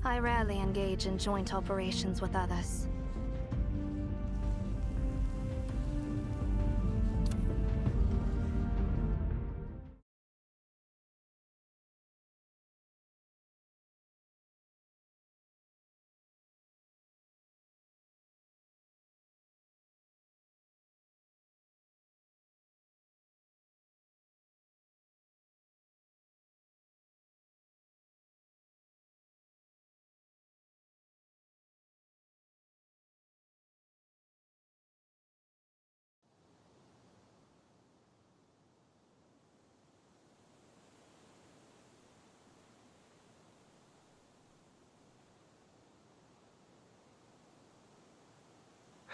I rarely engage in joint operations with others.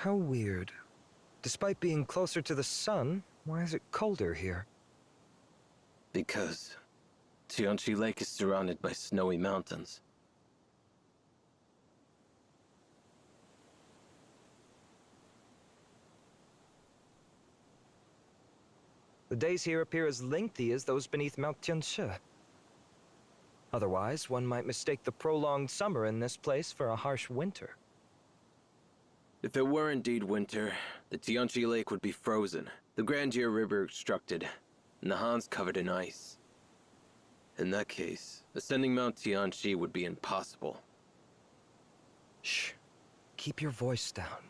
How weird. Despite being closer to the sun, why is it colder here? Because Tianchi Lake is surrounded by snowy mountains. The days here appear as lengthy as those beneath Mount Tianshi. Otherwise, one might mistake the prolonged summer in this place for a harsh winter. If it were indeed winter, the Tianchi Lake would be frozen, the Grandier River obstructed, and the Hans covered in ice. In that case, ascending Mount Tianchi would be impossible. Shh. Keep your voice down.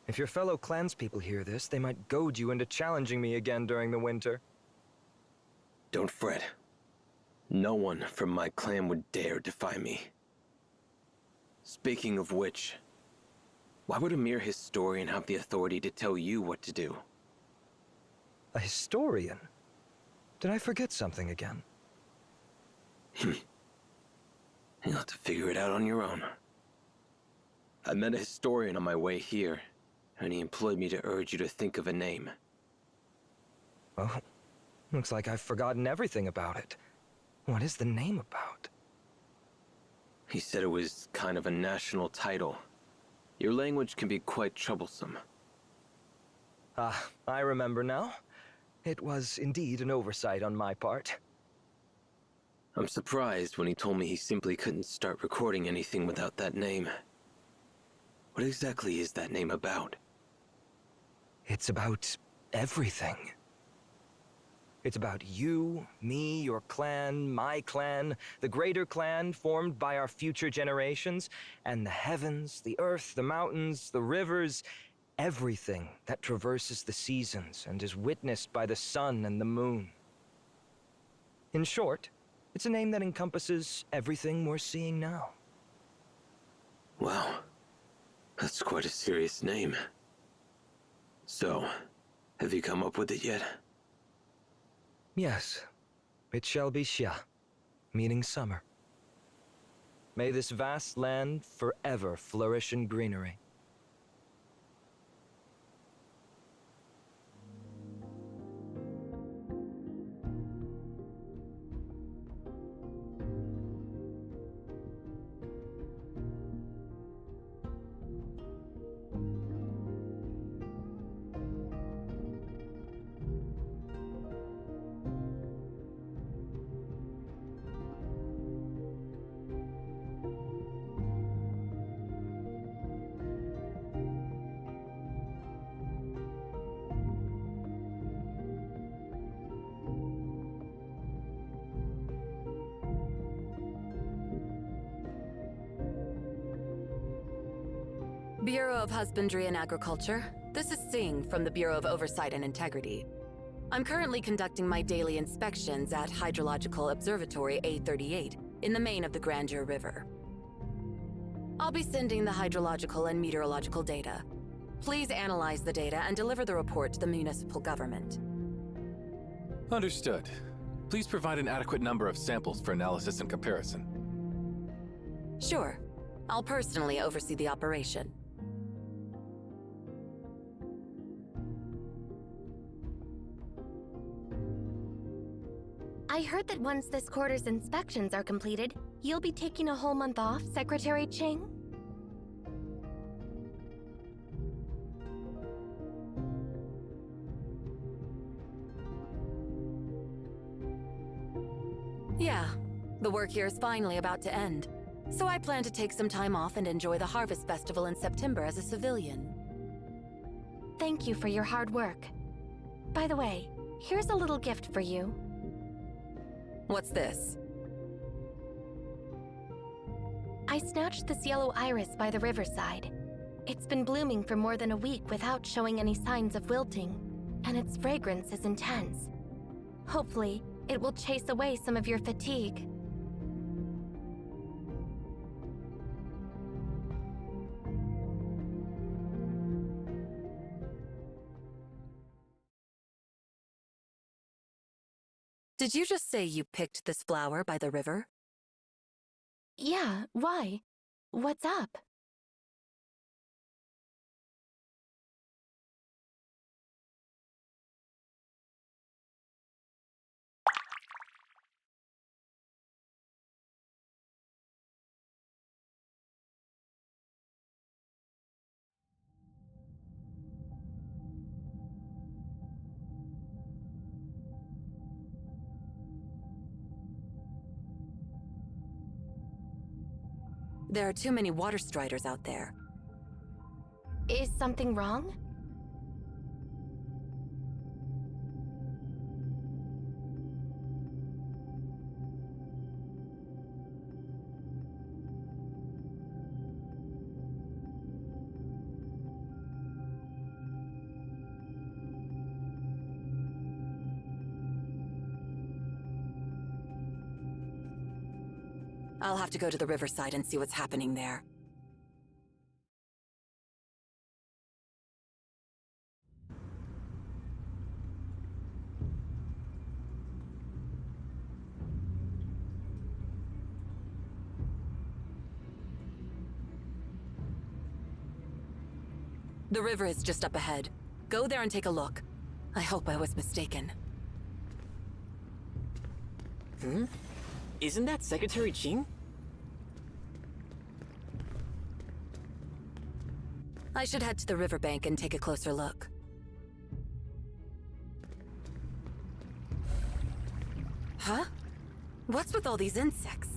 If your fellow clanspeople hear this, they might goad you into challenging me again during the winter. Don't fret. No one from my clan would dare defy me. Speaking of which, why would a mere historian have the authority to tell you what to do? A historian? Did I forget something again? You'll have to figure it out on your own. I met a historian on my way here, and he employed me to urge you to think of a name. Oh, looks like I've forgotten everything about it. What is the name about? He said it was kind of a national title. Your language can be quite troublesome. Ah, I remember now. It was indeed an oversight on my part. I'm surprised when he told me he simply couldn't start recording anything without that name. What exactly is that name about? It's about everything. It's about you, me, your clan, my clan, the greater clan formed by our future generations, and the heavens, the earth, the mountains, the rivers, everything that traverses the seasons and is witnessed by the sun and the moon. In short, it's a name that encompasses everything we're seeing now. Wow, that's quite a serious name. So, have you come up with it yet? Yes, it shall be Xia, meaning summer. May this vast land forever flourish in greenery. Bureau of Husbandry and Agriculture. This is Singh from the Bureau of Oversight and Integrity. I'm currently conducting my daily inspections at Hydrological Observatory A38 in the main of the Grandier River. I'll be sending the hydrological and meteorological data. Please analyze the data and deliver the report to the municipal government. Understood. Please provide an adequate number of samples for analysis and comparison. Sure. I'll personally oversee the operation. I heard that once this quarter's inspections are completed, you'll be taking a whole month off, Secretary Ching? Yeah, the work here is finally about to end. So I plan to take some time off and enjoy the Harvest Festival in September as a civilian. Thank you for your hard work. By the way, here's a little gift for you. What's this? I snatched this yellow iris by the riverside. It's been blooming for more than a week without showing any signs of wilting, and its fragrance is intense. Hopefully, it will chase away some of your fatigue. Did you just say you picked this flower by the river? Yeah, why? What's up? There are too many water striders out there. Is something wrong? I'll have to go to the riverside and see what's happening there. The river is just up ahead. Go there and take a look. I hope I was mistaken. Isn't that Secretary Jing? I should head to the riverbank and take a closer look. Huh? What's with all these insects?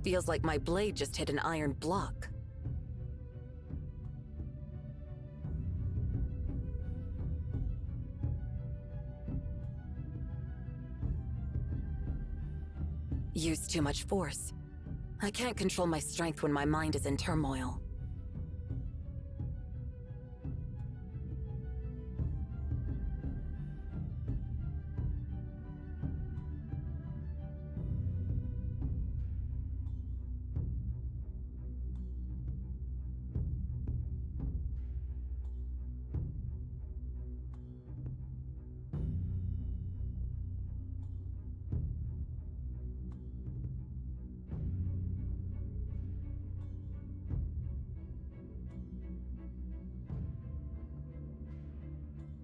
Feels like my blade just hit an iron block. Used too much force. I can't control my strength when my mind is in turmoil.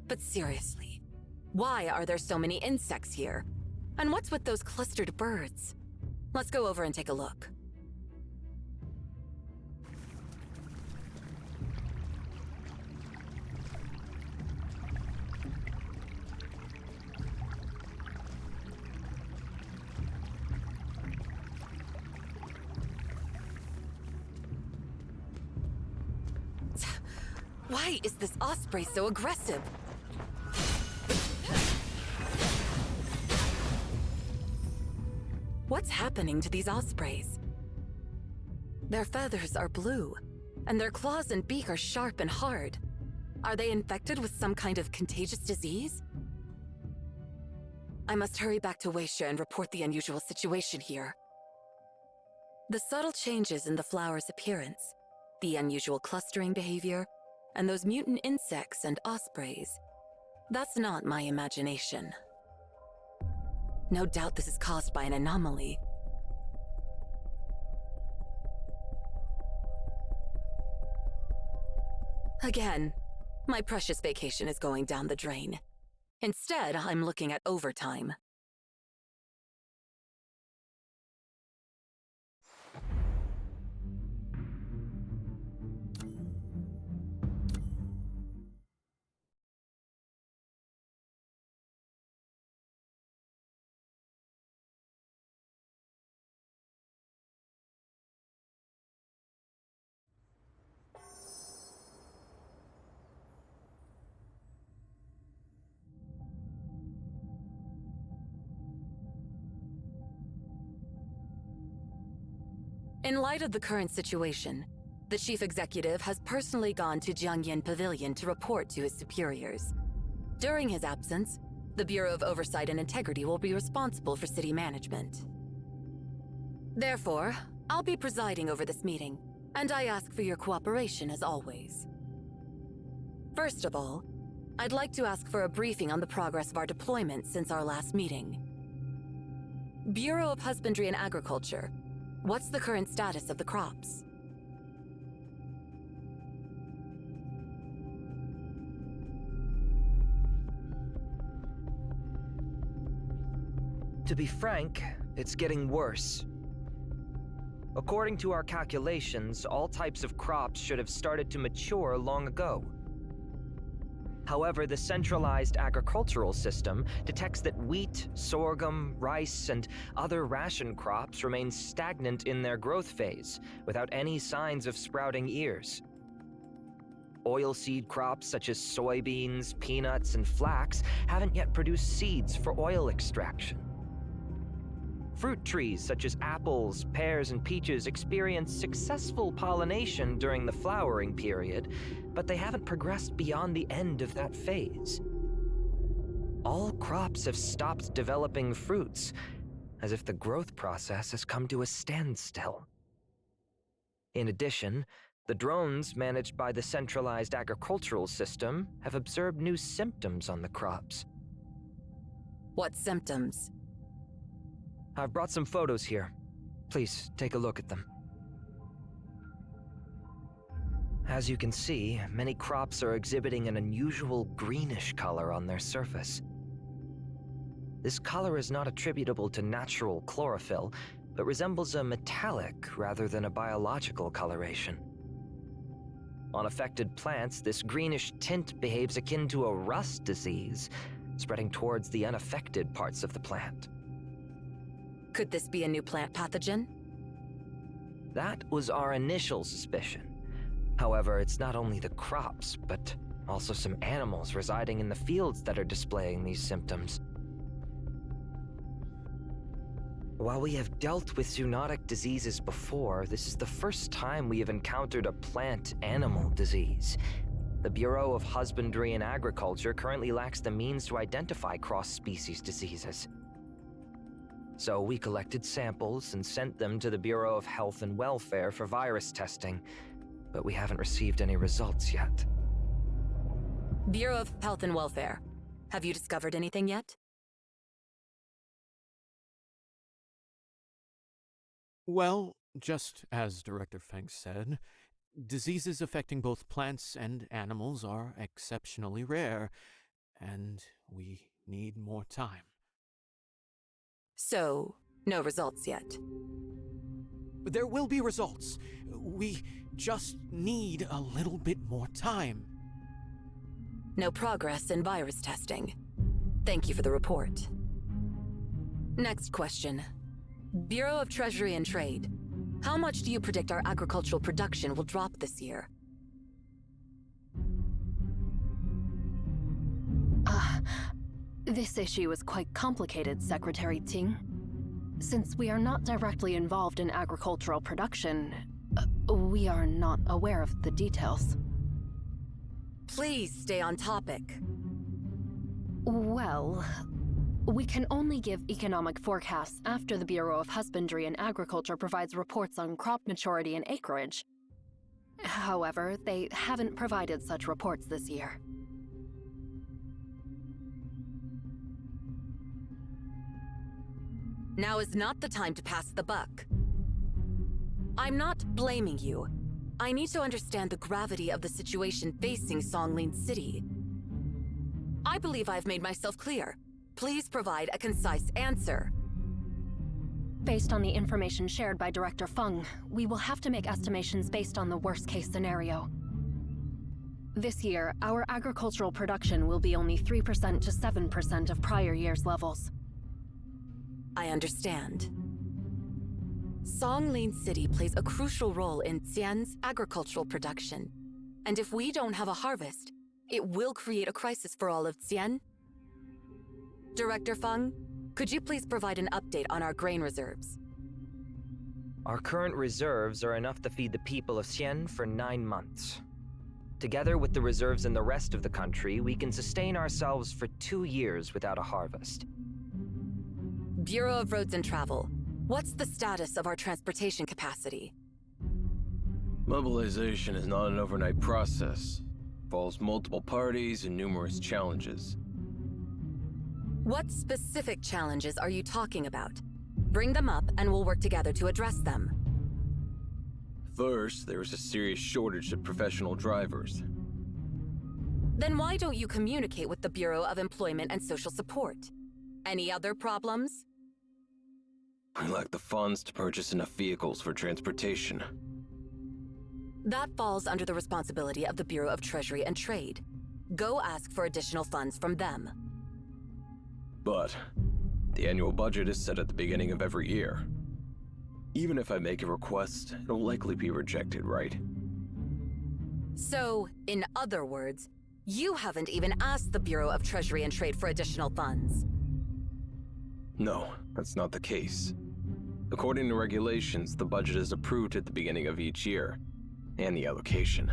But seriously, why are there so many insects here? And what's with those clustered birds? Let's go over and take a look. Why is this osprey so aggressive? What's happening to these ospreys? Their feathers are blue, and their claws and beak are sharp and hard. Are they infected with some kind of contagious disease? I must hurry back to Weisha and report the unusual situation here. The subtle changes in the flower's appearance, the unusual clustering behavior, and those mutant insects and ospreys. That's not my imagination. No doubt this is caused by an anomaly. Again, my precious vacation is going down the drain. Instead, I'm looking at overtime. In light of the current situation, the chief executive has personally gone to Jiangyan Pavilion to report to his superiors. During his absence, the Bureau of Oversight and Integrity will be responsible for city management. Therefore, I'll be presiding over this meeting, and I ask for your cooperation as always. First of all, I'd like to ask for a briefing on the progress of our deployment since our last meeting. Bureau of Husbandry and Agriculture, what's the current status of the crops? To be frank, it's getting worse. According to our calculations, all types of crops should have started to mature long ago. However, the centralized agricultural system detects that wheat, sorghum, rice, and other ration crops remain stagnant in their growth phase, without any signs of sprouting ears. Oilseed crops such as soybeans, peanuts, and flax haven't yet produced seeds for oil extraction. Fruit trees such as apples, pears, and peaches experience successful pollination during the flowering period, but they haven't progressed beyond the end of that phase. All crops have stopped developing fruits, as if the growth process has come to a standstill. In addition, the drones managed by the centralized agricultural system have observed new symptoms on the crops. What symptoms? I've brought some photos here. Please take a look at them. As you can see, many crops are exhibiting an unusual greenish color on their surface. This color is not attributable to natural chlorophyll, but resembles a metallic rather than a biological coloration. On affected plants, this greenish tint behaves akin to a rust disease, spreading towards the unaffected parts of the plant. Could this be a new plant pathogen? That was our initial suspicion. However, it's not only the crops, but also some animals residing in the fields that are displaying these symptoms. While we have dealt with zoonotic diseases before, this is the first time we have encountered a plant-animal disease. The Bureau of Husbandry and Agriculture currently lacks the means to identify cross-species diseases. So we collected samples and sent them to the Bureau of Health and Welfare for virus testing, but we haven't received any results yet. Bureau of Health and Welfare, have you discovered anything yet? Well, just as Director Feng said, diseases affecting both plants and animals are exceptionally rare, and we need more time. So, no results yet. There will be results. We just need a little bit more time. No progress in virus testing. Thank you for the report. Next question. Bureau of Treasury and Trade. How much do you predict our agricultural production will drop this year? This issue is quite complicated, Secretary Ting. Since we are not directly involved in agricultural production, we are not aware of the details. Please stay on topic. Well, we can only give economic forecasts after the Bureau of Husbandry and Agriculture provides reports on crop maturity and acreage. However, they haven't provided such reports this year. Now is not the time to pass the buck. I'm not blaming you. I need to understand the gravity of the situation facing Songlin City. I believe I've made myself clear. Please provide a concise answer. Based on the information shared by Director Feng, we will have to make estimations based on the worst-case scenario. This year, our agricultural production will be only 3% to 7% of prior year's levels. I understand. Songlin City plays a crucial role in Xian's agricultural production. And if we don't have a harvest, it will create a crisis for all of Xian. Director Feng, could you please provide an update on our grain reserves? Our current reserves are enough to feed the people of Xian for 9 months. Together with the reserves in the rest of the country, we can sustain ourselves for 2 years without a harvest. Bureau of Roads and Travel, what's the status of our transportation capacity? Mobilization is not an overnight process. Involves multiple parties and numerous challenges. What specific challenges are you talking about? Bring them up and we'll work together to address them. First, there is a serious shortage of professional drivers. Then why don't you communicate with the Bureau of Employment and Social Support? Any other problems? We lack the funds to purchase enough vehicles for transportation. That falls under the responsibility of the Bureau of Treasury and Trade. Go ask for additional funds from them. But the annual budget is set at the beginning of every year. Even if I make a request, it'll likely be rejected, right? So, in other words, you haven't even asked the Bureau of Treasury and Trade for additional funds. No, that's not the case. According to regulations, the budget is approved at the beginning of each year, and the allocation.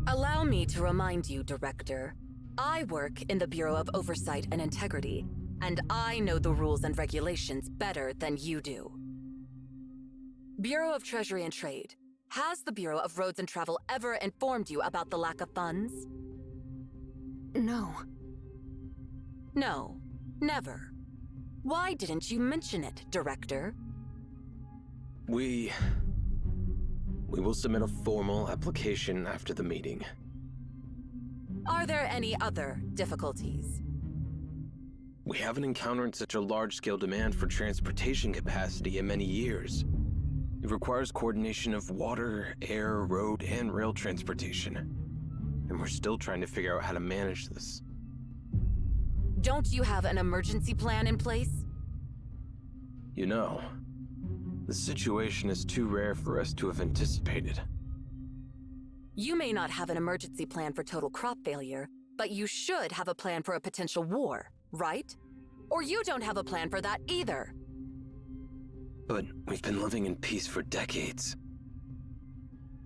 Allow me to remind you, Director. I work in the Bureau of Oversight and Integrity, and I know the rules and regulations better than you do. Bureau of Treasury and Trade, has the Bureau of Roads and Travel ever informed you about the lack of funds? No. No, never. Why didn't you mention it, Director? We will submit a formal application after the meeting. Are there any other difficulties? We haven't encountered such a large-scale demand for transportation capacity in many years. It requires coordination of water, air, road, and rail transportation. And we're still trying to figure out how to manage this. Don't you have an emergency plan in place? You know, the situation is too rare for us to have anticipated. You may not have an emergency plan for total crop failure, but you should have a plan for a potential war, right? Or you don't have a plan for that either. But we've been living in peace for decades.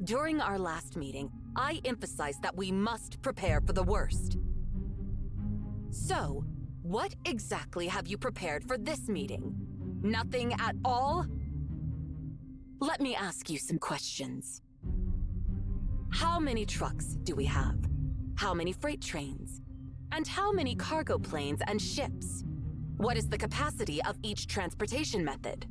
During our last meeting, I emphasized that we must prepare for the worst. So, what exactly have you prepared for this meeting? Nothing at all? Let me ask you some questions. How many trucks do we have? How many freight trains? And how many cargo planes and ships? What is the capacity of each transportation method?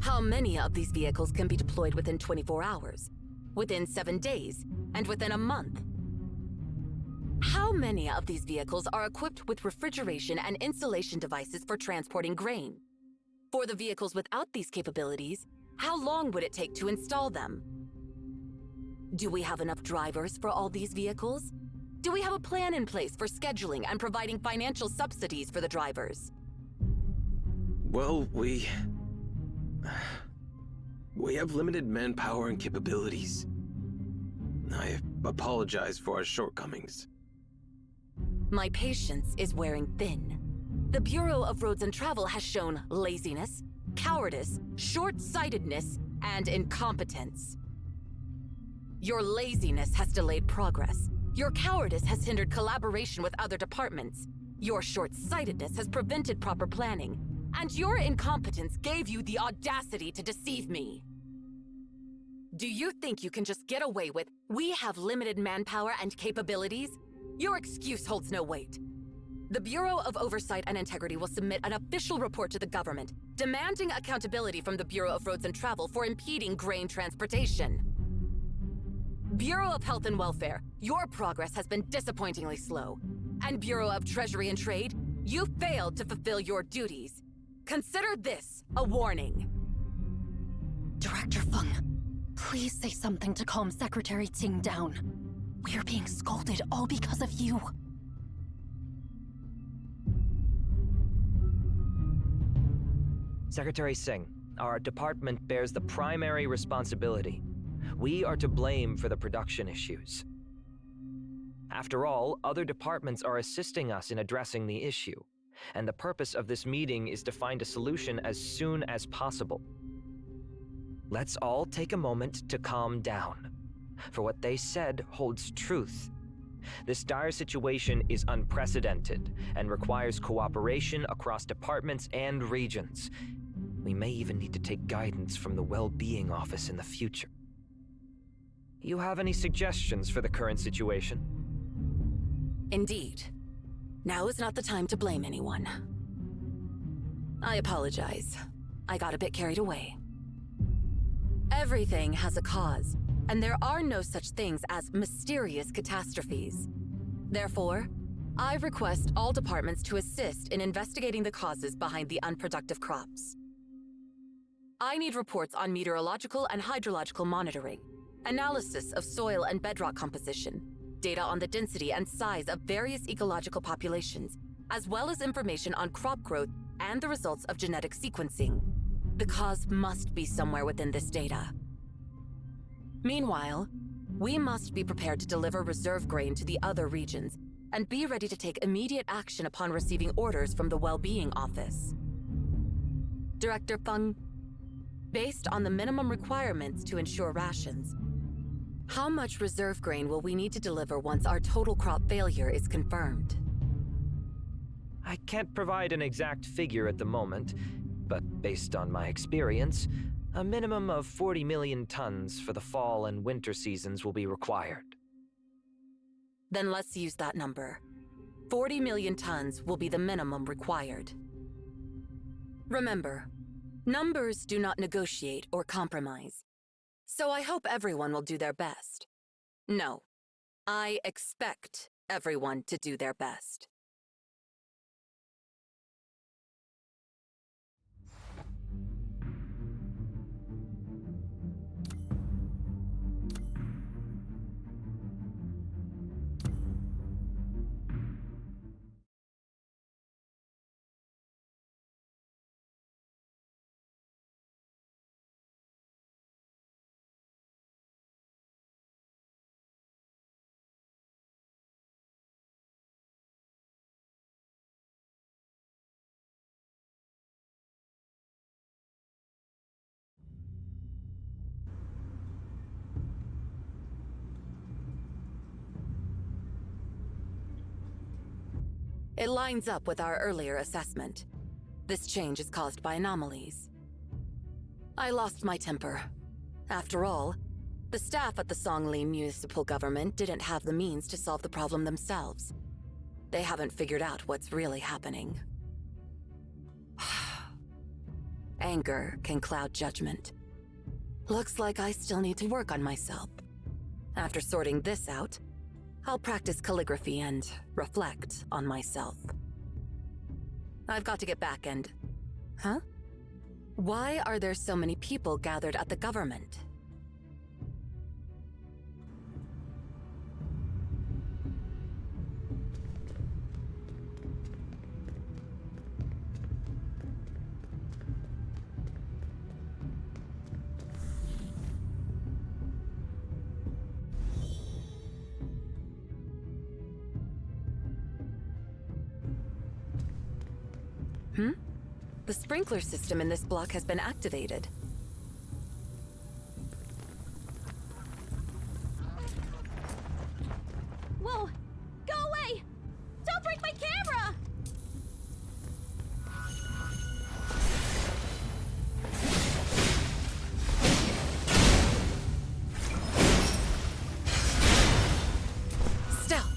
How many of these vehicles can be deployed within 24 hours, within 7 days, and within a month? How many of these vehicles are equipped with refrigeration and insulation devices for transporting grain? For the vehicles without these capabilities, how long would it take to install them? Do we have enough drivers for all these vehicles? Do we have a plan in place for scheduling and providing financial subsidies for the drivers? Well, we have limited manpower and capabilities. I apologize for our shortcomings. My patience is wearing thin. The Bureau of Roads and Travel has shown laziness, cowardice, short-sightedness, and incompetence. Your laziness has delayed progress. Your cowardice has hindered collaboration with other departments. Your short-sightedness has prevented proper planning. And your incompetence gave you the audacity to deceive me. Do you think you can just get away with, "We have limited manpower and capabilities"? Your excuse holds no weight. The Bureau of Oversight and Integrity will submit an official report to the government, demanding accountability from the Bureau of Roads and Travel for impeding grain transportation. Bureau of Health and Welfare, your progress has been disappointingly slow. And Bureau of Treasury and Trade, you failed to fulfill your duties. Consider this a warning. Director Feng, please say something to calm Secretary Ting down. We are being scolded all because of you. Secretary Singh, our department bears the primary responsibility. We are to blame for the production issues. After all, other departments are assisting us in addressing the issue, and the purpose of this meeting is to find a solution as soon as possible. Let's all take a moment to calm down, for what they said holds truth. This dire situation is unprecedented and requires cooperation across departments and regions. We may even need to take guidance from the Well-Being Office in the future. You have any suggestions for the current situation? Indeed. Now is not the time to blame anyone. I apologize. I got a bit carried away. Everything has a cause, and there are no such things as mysterious catastrophes. Therefore, I request all departments to assist in investigating the causes behind the unproductive crops. I need reports on meteorological and hydrological monitoring, analysis of soil and bedrock composition, data on the density and size of various ecological populations, as well as information on crop growth and the results of genetic sequencing. The cause must be somewhere within this data. Meanwhile, we must be prepared to deliver reserve grain to the other regions and be ready to take immediate action upon receiving orders from the Well-Being Office. Director Feng, based on the minimum requirements to ensure rations, how much reserve grain will we need to deliver once our total crop failure is confirmed? I can't provide an exact figure at the moment, but based on my experience, a minimum of 40 million tons for the fall and winter seasons will be required. Then let's use that number. 40 million tons will be the minimum required. Remember, numbers do not negotiate or compromise. So I hope everyone will do their best. No, I expect everyone to do their best. It lines up with our earlier assessment. This change is caused by anomalies. I lost my temper. After all, the staff at the Songli municipal government didn't have the means to solve the problem themselves. They haven't figured out what's really happening. Anger can cloud judgment. Looks like I still need to work on myself. After sorting this out, I'll practice calligraphy and reflect on myself. I've got to get back and... Huh? Why are there so many people gathered at the government? The sprinkler system in this block has been activated. Whoa! Go away! Don't break my camera! Stealth!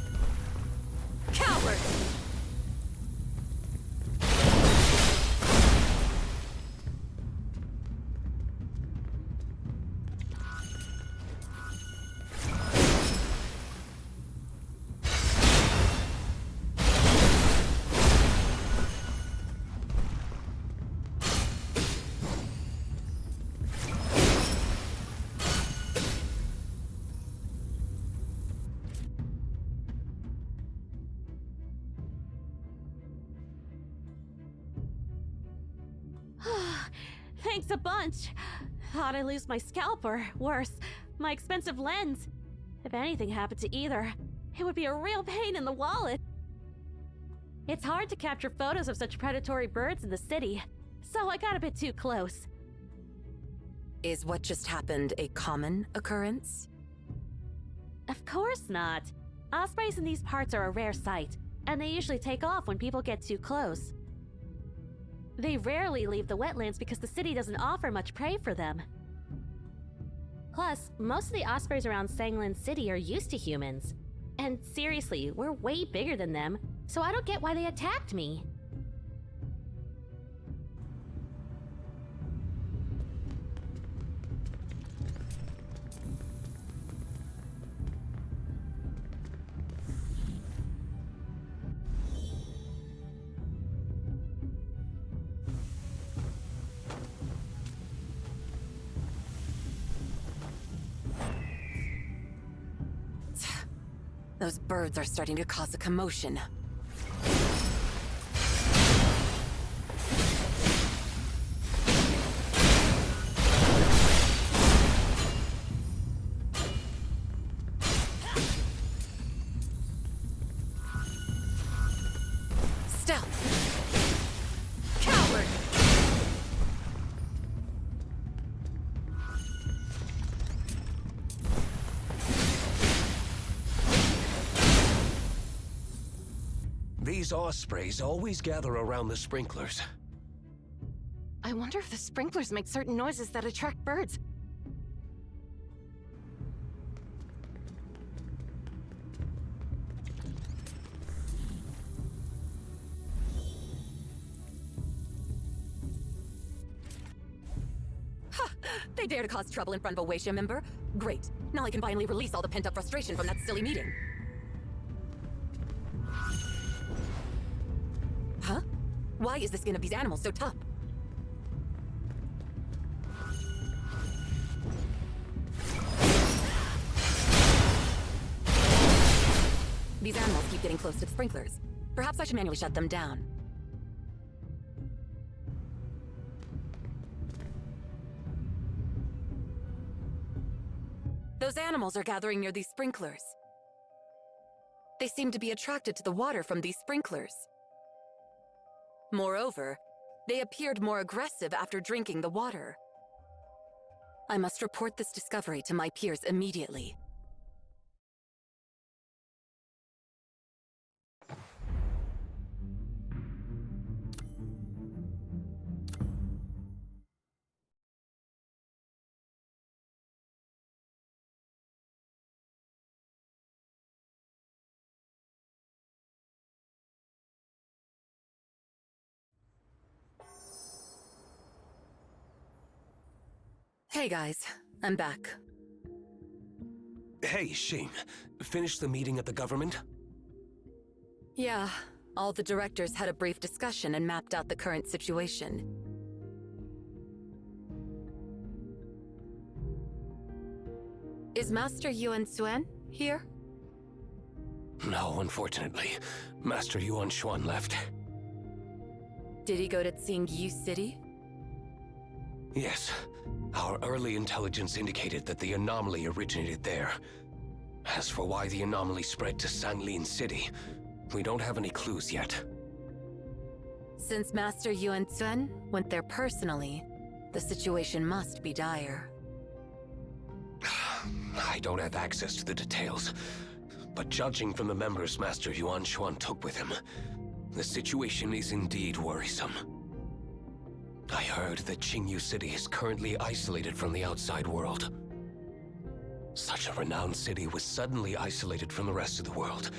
Coward! Thanks a bunch. Thought I'd lose my scalp or, worse, my expensive lens. If anything happened to either, it would be a real pain in the wallet. It's hard to capture photos of such predatory birds in the city, so I got a bit too close. Is what just happened a common occurrence? Of course not. Ospreys in these parts are a rare sight, and they usually take off when people get too close. They rarely leave the wetlands because the city doesn't offer much prey for them. Plus, most of the ospreys around Sanglin City are used to humans. And seriously, we're way bigger than them, so I don't get why they attacked me. Those birds are starting to cause a commotion. Stealth! Coward! These ospreys always gather around the sprinklers. I wonder if the sprinklers make certain noises that attract birds. They dare to cause trouble in front of a Weisha member? Great. Now I can finally release all the pent-up frustration from that silly meeting. Huh? Why is the skin of these animals so tough? These animals keep getting close to the sprinklers. Perhaps I should manually shut them down. Those animals are gathering near these sprinklers. They seem to be attracted to the water from these sprinklers. Moreover, they appeared more aggressive after drinking the water. I must report this discovery to my peers immediately. Hey guys, I'm back. Hey, Shing. Finished the meeting at the government? Yeah, all the directors had a brief discussion and mapped out the current situation. Is Master Yuan Suen here? No, unfortunately. Master Yuan Xuan left. Did he go to Tsingyu City? Yes. Our early intelligence indicated that the anomaly originated there. As for why the anomaly spread to Sanglin City, we don't have any clues yet. Since Master Yuan Suen went there personally, the situation must be dire. I don't have access to the details, but judging from the members Master Yuan Xuan took with him, the situation is indeed worrisome. I heard that Qingyu City is currently isolated from the outside world. Such a renowned city was suddenly isolated from the rest of the world.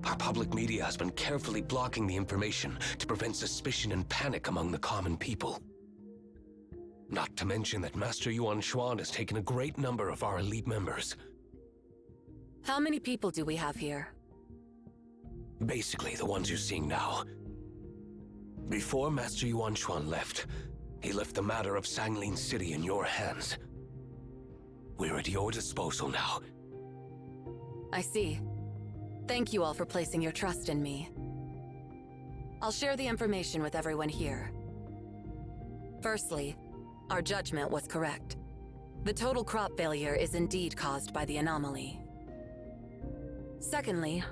Our public media has been carefully blocking the information to prevent suspicion and panic among the common people. Not to mention that Master Yuan Xuan has taken a great number of our elite members. How many people do we have here? Basically, the ones you're seeing now. Before Master Yuan Xuan left, he left the matter of Sanglin City in your hands. We're at your disposal now. I see. Thank you all for placing your trust in me. I'll share the information with everyone here. Firstly, Our judgment was correct. The total crop failure is indeed caused by the anomaly. Secondly,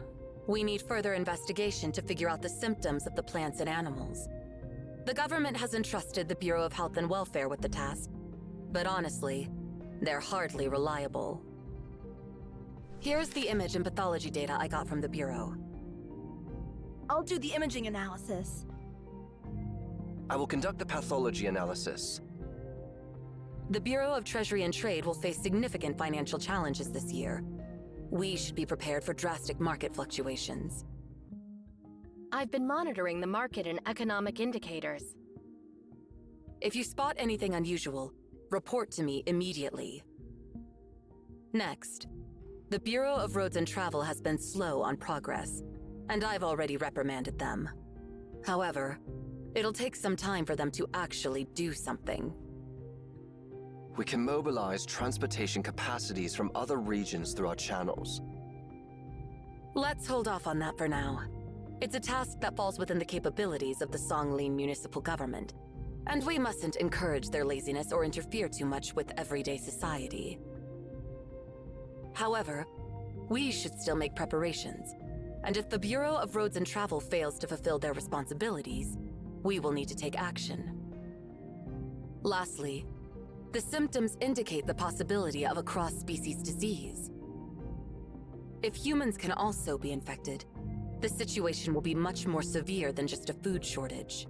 we need further investigation to figure out the symptoms of the plants and animals. The government has entrusted the Bureau of Health and Welfare with the task, but honestly, they're hardly reliable. Here's the image and pathology data I got from the Bureau. I'll do the imaging analysis. I will conduct the pathology analysis. The Bureau of Treasury and Trade will face significant financial challenges this year. We should be prepared for drastic market fluctuations. I've been monitoring the market and economic indicators. If you spot anything unusual, report to me immediately. Next, the Bureau of Roads and Travel has been slow on progress, and I've already reprimanded them. However, it'll take some time for them to actually do something. We can mobilize transportation capacities from other regions through our channels. Let's hold off on that for now. It's a task that falls within the capabilities of the Songlin municipal government, and we mustn't encourage their laziness or interfere too much with everyday society. However, we should still make preparations, and if the Bureau of Roads and Travel fails to fulfill their responsibilities, we will need to take action. Lastly, the symptoms indicate the possibility of a cross-species disease. If humans can also be infected, the situation will be much more severe than just a food shortage.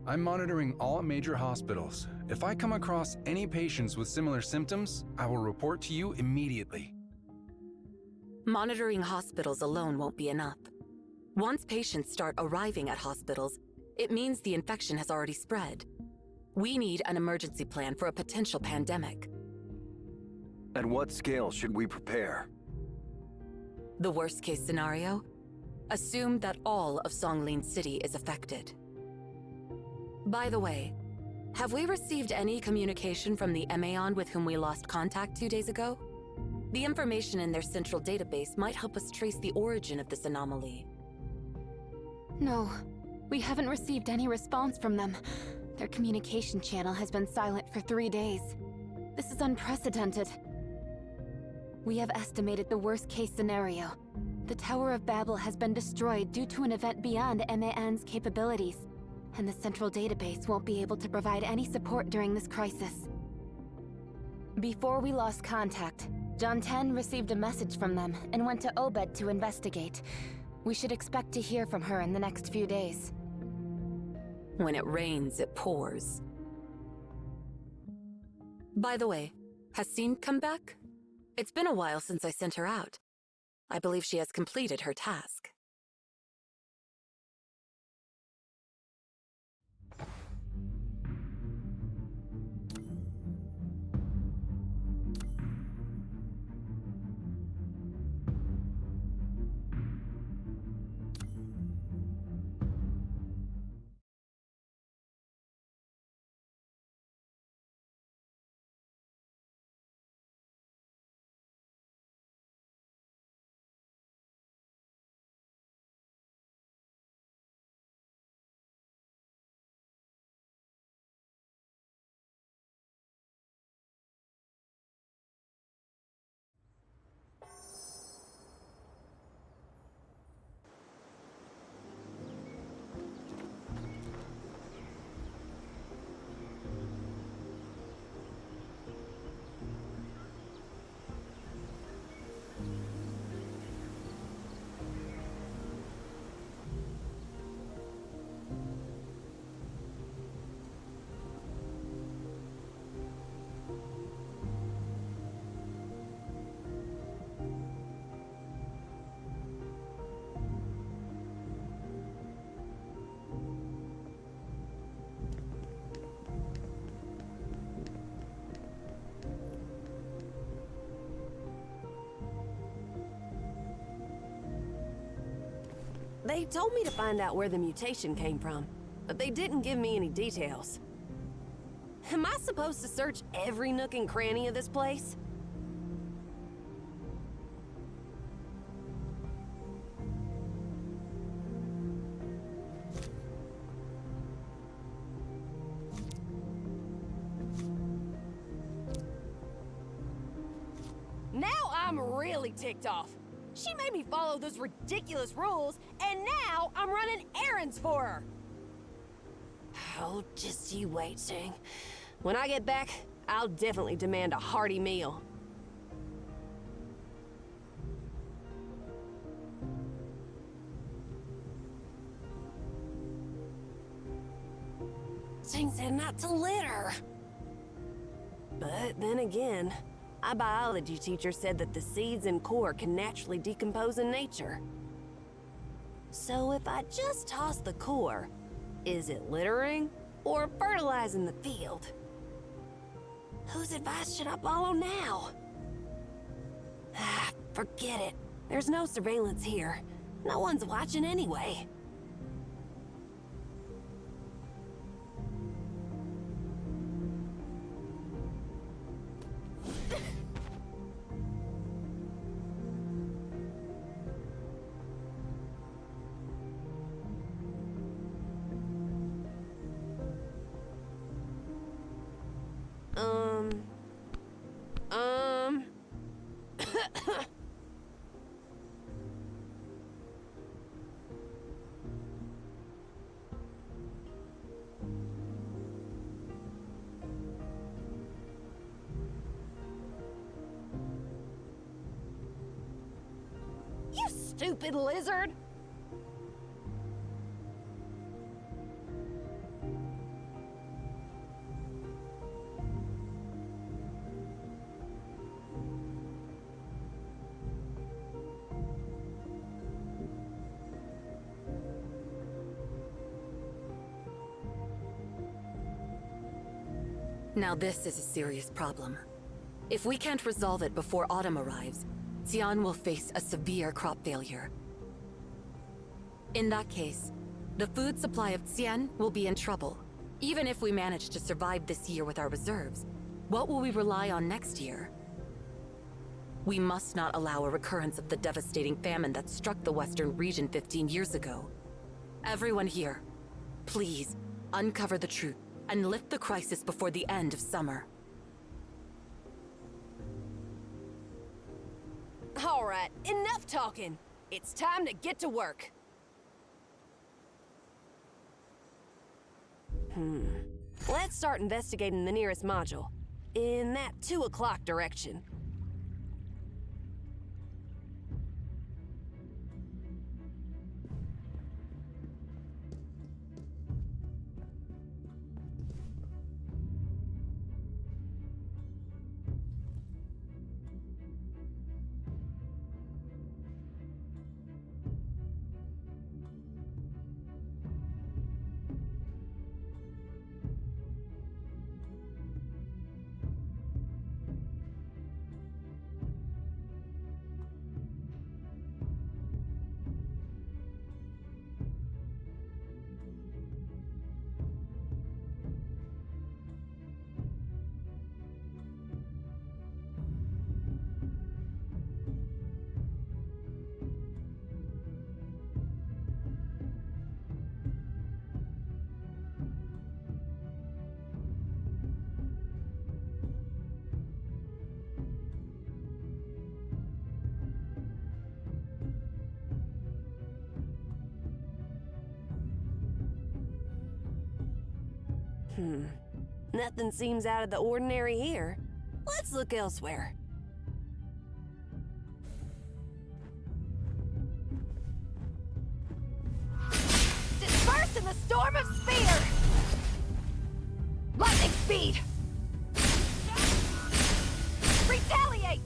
I'm monitoring all major hospitals. If I come across any patients with similar symptoms, I will report to you immediately. Monitoring hospitals alone won't be enough. Once patients start arriving at hospitals, it means the infection has already spread. We need an emergency plan for a potential pandemic. At what scale should we prepare? The worst-case scenario? Assume that all of Songlin City is affected. By the way, have we received any communication from the Emaon with whom we lost contact 2 days ago? The information in their central database might help us trace the origin of this anomaly. No, we haven't received any response from them. Their communication channel has been silent for 3 days. This is unprecedented. We have estimated the worst-case scenario. The Tower of Babel has been destroyed due to an event beyond MAN's capabilities, and the central database won't be able to provide any support during this crisis. Before we lost contact, John 10 received a message from them and went to Obed to investigate. We should expect to hear from her in the next few days. When it rains, it pours. By the way, has Scene come back? It's been a while since I sent her out. I believe she has completed her task. They told me to find out where the mutation came from, but they didn't give me any details. Am I supposed to search every nook and cranny of this place? I'm really ticked off. She made me follow those ridiculous rules, and now I'm running errands for her. Oh, just you wait, Ching. When I get back, I'll definitely demand a hearty meal. Ching said not to litter. But then again, our biology teacher said that the seeds and core can naturally decompose in nature. So if I just toss the core, is it littering or fertilizing the field? Whose advice should I follow now? Ah, forget it. There's no surveillance here. No one's watching anyway. You stupid lizard! Now this is a serious problem. If we can't resolve it before autumn arrives, Xi'an will face a severe crop failure. In that case, the food supply of Xi'an will be in trouble. Even if we manage to survive this year with our reserves, what will we rely on next year? We must not allow a recurrence of the devastating famine that struck the Western region 15 years ago. Everyone here, please, uncover the truth and lift the crisis before the end of summer. All right, enough talking. It's time to get to work. Let's start investigating the nearest module. In that 2 o'clock direction. Nothing seems out of the ordinary here. Let's look elsewhere. Disperse in the storm of spear! Lightning speed! Retaliate!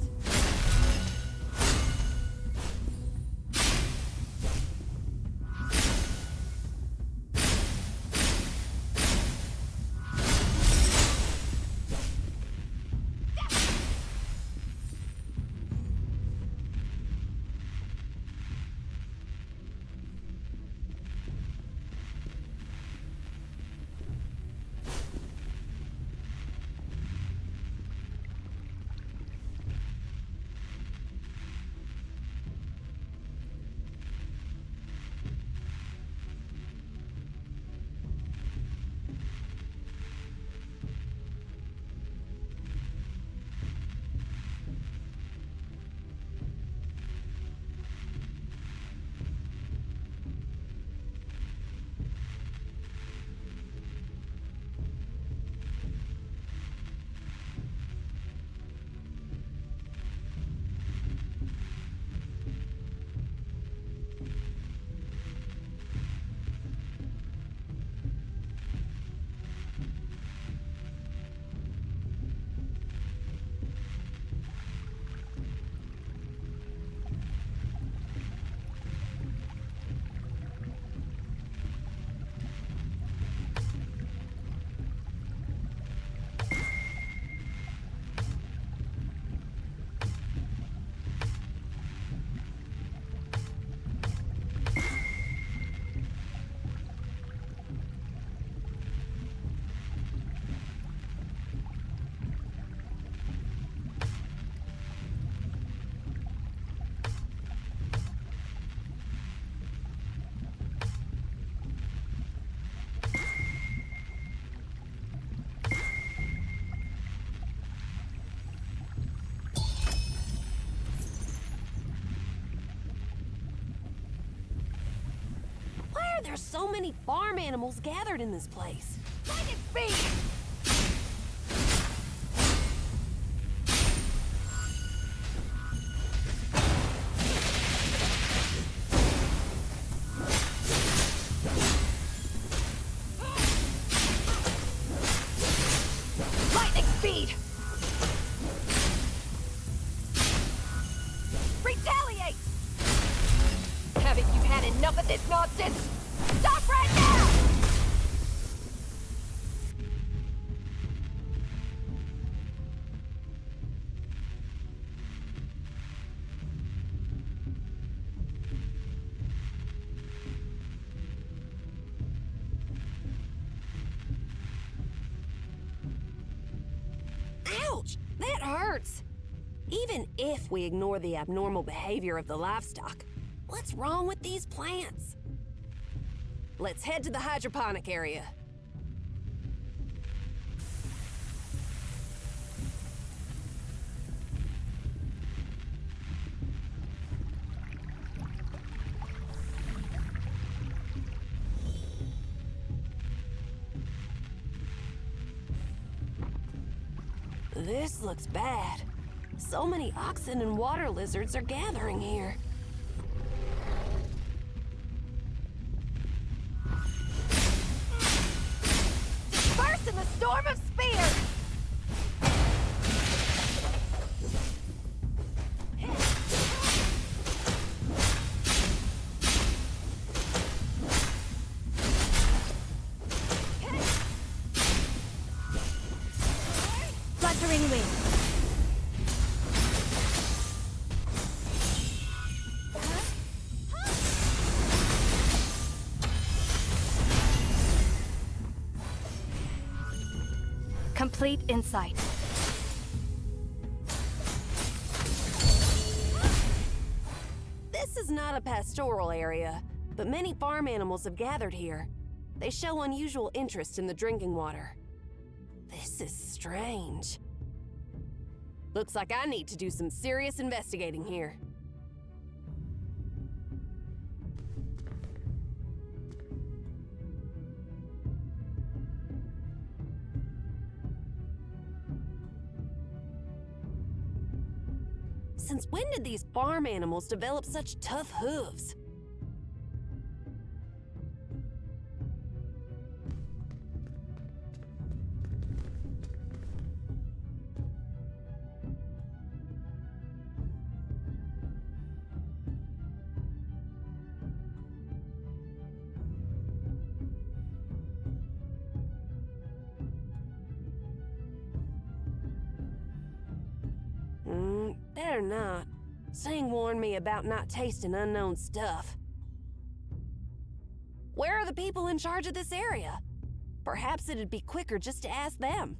There's so many farm animals gathered in this place. Lightning speed! Lightning speed! Retaliate! Haven't you had enough of this nonsense? Stop right now! Ouch! That hurts! Even if we ignore the abnormal behavior of the livestock, what's wrong with these plants? Let's head to the hydroponic area. This looks bad. So many oxen and water lizards are gathering here. Disperse in the storm of spears! Fluttering wings. Complete insight. This is not a pastoral area, but many farm animals have gathered here. They show unusual interest in the drinking water. This is strange. Looks like I need to do some serious investigating here. Since when did these farm animals develop such tough hooves? Better not. Sing warned me about not tasting unknown stuff. Where are the people in charge of this area? Perhaps it'd be quicker just to ask them.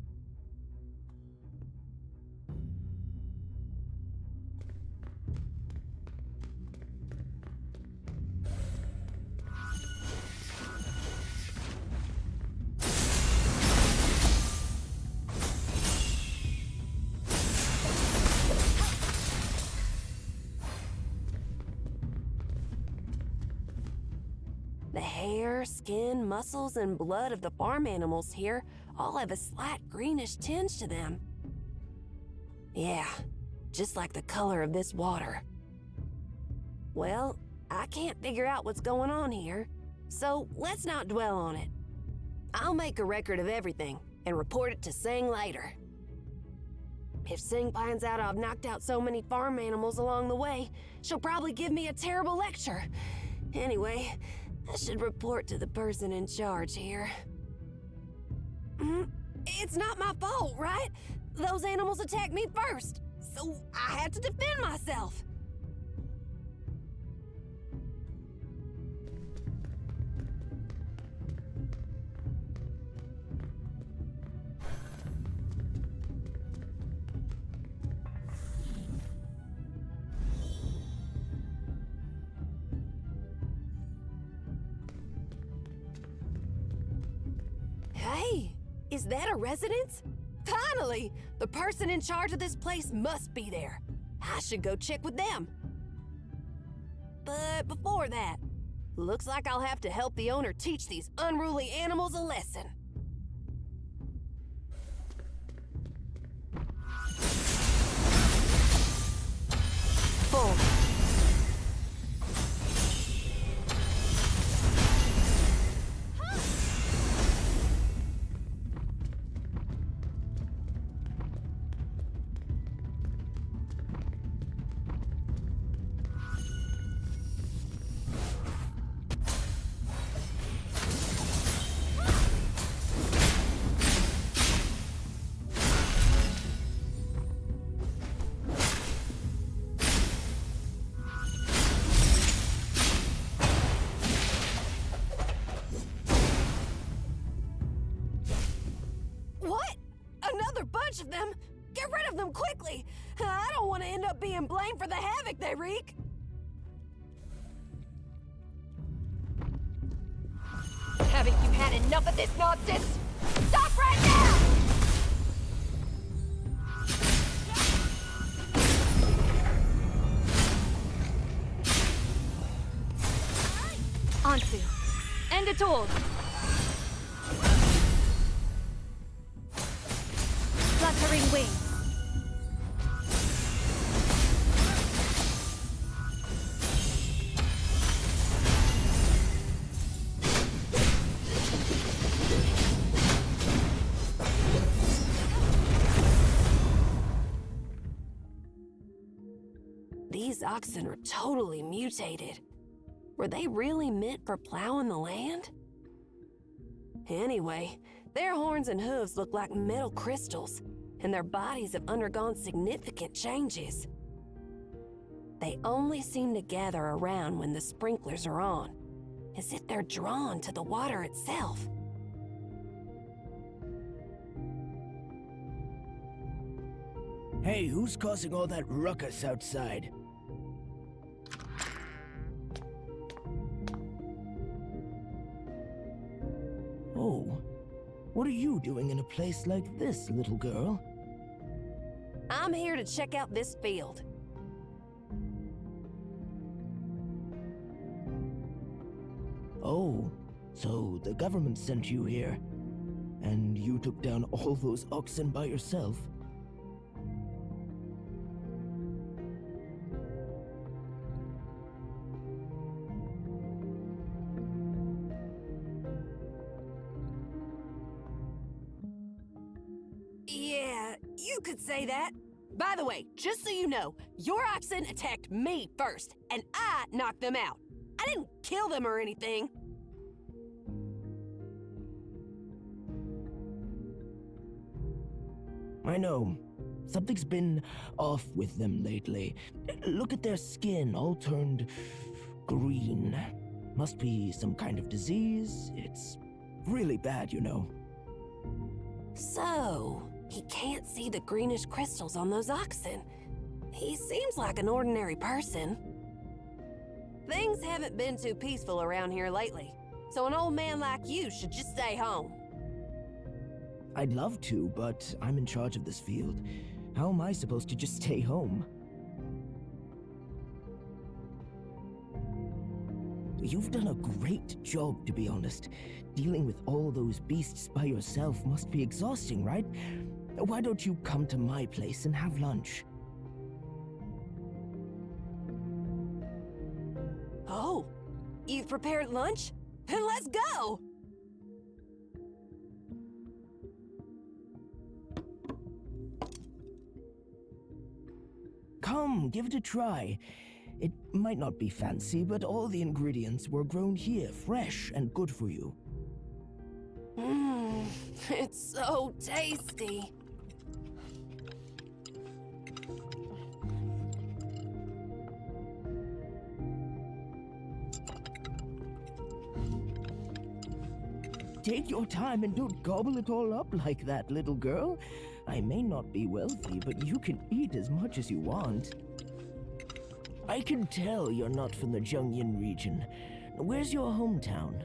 The hair, skin, muscles, and blood of the farm animals here all have a slight greenish tinge to them. Yeah, just like the color of this water. Well, I can't figure out what's going on here, so let's not dwell on it. I'll make a record of everything and report it to Sing later. If Sing finds out I've knocked out so many farm animals along the way, she'll probably give me a terrible lecture. Anyway, I should report to the person in charge here. It's not my fault, right? Those animals attacked me first, so I had to defend myself. Hey, is that a residence? Finally! The person in charge of this place must be there. I should go check with them. But before that, Looks like I'll have to help the owner teach these unruly animals a lesson. Full. What? Another bunch of them? Get rid of them quickly! I don't want to end up being blamed for the havoc they wreak! Haven't you had enough of this nonsense? Stop right now! Ansu, end it all. Gatheringwives. These oxen are totally mutated. Were they really meant for plowing the land? Anyway, their horns and hooves look like metal crystals, and their bodies have undergone significant changes. They only seem to gather around when the sprinklers are on, as if they're drawn to the water itself. Hey, who's causing all that ruckus outside? Oh, what are you doing in a place like this, little girl? I'm here to check out this field. Oh, so the government sent you here, and you took down all those oxen by yourself? Yeah, you could say that. By the way, just so you know, your oxen attacked me first, and I knocked them out. I didn't kill them or anything. I know. Something's been off with them lately. Look at their skin, all turned green. Must be some kind of disease. It's really bad, you know. So, he can't see the greenish crystals on those oxen. He seems like an ordinary person. Things haven't been too peaceful around here lately, so an old man like you should just stay home. I'd love to, but I'm in charge of this field. How am I supposed to just stay home? You've done a great job, to be honest. Dealing with all those beasts by yourself must be exhausting, right? Why don't you come to my place and have lunch? Oh, you've prepared lunch? Then let's go! Come, give it a try. It might not be fancy, but all the ingredients were grown here, fresh and good for you. Mmm, it's so tasty. Take your time and don't gobble it all up like that, little girl. I may not be wealthy, but you can eat as much as you want. I can tell you're not from the Zhengyin region. Where's your hometown?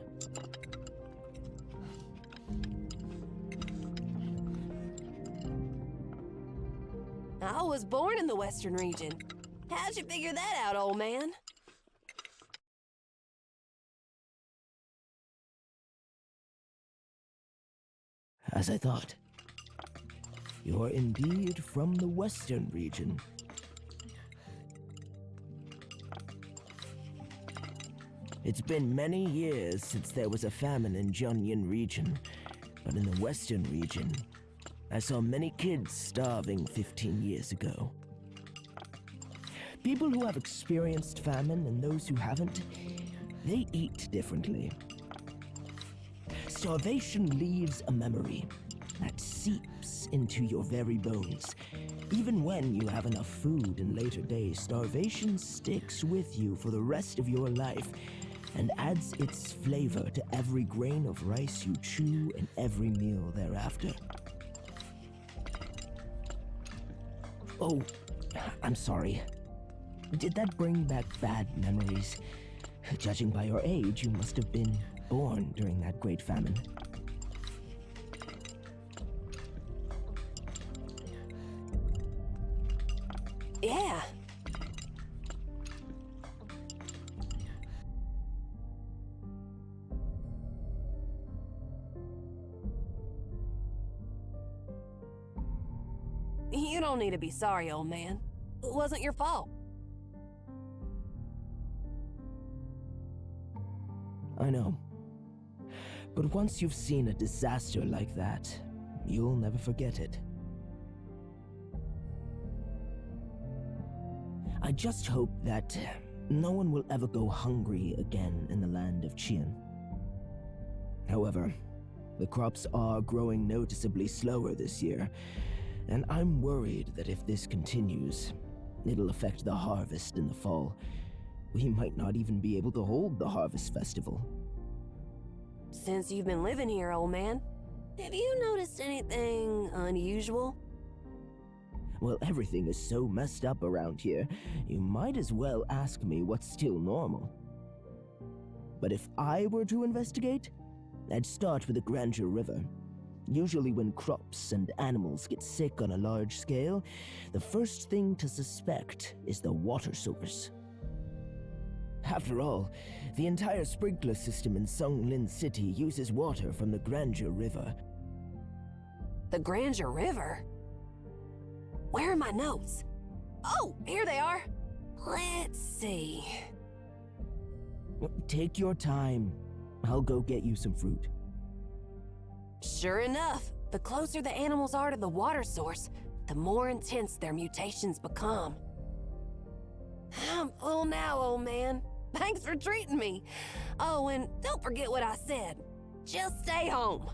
I was born in the Western region. How'd you figure that out, old man? As I thought. You're indeed from the western region. It's been many years since there was a famine in Junyan region, but in the western region, I saw many kids starving 15 years ago. People who have experienced famine and those who haven't, they eat differently. Starvation leaves a memory that seeps into your very bones. Even when you have enough food in later days, starvation sticks with you for the rest of your life and adds its flavor to every grain of rice you chew and every meal thereafter. Oh, I'm sorry. Did that bring back bad memories? Judging by your age, you must have been born during that great famine. Yeah. You don't need to be sorry, old man. It wasn't your fault. I know. But once you've seen a disaster like that, you'll never forget it. I just hope that no one will ever go hungry again in the land of Qian. However, the crops are growing noticeably slower this year, and I'm worried that if this continues, it'll affect the harvest in the fall. We might not even be able to hold the harvest festival. Since you've been living here, old man, have you noticed anything unusual? Well, everything is so messed up around here, you might as well ask me what's still normal. But if I were to investigate, I'd start with the Grandeur River. Usually when crops and animals get sick on a large scale, the first thing to suspect is the water source. After all, the entire sprinkler system in Songlin City uses water from the Grandeur River. The Grandeur River? Where are my notes? Oh, here they are. Let's see. Take your time. I'll go get you some fruit. Sure enough, the closer the animals are to the water source, the more intense their mutations become. I'm full now, old man. Thanks for treating me. Oh, and don't forget what I said. Just stay home.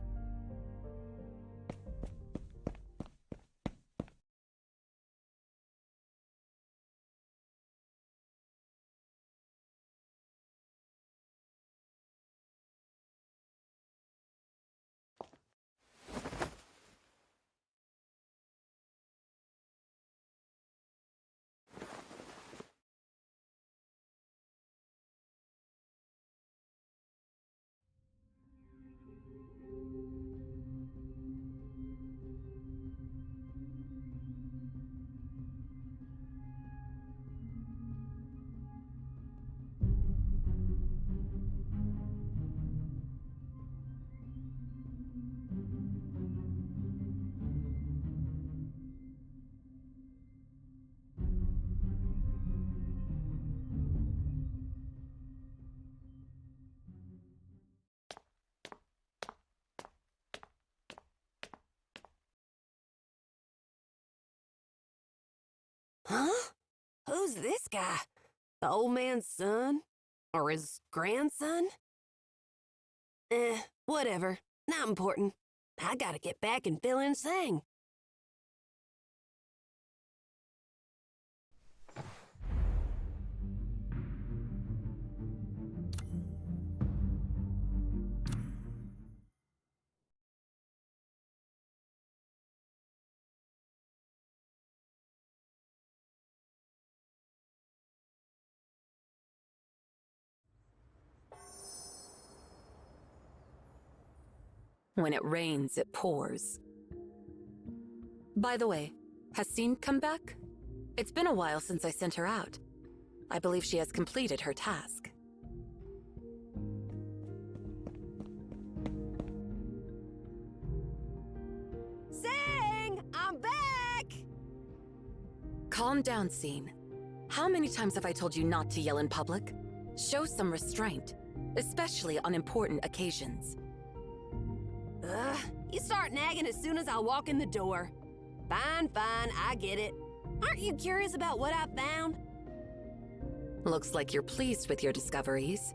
Huh? Who's this guy? The old man's son? Or his grandson? Whatever. Not important. I gotta get back and fill in Sang. When it rains, it pours. By the way, has Scene come back? It's been a while since I sent her out. I believe she has completed her task. Calm down, Scene. How many times have I told you not to yell in public? Show some restraint, especially on important occasions. You start nagging as soon as I walk in the door. Fine, I get it. Aren't you curious about what I found? Looks like you're pleased with your discoveries.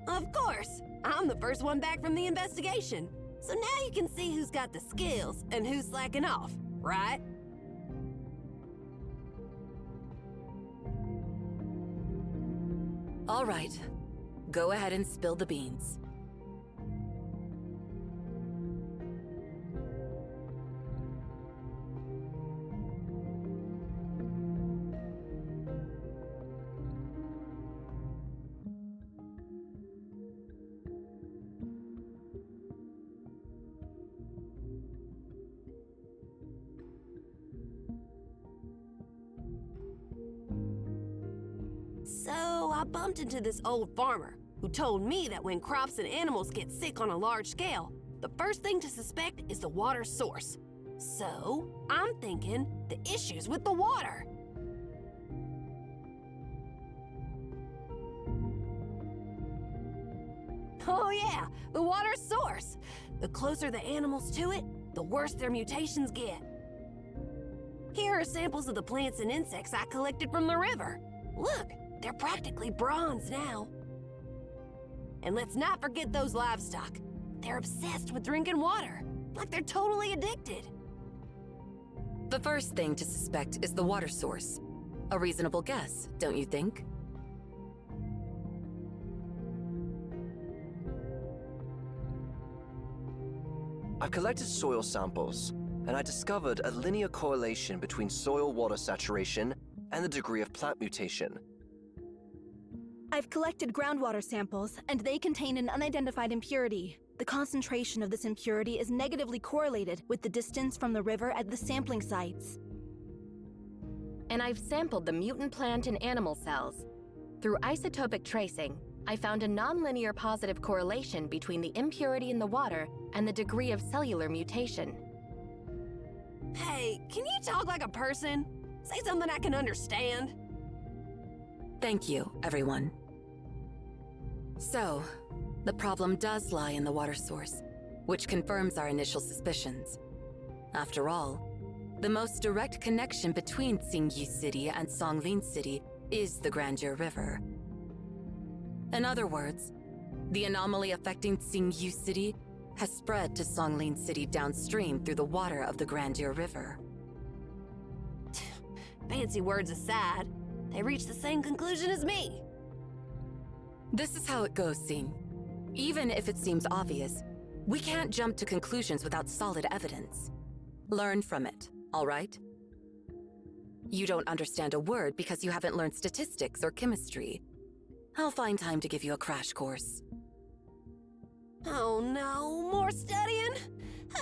Of course. I'm the first one back from the investigation. So now you can see who's got the skills and who's slacking off, right? All right. Go ahead and spill the beans. So I bumped into this old farmer who told me that when crops and animals get sick on a large scale, the first thing to suspect is the water source. So I'm thinking the issue's with the water. Oh yeah, the water source. The closer the animals to it, the worse their mutations get. Here are samples of the plants and insects I collected from the river. Look, they're practically bronze now. And let's not forget those livestock. They're obsessed with drinking water, like they're totally addicted. The first thing to suspect is the water source. A reasonable guess, don't you think? I've collected soil samples, and I discovered a linear correlation between soil water saturation and the degree of plant mutation. I've collected groundwater samples, and they contain an unidentified impurity. The concentration of this impurity is negatively correlated with the distance from the river at the sampling sites. And I've sampled the mutant plant and animal cells. Through isotopic tracing, I found a nonlinear positive correlation between the impurity in the water and the degree of cellular mutation. Hey, can you talk like a person? Say something I can understand. Thank you, everyone. So, the problem does lie in the water source, which confirms our initial suspicions. After all, the most direct connection between Xingyu City and Songlin City is the Grandeur River. In other words, the anomaly affecting Xingyu City has spread to Songlin City downstream through the water of the Grandeur River. Fancy words aside, they reached the same conclusion as me. This is how it goes, Xing. Even if it seems obvious, we can't jump to conclusions without solid evidence. Learn from it, all right? You don't understand a word because you haven't learned statistics or chemistry. I'll find time to give you a crash course. Oh no, more studying?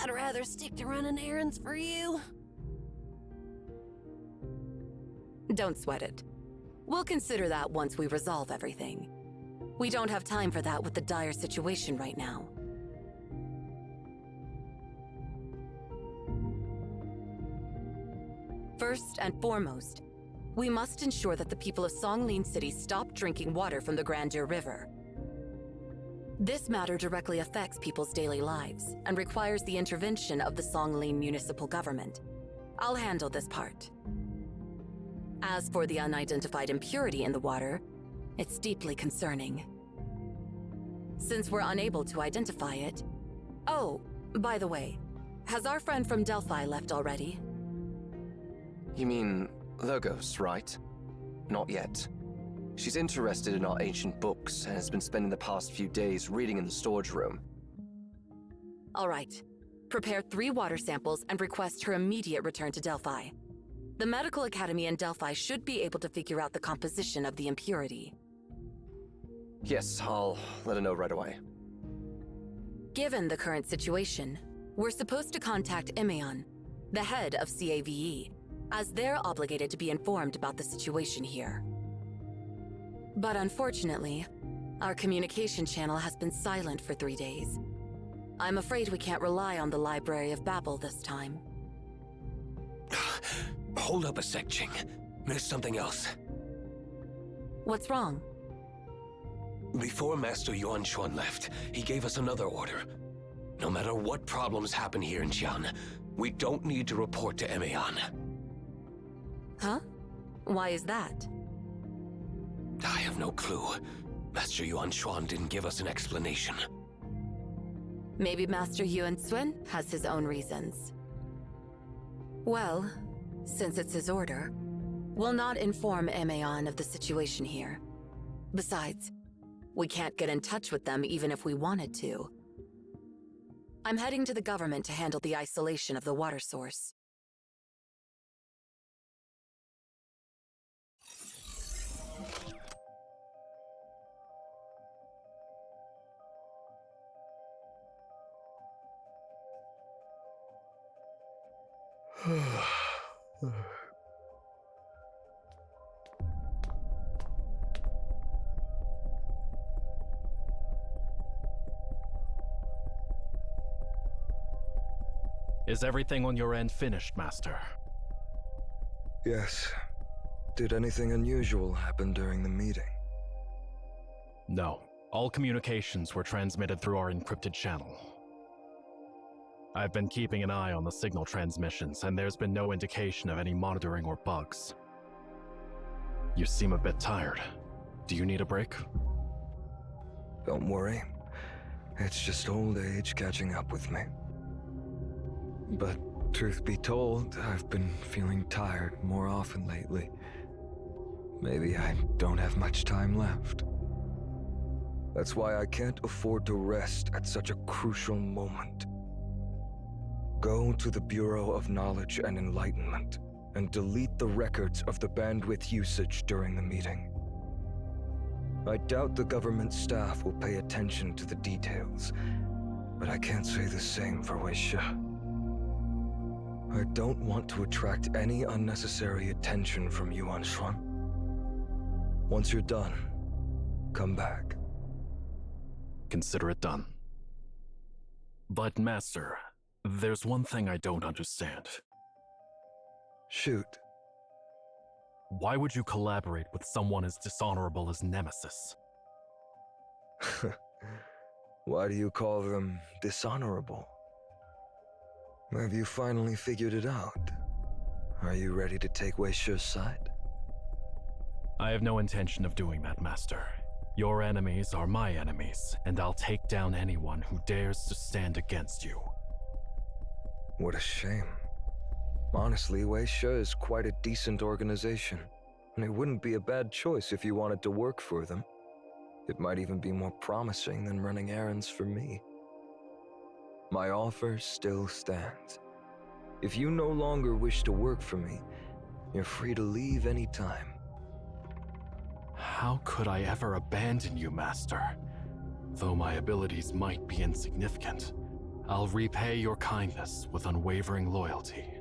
I'd rather stick to running errands for you. Don't sweat it. We'll consider that once we resolve everything. We don't have time for that with the dire situation right now. First and foremost, we must ensure that the people of Songlin City stop drinking water from the Grandeur River. This matter directly affects people's daily lives and requires the intervention of the Songlin municipal government. I'll handle this part. As for the unidentified impurity in the water, it's deeply concerning. Since we're unable to identify it... Oh, by the way, has our friend from Delphi left already? You mean Logos, right? Not yet. She's interested in our ancient books and has been spending the past few days reading in the storage room. All right. Prepare 3 water samples and request her immediate return to Delphi. The Medical Academy in Delphi should be able to figure out the composition of the impurity. Yes, I'll let her know right away. Given the current situation, we're supposed to contact Imeon, the head of CAVE, as they're obligated to be informed about the situation here. But unfortunately, our communication channel has been silent for 3 days. I'm afraid we can't rely on the Library of Babel this time. Hold up a sec, Ching. There's something else. What's wrong? Before Master Yuan Xuan left, he gave us another order. No matter what problems happen here in Xi'an, we don't need to report to Emeon. Huh? Why is that? I have no clue. Master Yuan Xuan didn't give us an explanation. Maybe Master Yuan Xuan has his own reasons. Well, since it's his order, we'll not inform Emeon of the situation here. Besides, we can't get in touch with them even if we wanted to. I'm heading to the government to handle the isolation of the water source. Is everything on your end finished, Master? Yes. Did anything unusual happen during the meeting? No. All communications were transmitted through our encrypted channel. I've been keeping an eye on the signal transmissions, and there's been no indication of any monitoring or bugs. You seem a bit tired. Do you need a break? Don't worry. It's just old age catching up with me. But truth be told, I've been feeling tired more often lately. Maybe I don't have much time left. That's why I can't afford to rest at such a crucial moment. Go to the Bureau of Knowledge and Enlightenment and delete the records of the bandwidth usage during the meeting. I doubt the government staff will pay attention to the details, but I can't say the same for Weisha. I don't want to attract any unnecessary attention from Yuan Xuan. Once you're done, come back. Consider it done. But, Master, there's one thing I don't understand. Shoot. Why would you collaborate with someone as dishonorable as Nemesis? Why do you call them dishonorable? Have you finally figured it out? Are you ready to take Weisha's side? I have no intention of doing that, Master. Your enemies are my enemies, and I'll take down anyone who dares to stand against you. What a shame. Honestly, Weisha is quite a decent organization, and it wouldn't be a bad choice if you wanted to work for them. It might even be more promising than running errands for me. My offer still stands. If you no longer wish to work for me, you're free to leave any time. How could I ever abandon you, Master? Though my abilities might be insignificant, I'll repay your kindness with unwavering loyalty.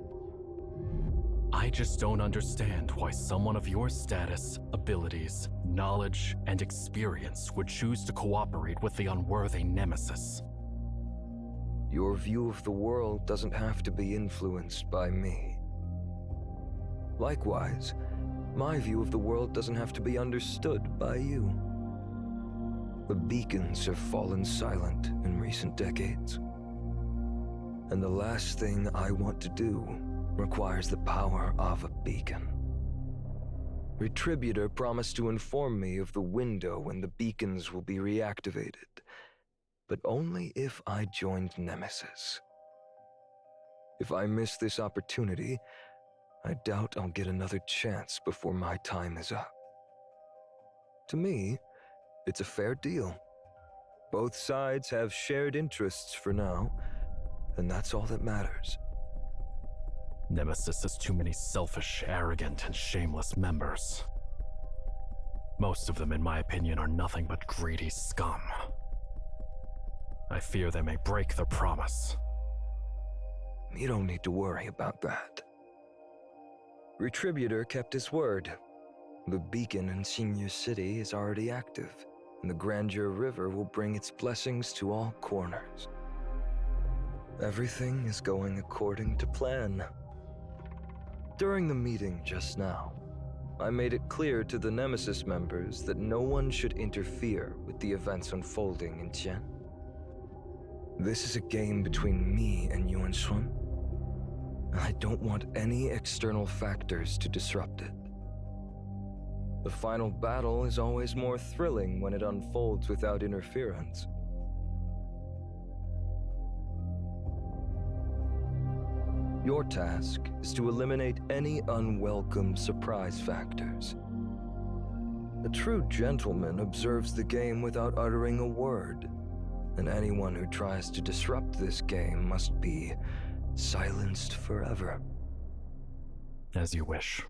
I just don't understand why someone of your status, abilities, knowledge, and experience would choose to cooperate with the unworthy Nemesis. Your view of the world doesn't have to be influenced by me. Likewise, my view of the world doesn't have to be understood by you. The beacons have fallen silent in recent decades. And the last thing I want to do requires the power of a beacon. Retributor promised to inform me of the window when the beacons will be reactivated, but only if I joined Nemesis. If I miss this opportunity, I doubt I'll get another chance before my time is up. To me, it's a fair deal. Both sides have shared interests for now, and that's all that matters. Nemesis has too many selfish, arrogant, and shameless members. Most of them, in my opinion, are nothing but greedy scum. I fear they may break their promise. You don't need to worry about that. Retributor kept his word. The beacon in Xingyu City is already active, and the Grandeur River will bring its blessings to all corners. Everything is going according to plan. During the meeting just now, I made it clear to the Nemesis members that no one should interfere with the events unfolding in Qian. This is a game between me and Yuan Xuan. I don't want any external factors to disrupt it. The final battle is always more thrilling when it unfolds without interference. Your task is to eliminate any unwelcome surprise factors. A true gentleman observes the game without uttering a word, and anyone who tries to disrupt this game must be silenced forever. As you wish.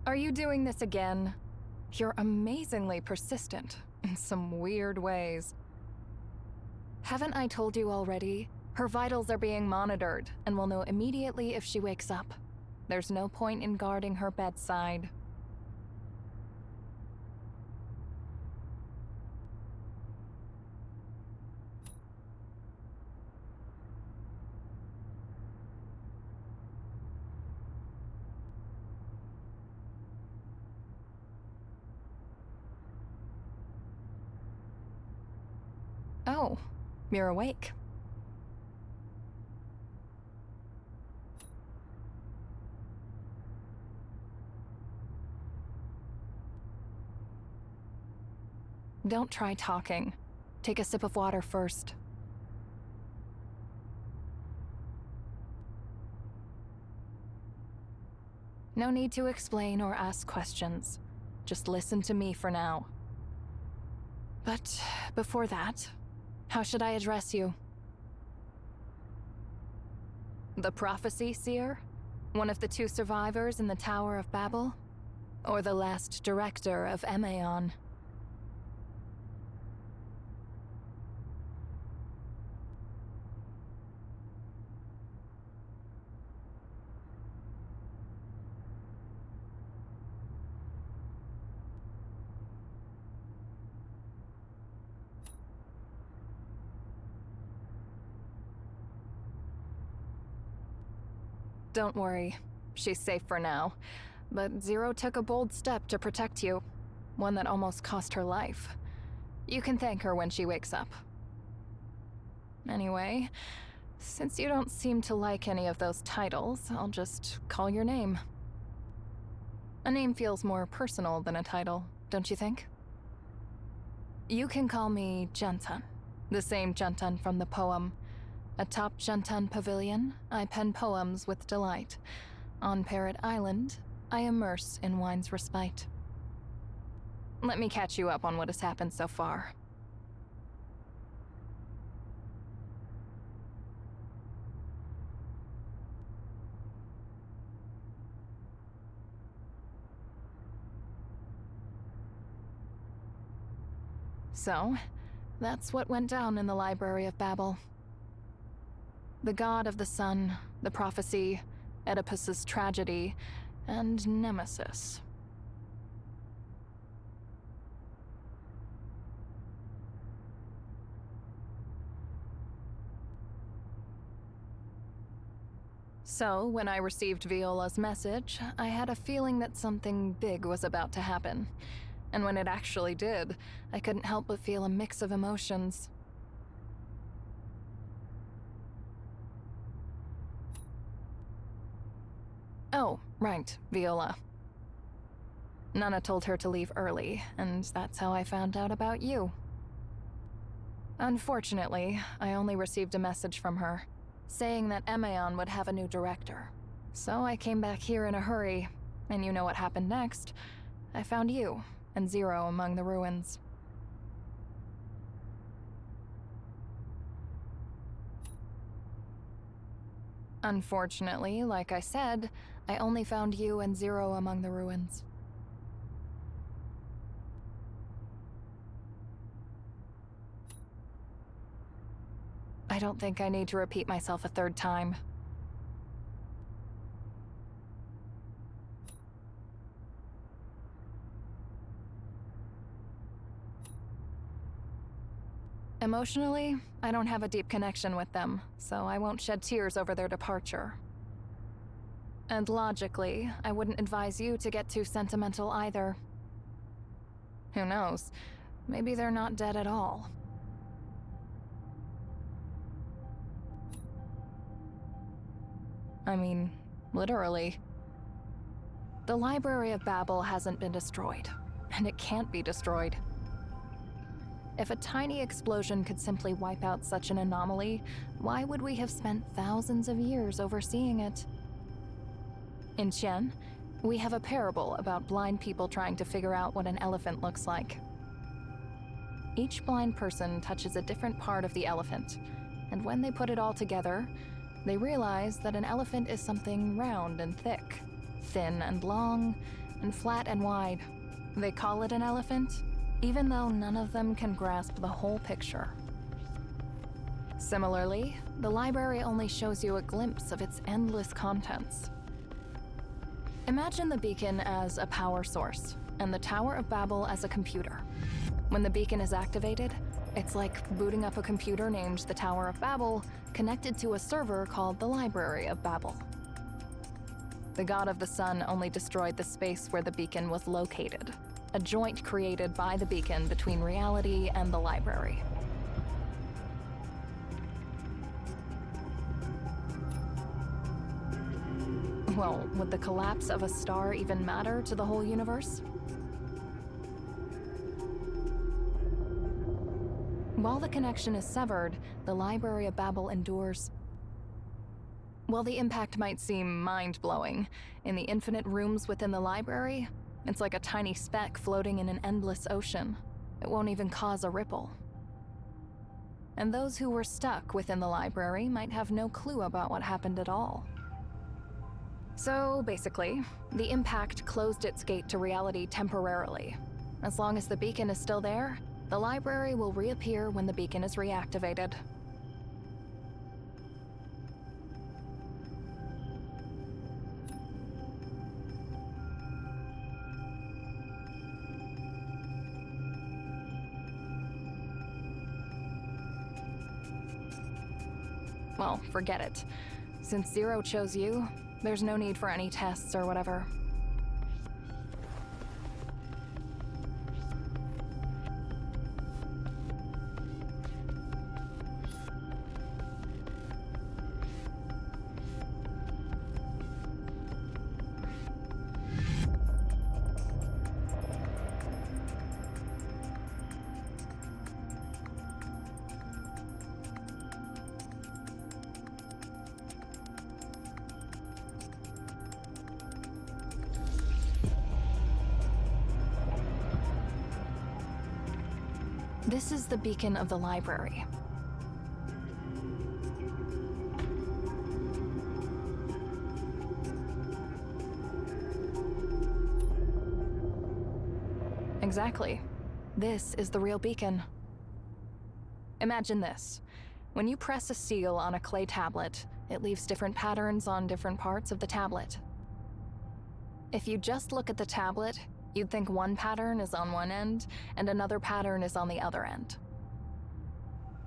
Are you doing this again? You're amazingly persistent in some weird ways. Haven't I told you already? Her vitals are being monitored, and we'll know immediately if she wakes up. There's no point in guarding her bedside. Oh, you're awake. Don't try talking. Take a sip of water first. No need to explain or ask questions. Just listen to me for now. But before that, how should I address you? The Prophecy Seer? One of the 2 survivors in the Tower of Babel? Or the last director of Emaon? Don't worry, she's safe for now. But Zero took a bold step to protect you, one that almost cost her life. You can thank her when she wakes up. Anyway, since you don't seem to like any of those titles, I'll just call your name. A name feels more personal than a title, don't you think? You can call me Gentun, the same Gentun from the poem. Atop Gentun Pavilion, I pen poems with delight. On Parrot Island, I immerse in wine's respite. Let me catch you up on what has happened so far. So, that's what went down in the Library of Babel. The god of the sun, the prophecy, Oedipus's tragedy, and Nemesis. So, when I received Viola's message, I had a feeling that something big was about to happen. And when it actually did, I couldn't help but feel a mix of emotions. Oh, right, Viola. Nana told her to leave early, and that's how I found out about you. Unfortunately, I only received a message from her, saying that Emaon would have a new director. So I came back here in a hurry, and you know what happened next. I found you, and Zero among the ruins. Unfortunately, like I said, I only found you and Zero among the ruins. I don't think I need to repeat myself a third time. Emotionally, I don't have a deep connection with them, so I won't shed tears over their departure. And logically, I wouldn't advise you to get too sentimental either. Who knows? Maybe they're not dead at all. I mean, literally. The Library of Babel hasn't been destroyed, and it can't be destroyed. If a tiny explosion could simply wipe out such an anomaly, why would we have spent thousands of years overseeing it? In Qian, we have a parable about blind people trying to figure out what an elephant looks like. Each blind person touches a different part of the elephant, and when they put it all together, they realize that an elephant is something round and thick, thin and long, and flat and wide. They call it an elephant, even though none of them can grasp the whole picture. Similarly, the library only shows you a glimpse of its endless contents. Imagine the beacon as a power source, and the Tower of Babel as a computer. When the beacon is activated, it's like booting up a computer named the Tower of Babel, connected to a server called the Library of Babel. The god of the sun only destroyed the space where the beacon was located, a joint created by the beacon between reality and the library. Well, would the collapse of a star even matter to the whole universe? While the connection is severed, the Library of Babel endures. While the impact might seem mind-blowing, in the infinite rooms within the library, it's like a tiny speck floating in an endless ocean. It won't even cause a ripple. And those who were stuck within the library might have no clue about what happened at all. So basically, the impact closed its gate to reality temporarily. As long as the beacon is still there, the library will reappear when the beacon is reactivated. Well, forget it. Since Zero chose you, there's no need for any tests or whatever. This is the beacon of the library. Exactly. This is the real beacon. Imagine this. When you press a seal on a clay tablet, it leaves different patterns on different parts of the tablet. If you just look at the tablet, you'd think one pattern is on one end and another pattern is on the other end.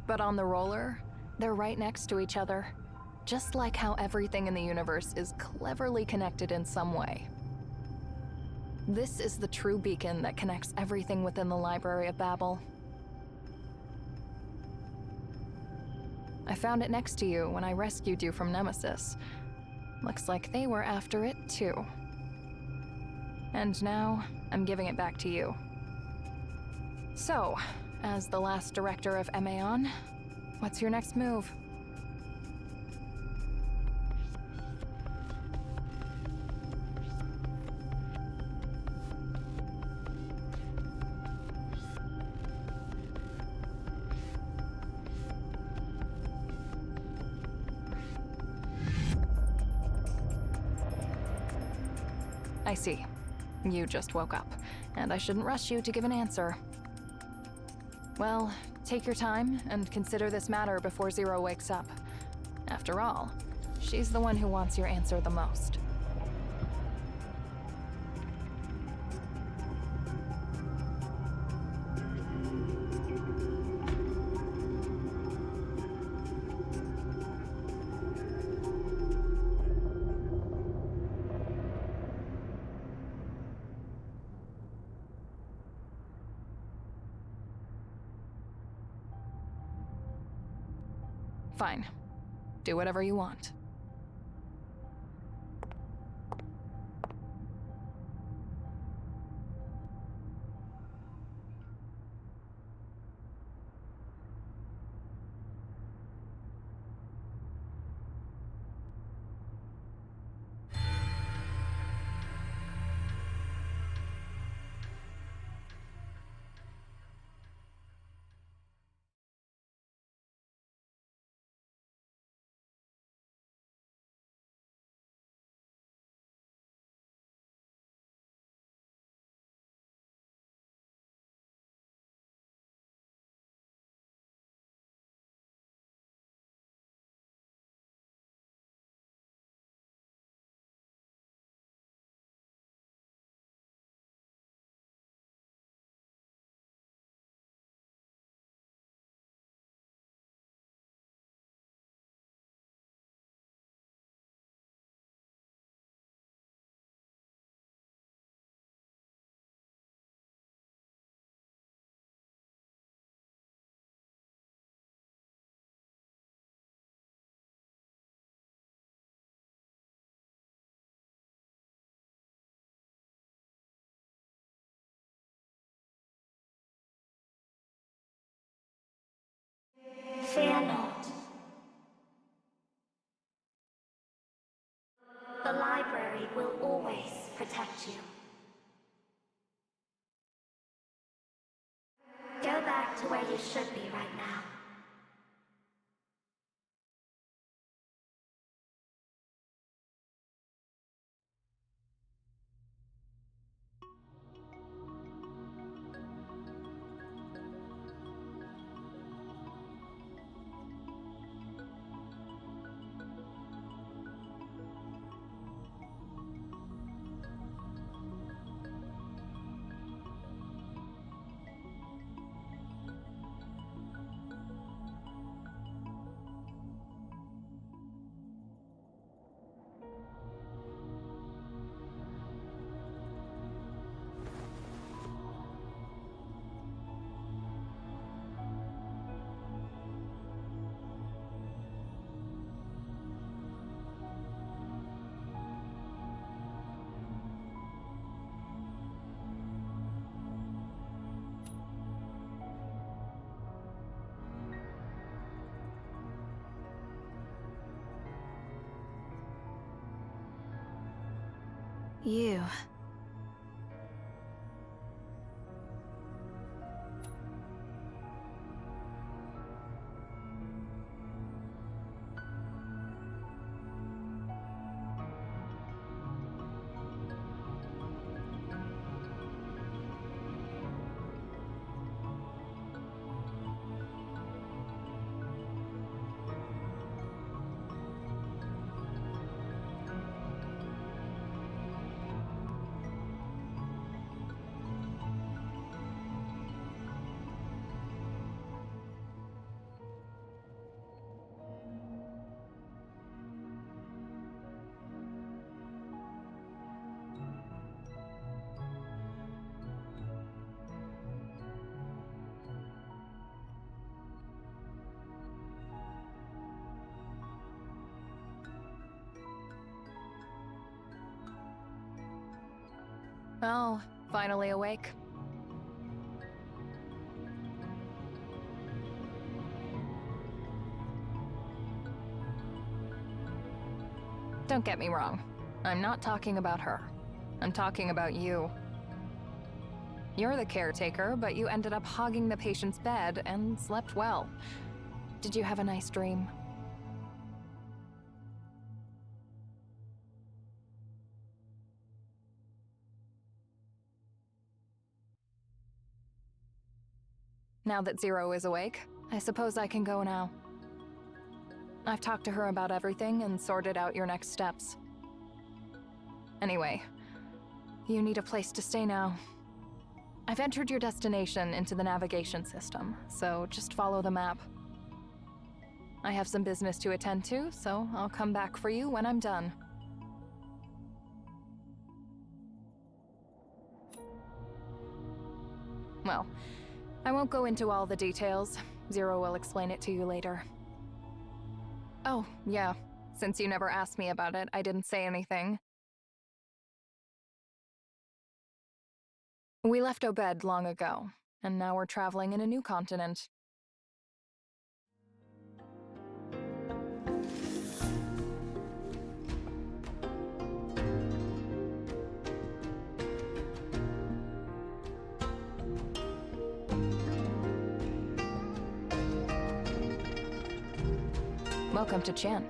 But on the roller, they're right next to each other, just like how everything in the universe is cleverly connected in some way. This is the true beacon that connects everything within the Library of Babel. I found it next to you when I rescued you from Nemesis. Looks like they were after it too. And now, I'm giving it back to you. So, as the last director of Emaon, what's your next move? I see. You just woke up, and I shouldn't rush you to give an answer. Well, take your time and consider this matter before Zero wakes up. After all, she's the one who wants your answer the most. Fine. Do whatever you want. should be right now. You. Oh, finally awake. Don't get me wrong. I'm not talking about her. I'm talking about you. You're the caretaker, but you ended up hogging the patient's bed and slept well. Did you have a nice dream? Now that Zero is awake, I suppose I can go now. I've talked to her about everything and sorted out your next steps. Anyway, you need a place to stay now. I've entered your destination into the navigation system, so just follow the map. I have some business to attend to, so I'll come back for you when I'm done. Well, I won't go into all the details. Zero will explain it to you later. Oh, yeah. Since you never asked me about it, I didn't say anything. We left Obed long ago, and now we're traveling in a new continent. Welcome to Chan.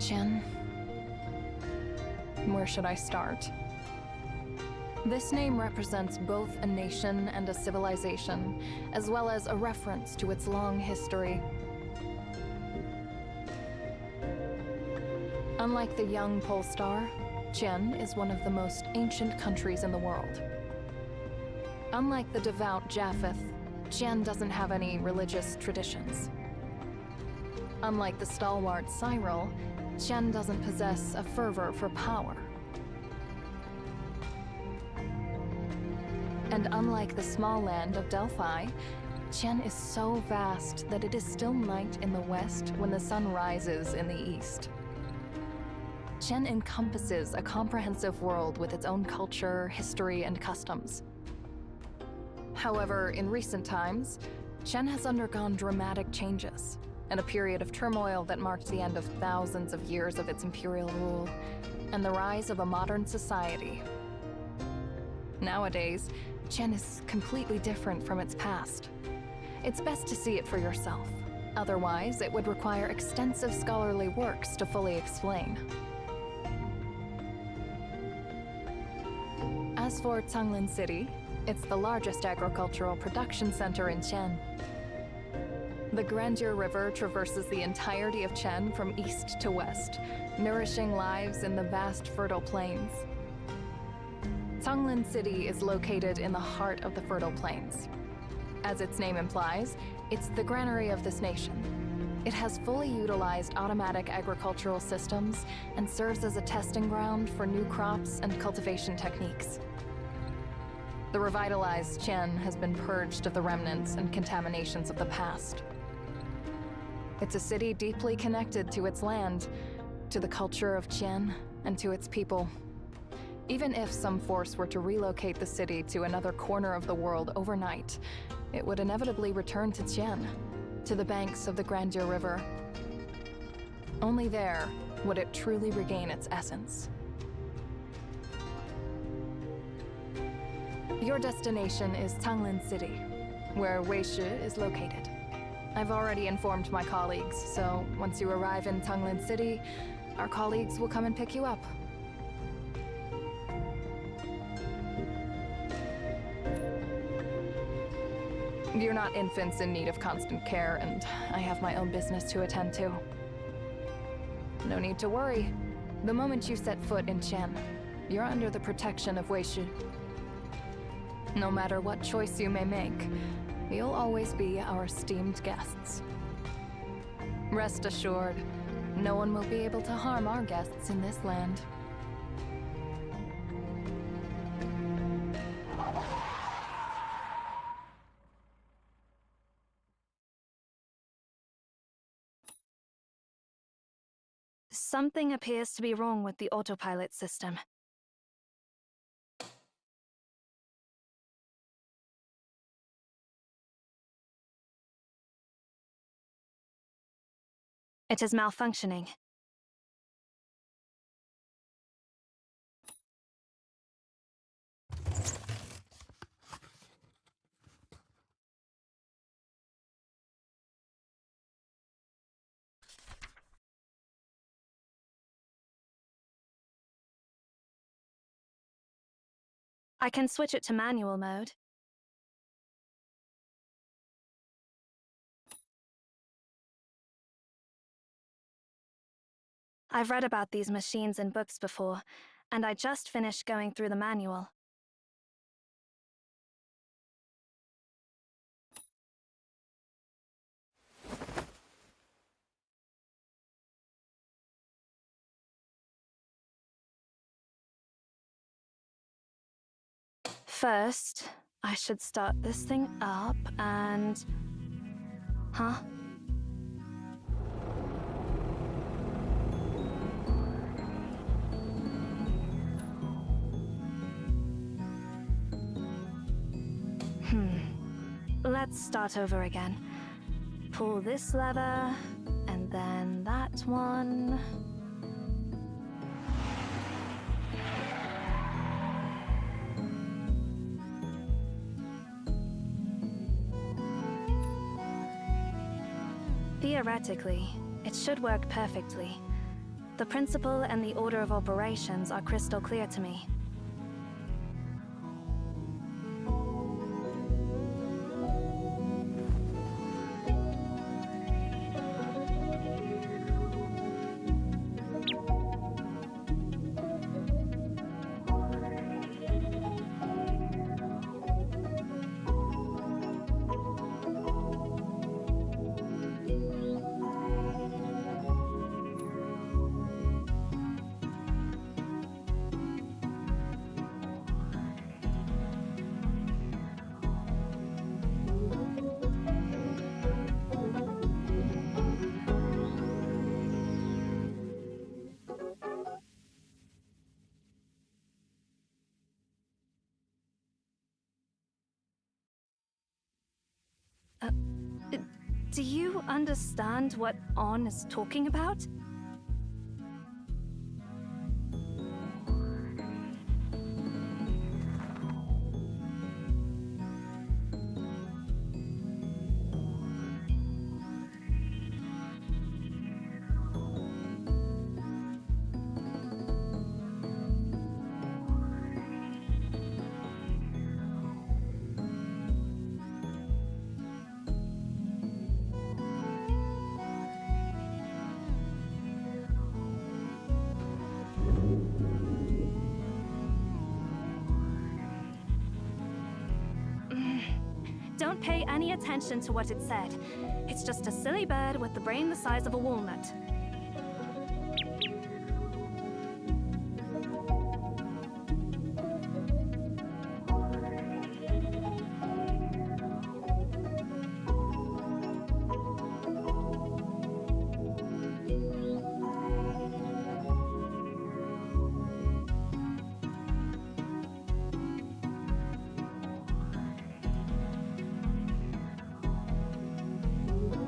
Chen. Where should I start? This name represents both a nation and a civilization, as well as a reference to its long history. Unlike the young pole star, Chen is one of the most ancient countries in the world. Unlike the devout Japheth, Chen doesn't have any religious traditions. Unlike the stalwart Cyril, Chen doesn't possess a fervor for power. And unlike the small land of Delphi, Chen is so vast that it is still night in the west when the sun rises in the east. Chen encompasses a comprehensive world with its own culture, history, and customs. However, in recent times, Chen has undergone dramatic changes, and a period of turmoil that marked the end of thousands of years of its imperial rule, and the rise of a modern society. Nowadays, Chen is completely different from its past. It's best to see it for yourself. Otherwise, it would require extensive scholarly works to fully explain. As for Changlin City, it's the largest agricultural production center in Chen. The Grandeur River traverses the entirety of Chen from east to west, nourishing lives in the vast fertile plains. Changlin City is located in the heart of the fertile plains. As its name implies, it's the granary of this nation. It has fully utilized automatic agricultural systems and serves as a testing ground for new crops and cultivation techniques. The revitalized Chen has been purged of the remnants and contaminations of the past. It's a city deeply connected to its land, to the culture of Chen, and to its people. Even if some force were to relocate the city to another corner of the world overnight, it would inevitably return to Chen, to the banks of the Grandeur River. Only there would it truly regain its essence. Your destination is Changlin City, where Weishi is located. I've already informed my colleagues, so once you arrive in Changlin City, our colleagues will come and pick you up. You're not infants in need of constant care, and I have my own business to attend to. No need to worry. The moment you set foot in Chen, you're under the protection of Weishi. No matter what choice you may make, you'll always be our esteemed guests. Rest assured, no one will be able to harm our guests in this land. Something appears to be wrong with the autopilot system. It is malfunctioning. I can switch it to manual mode. I've read about these machines in books before, and I just finished going through the manual. First, I should start this thing up and... Huh? Let's start over again. Pull this lever, and then that one. Theoretically, it should work perfectly, The principle and the order of operations are crystal clear to me. Do you understand what On is talking about? Don't pay any attention to what it said. It's just a silly bird with the brain the size of a walnut.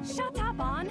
Shut up, On!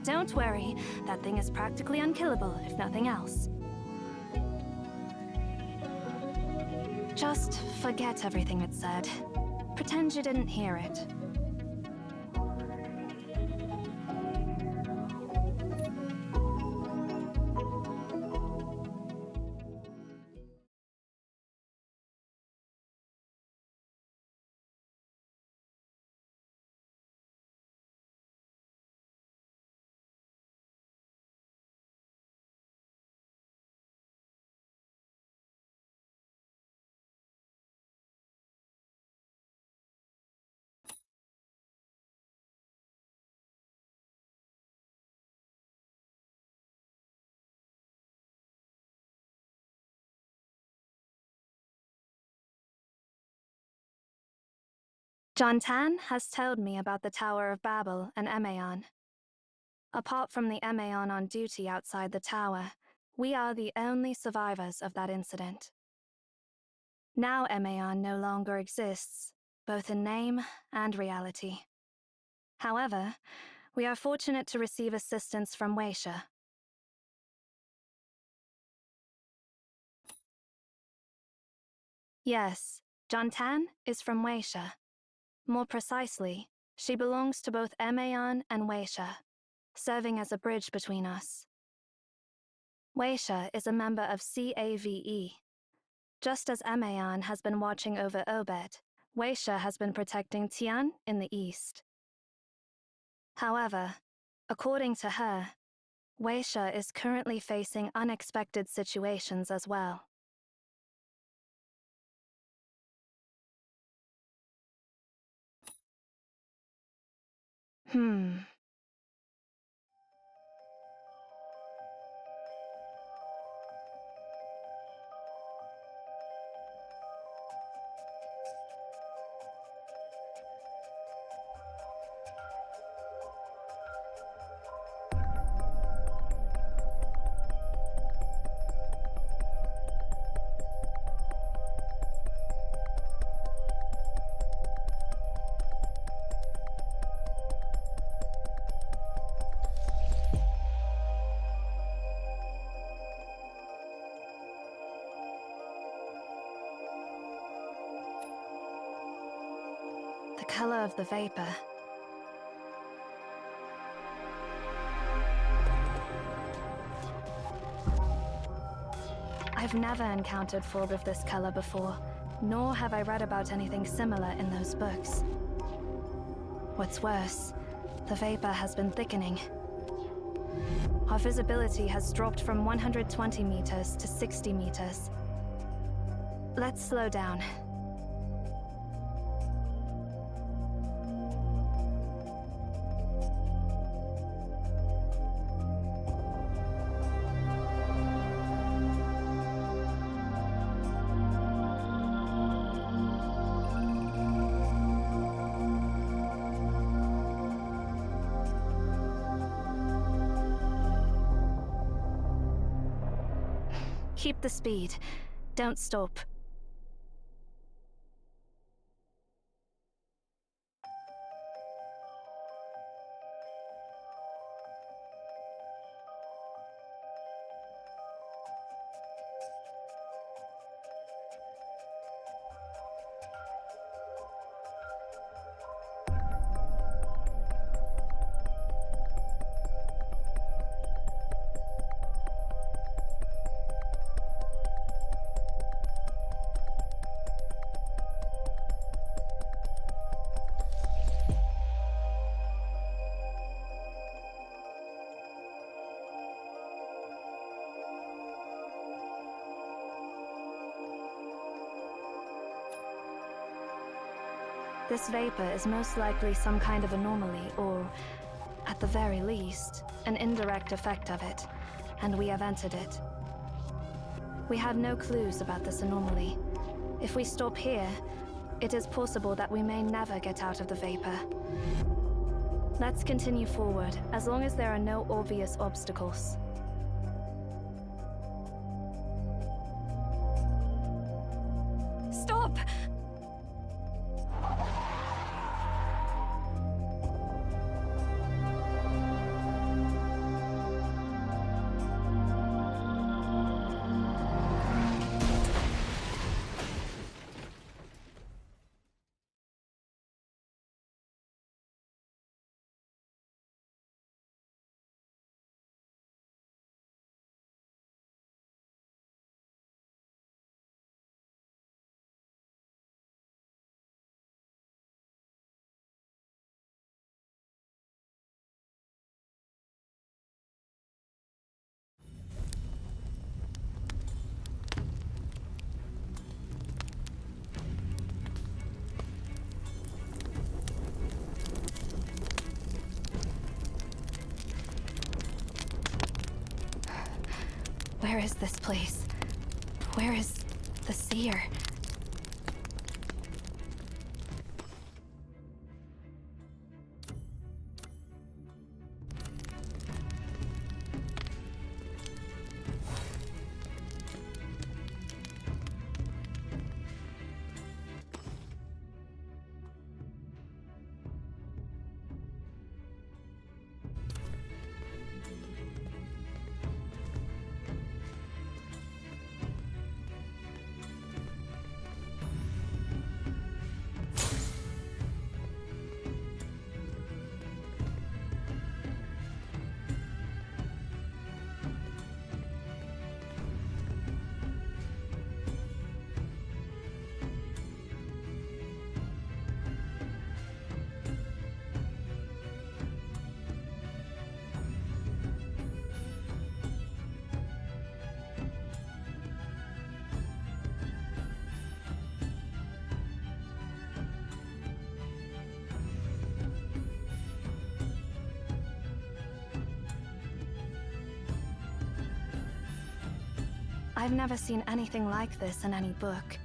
Don't worry, that thing is practically unkillable, if nothing else. Just forget everything it said. Pretend you didn't hear it. John Tan has told me about the Tower of Babel and Emaon. Apart from the Emaon on duty outside the tower, we are the only survivors of that incident. Now Emaon no longer exists, both in name and reality. However, we are fortunate to receive assistance from Weisha. Yes, John Tan is from Weisha. More precisely, she belongs to both Emaon and Weisha, serving as a bridge between us. Weisha is a member of CAVE. Just as Emaon has been watching over Obed, Weisha has been protecting Tian in the east. However, according to her, Weisha is currently facing unexpected situations as well. The color of the vapor. I've never encountered fog of this color before, nor have I read about anything similar in those books. What's worse, the vapor has been thickening. Our visibility has dropped from 120 meters to 60 meters. Let's slow down. Keep the speed. Don't stop. This vapor is most likely some kind of anomaly, or, at the very least, an indirect effect of it, and we have entered it. We have no clues about this anomaly. If we stop here, it is possible that we may never get out of the vapor. Let's continue forward, as long as there are no obvious obstacles. Stop! Where is this place? Where is the seer? I've never seen anything like this in any book.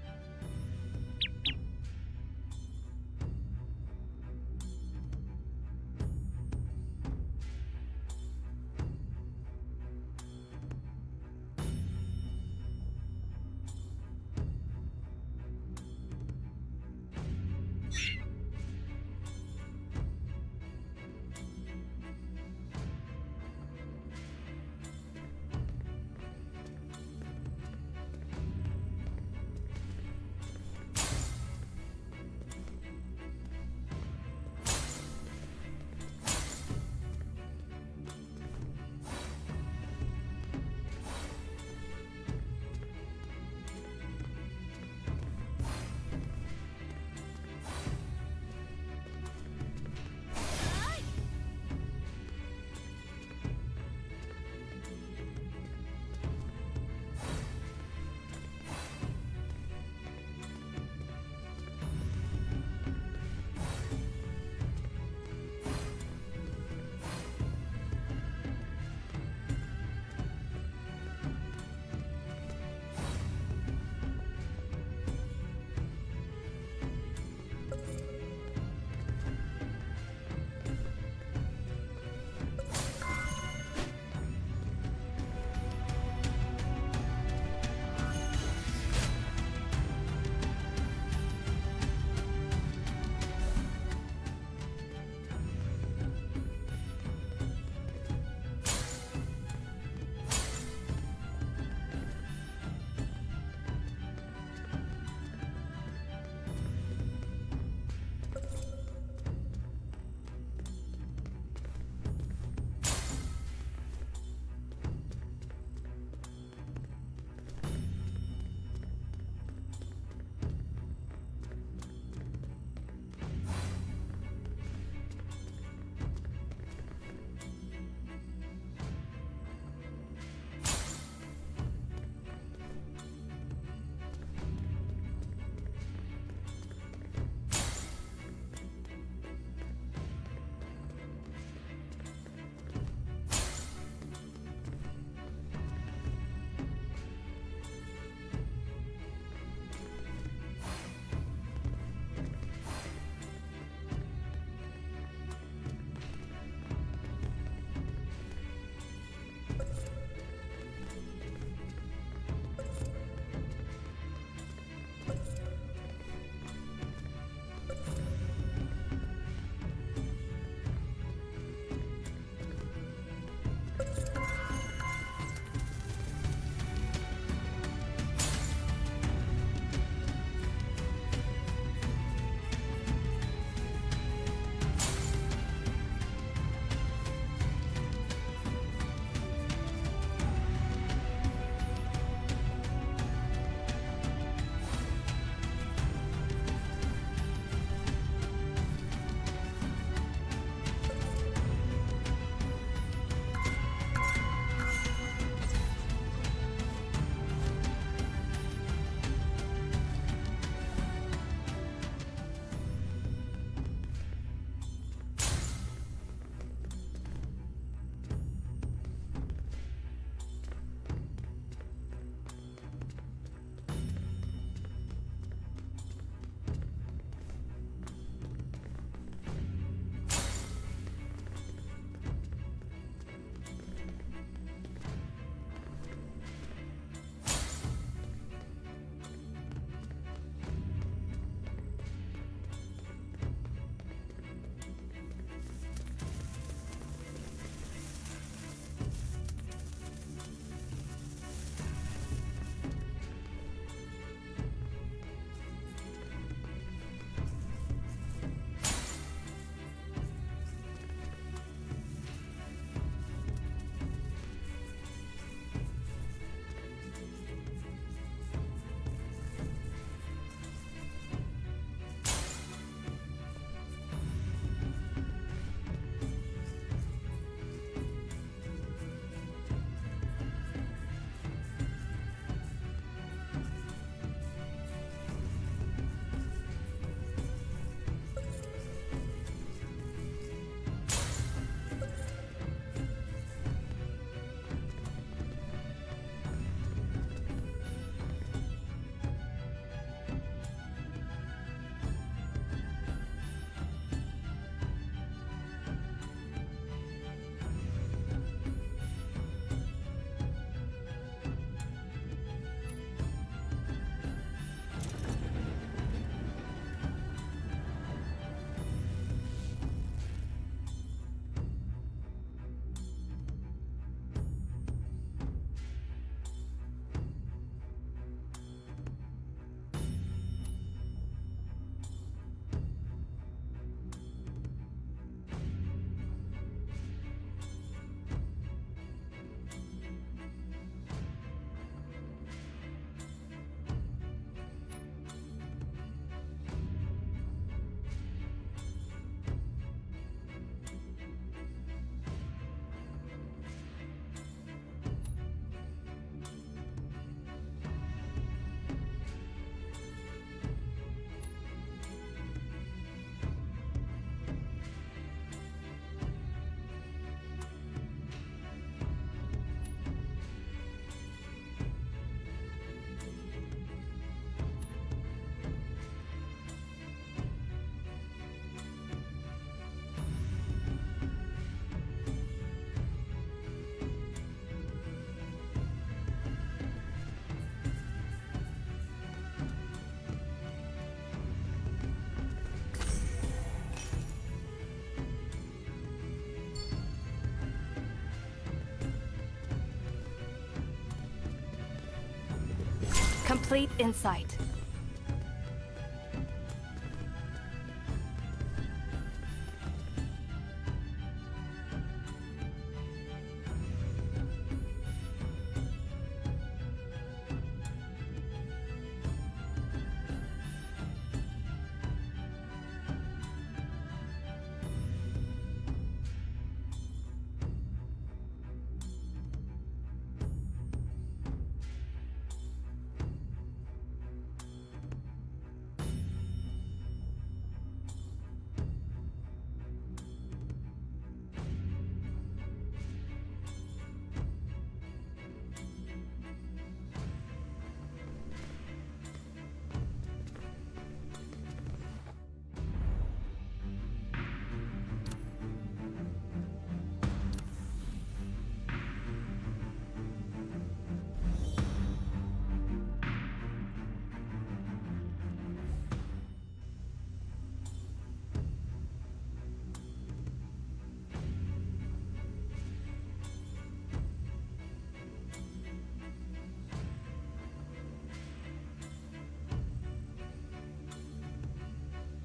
Complete insight.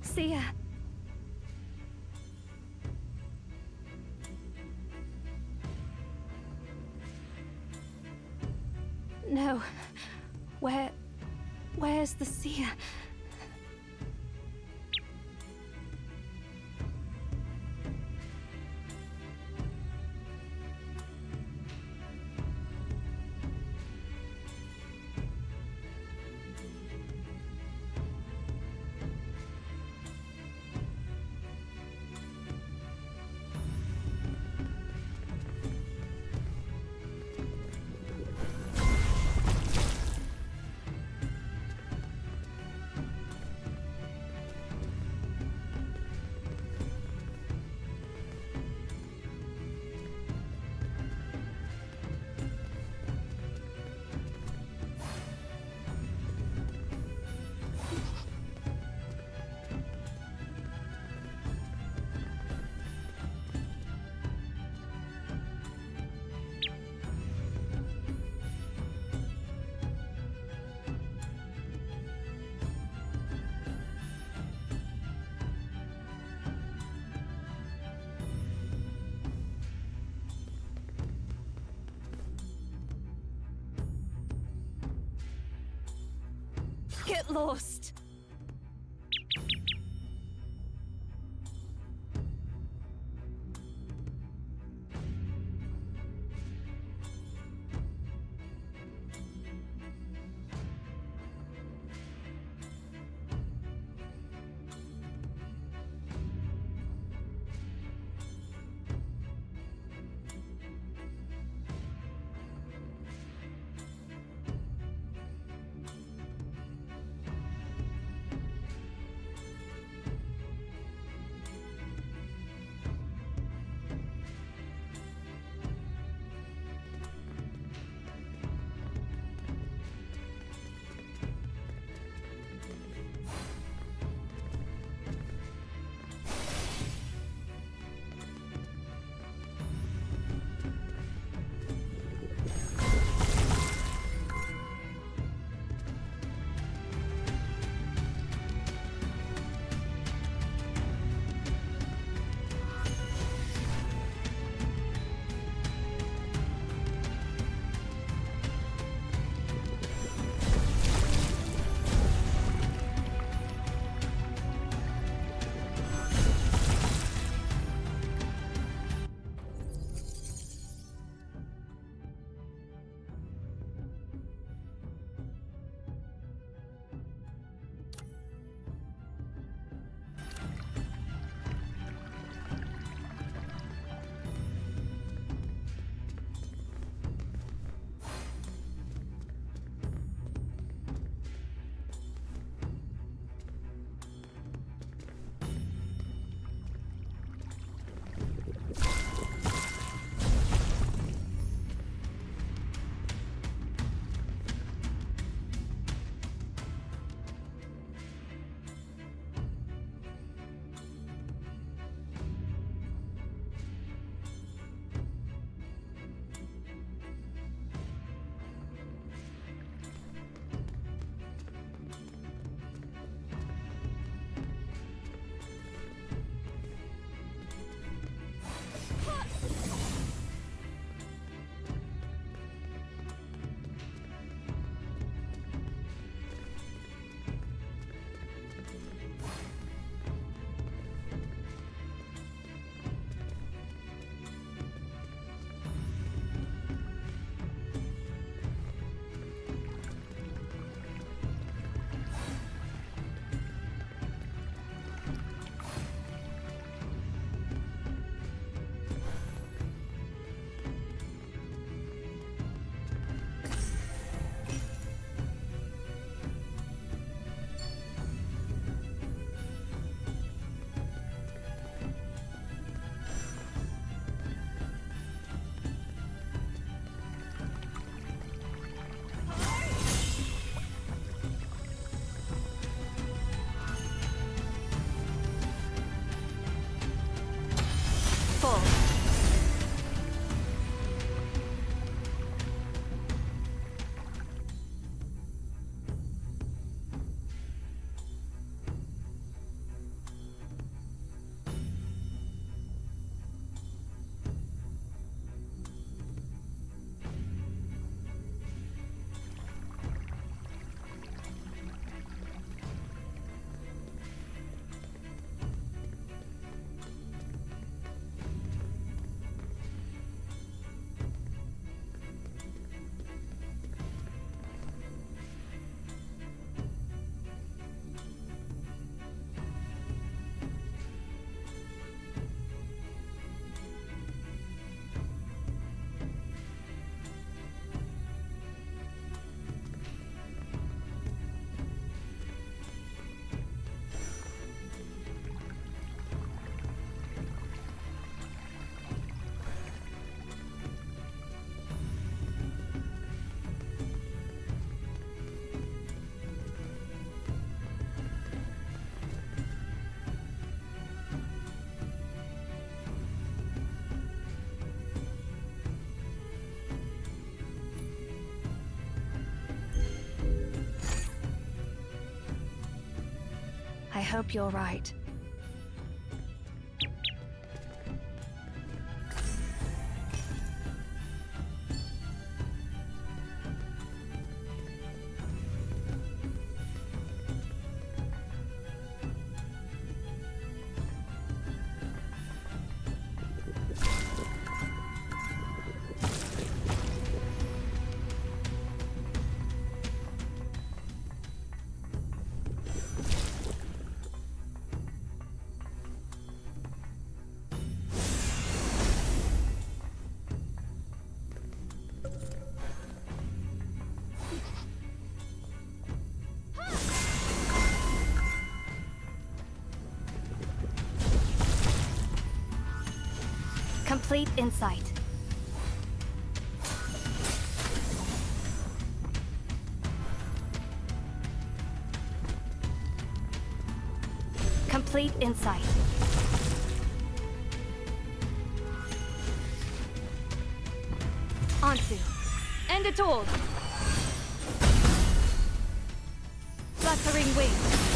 See ya. No. Where's the seer? Get lost. I hope you're right. Complete insight. Complete insight. Onto. End it all. Fluttering wings.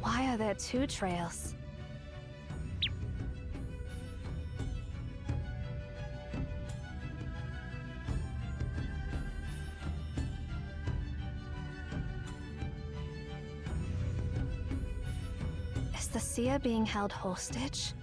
Why are there two trails? Is the seer being held hostage?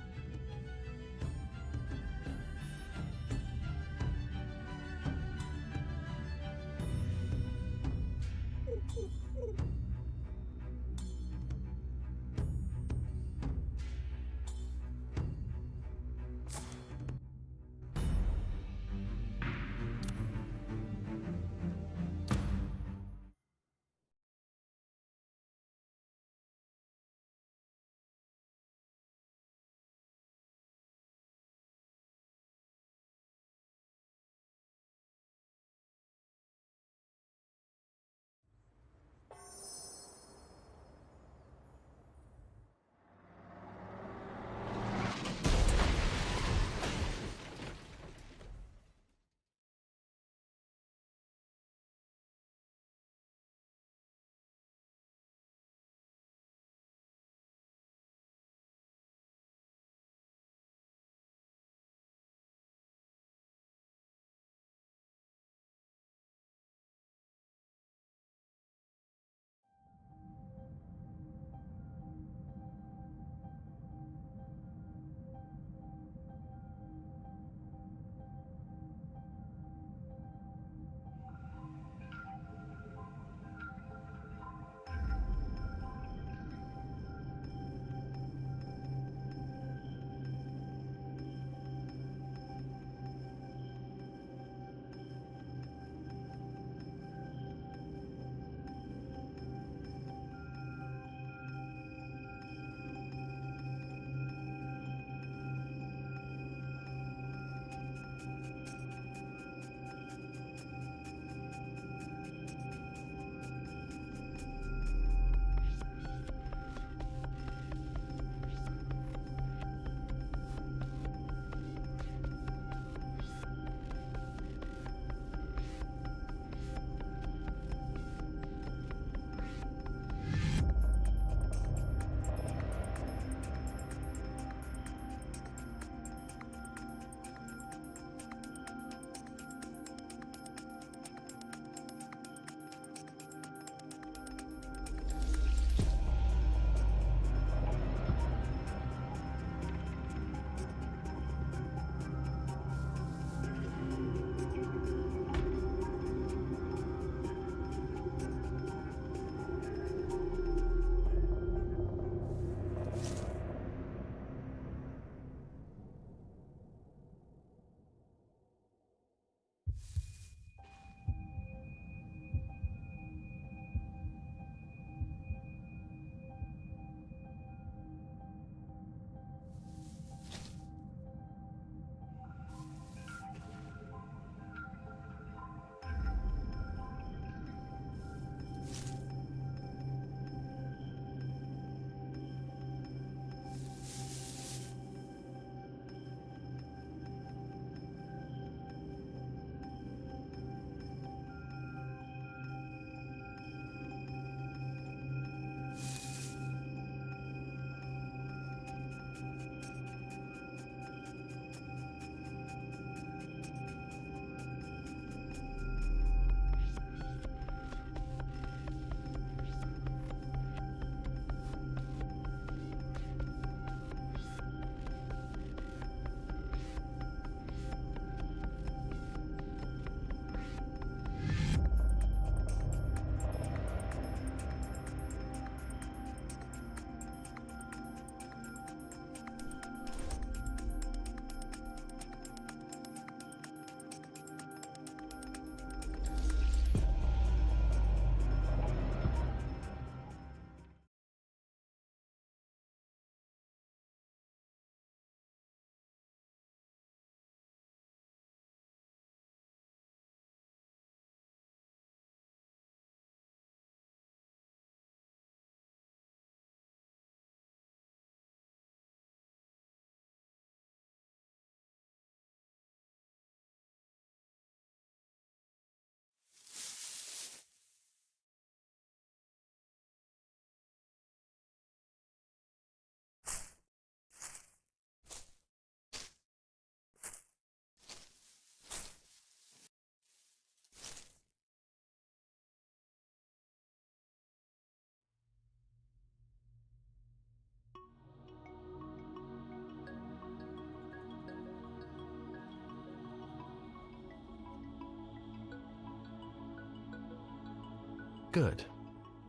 Good.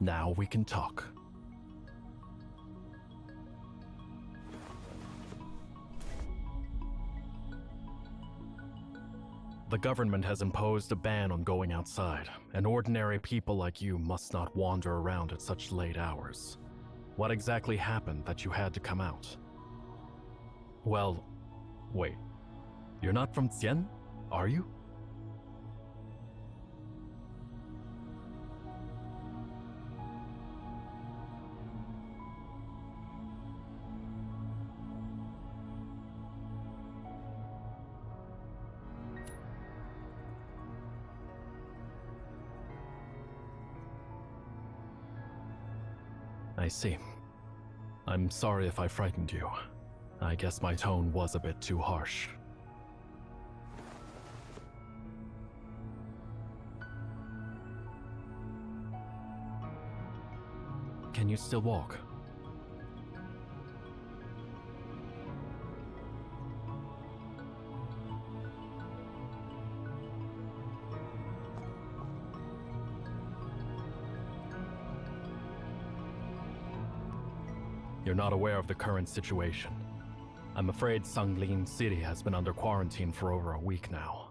Now we can talk. The government has imposed a ban on going outside, and ordinary people like you must not wander around at such late hours. What exactly happened that you had to come out? Well, wait. You're not from Xian, are you? I see. I'm sorry if I frightened you. I guess my tone was a bit too harsh. Can you still walk? You're not aware of the current situation. I'm afraid Sanglin City has been under quarantine for over a week now.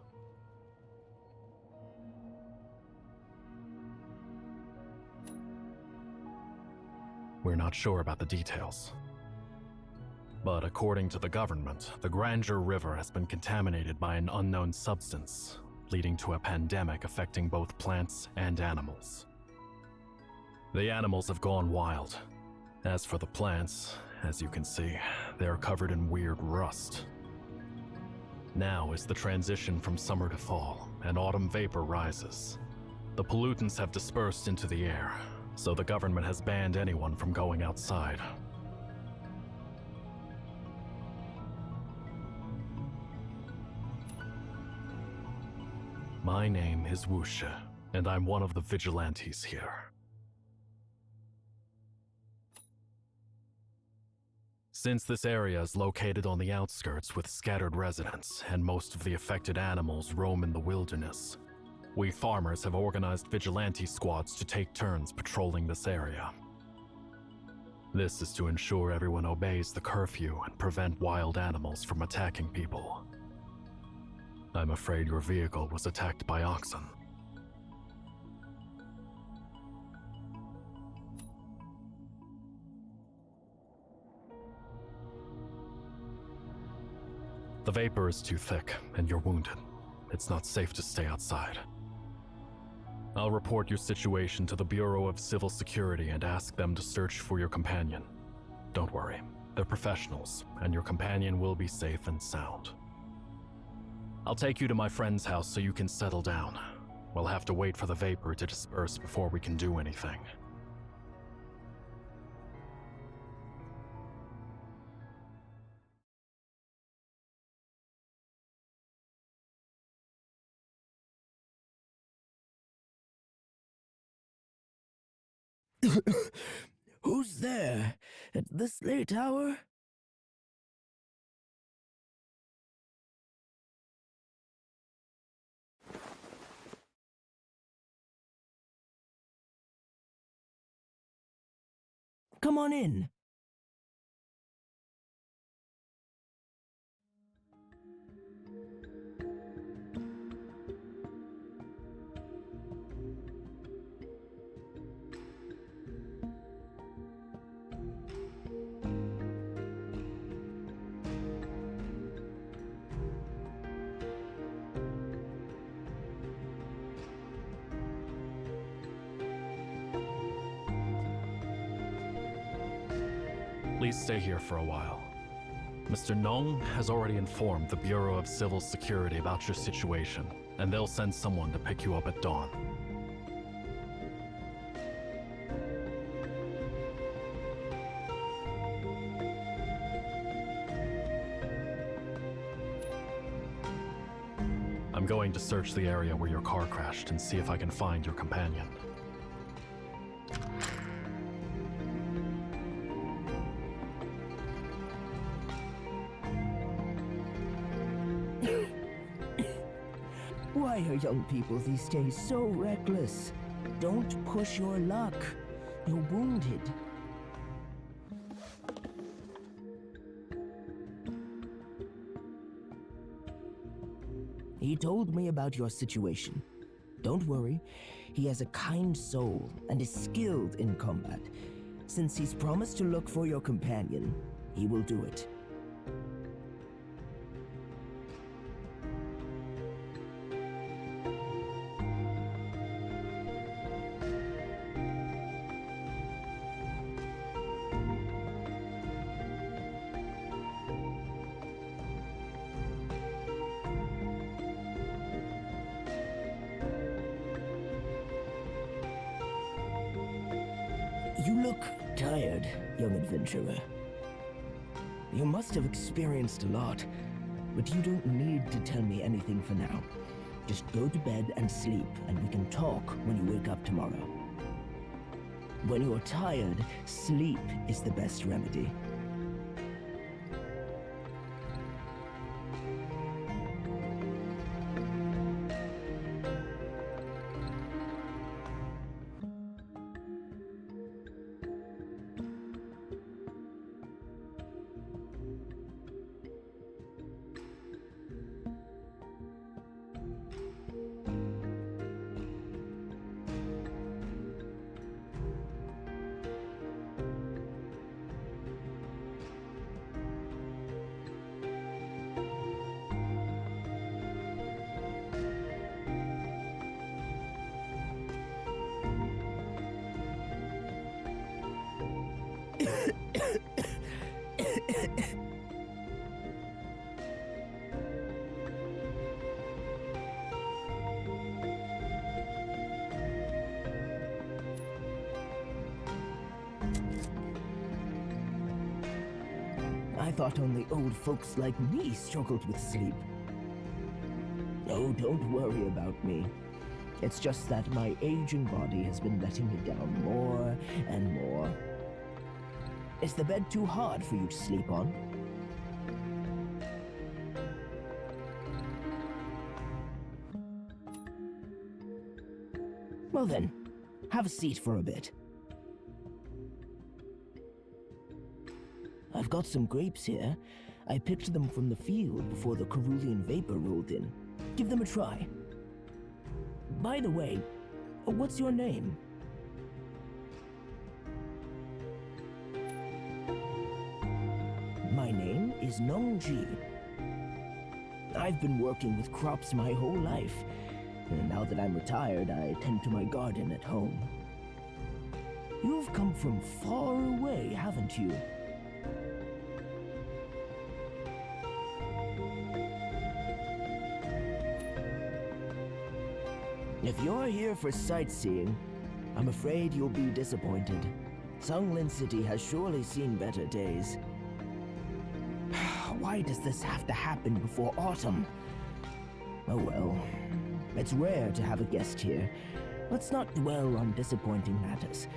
We're not sure about the details. But according to the government, the Grandeur River has been contaminated by an unknown substance, leading to a pandemic affecting both plants and animals. The animals have gone wild. As for the plants, as you can see, they are covered in weird rust. Now is the transition from summer to fall, and autumn vapor rises. The pollutants have dispersed into the air, so the government has banned anyone from going outside. My name is Wuxia, and I'm one of the vigilantes here. Since this area is located on the outskirts with scattered residents, and most of the affected animals roam in the wilderness, we farmers have organized vigilante squads to take turns patrolling this area. This is to ensure everyone obeys the curfew and prevent wild animals from attacking people. I'm afraid your vehicle was attacked by oxen. The vapor is too thick, and you're wounded. It's not safe to stay outside. I'll report your situation to the Bureau of Civil Security and ask them to search for your companion. Don't worry, they're professionals, and your companion will be safe and sound. I'll take you to my friend's house so you can settle down. We'll have to wait for the vapor to disperse before we can do anything. Who's there at this late hour? Come on in. Please stay here for a while. Mr. Nong has already informed the Bureau of Civil Security about your situation, and they'll send someone to pick you up at dawn. I'm going to search the area where your car crashed and see if I can find your companion. Why are young people these days so reckless? Don't push your luck. You're wounded. He told me about your situation. Don't worry, he has a kind soul and is skilled in combat. Since he's promised to look for your companion, he will do it. You look tired, young adventurer. You must have experienced a lot, but you don't need to tell me anything for now. Just go to bed and sleep, and we can talk when you wake up tomorrow. When you're tired, sleep is the best remedy. I thought only old folks like me struggled with sleep. Oh, don't worry about me. It's just that my aging body has been letting me down more and more. Is the bed too hard for you to sleep on? Well then, have a seat for a bit. I've got some grapes here. I picked them from the field before the cerulean vapor rolled in. Give them a try. By the way, what's your name? My name is Nongji. I've been working with crops my whole life, and now that I'm retired, I tend to my garden at home. You've come from far away, haven't you? If you're here for sightseeing, I'm afraid you'll be disappointed. Sunglin City has surely seen better days. Why does this have to happen before autumn? Oh well, it's rare to have a guest here. Let's not dwell on disappointing matters.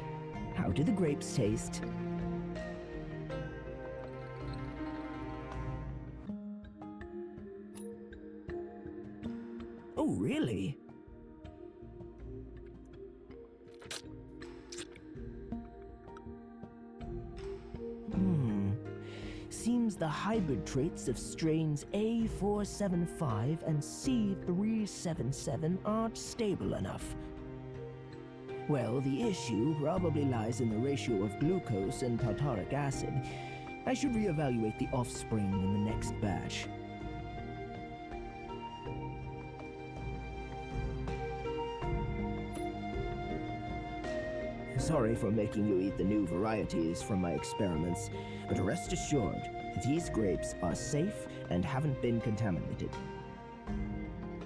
How do the grapes taste? Oh, really? Seems the hybrid traits of strains A475 and C377 aren't stable enough. Well, the issue probably lies in the ratio of glucose and tartaric acid. I should reevaluate the offspring in the next batch. Sorry for making you eat the new varieties from my experiments, but rest assured, these grapes are safe and haven't been contaminated.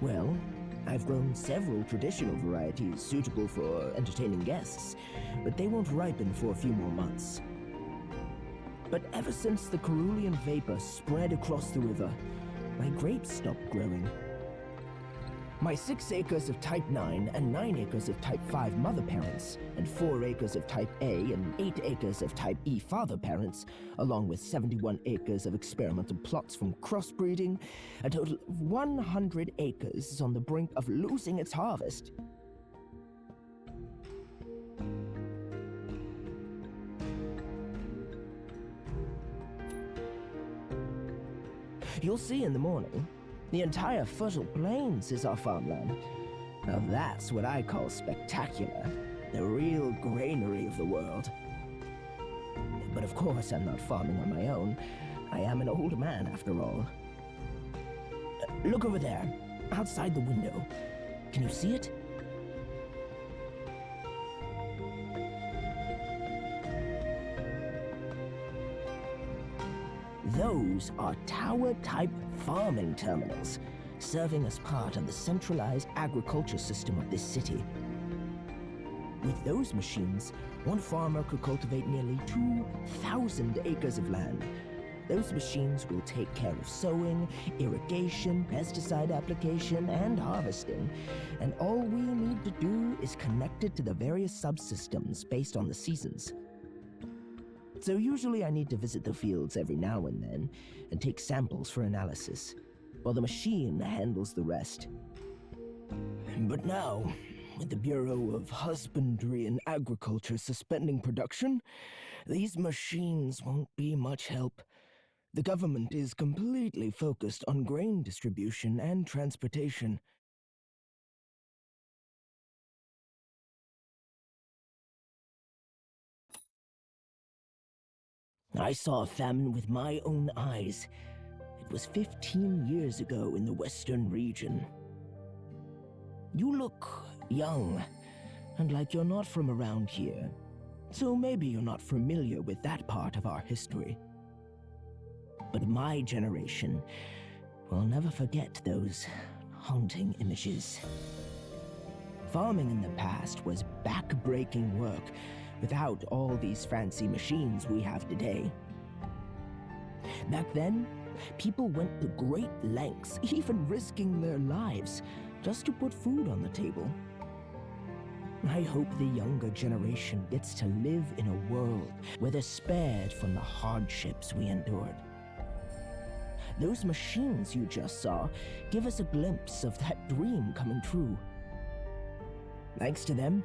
Well, I've grown several traditional varieties suitable for entertaining guests, but they won't ripen for a few more months. But ever since the cerulean vapor spread across the river, my grapes stopped growing. My 6 acres of Type 9 and 9 acres of Type 5 mother parents, and 4 acres of Type A and 8 acres of Type E father parents, along with 71 acres of experimental plots from crossbreeding, a total of 100 acres is on the brink of losing its harvest. You'll see in the morning. The entire fertile plains is our farmland. Now that's what I call spectacular. The real granary of the world. But of course, I'm not farming on my own. I am an old man, after all. Look over there, outside the window. Can you see it? Those are tower-type farming terminals, serving as part of the centralized agriculture system of this city. With those machines, one farmer could cultivate nearly 2,000 acres of land. Those machines will take care of sowing, irrigation, pesticide application, and harvesting. And all we need to do is connect it to the various subsystems based on the seasons. So usually I need to visit the fields every now and then and take samples for analysis, while the machine handles the rest. But now, with the Bureau of Husbandry and Agriculture suspending production, these machines won't be much help. The government is completely focused on grain distribution and transportation. I saw a famine with my own eyes. It was 15 years ago in the western region. You look young, and like you're not from around here, so maybe you're not familiar with that part of our history. But my generation will never forget those haunting images. Farming in the past was back-breaking work without all these fancy machines we have today. Back then, people went to great lengths, even risking their lives, just to put food on the table. I hope the younger generation gets to live in a world where they're spared from the hardships we endured. Those machines you just saw give us a glimpse of that dream coming true. Thanks to them,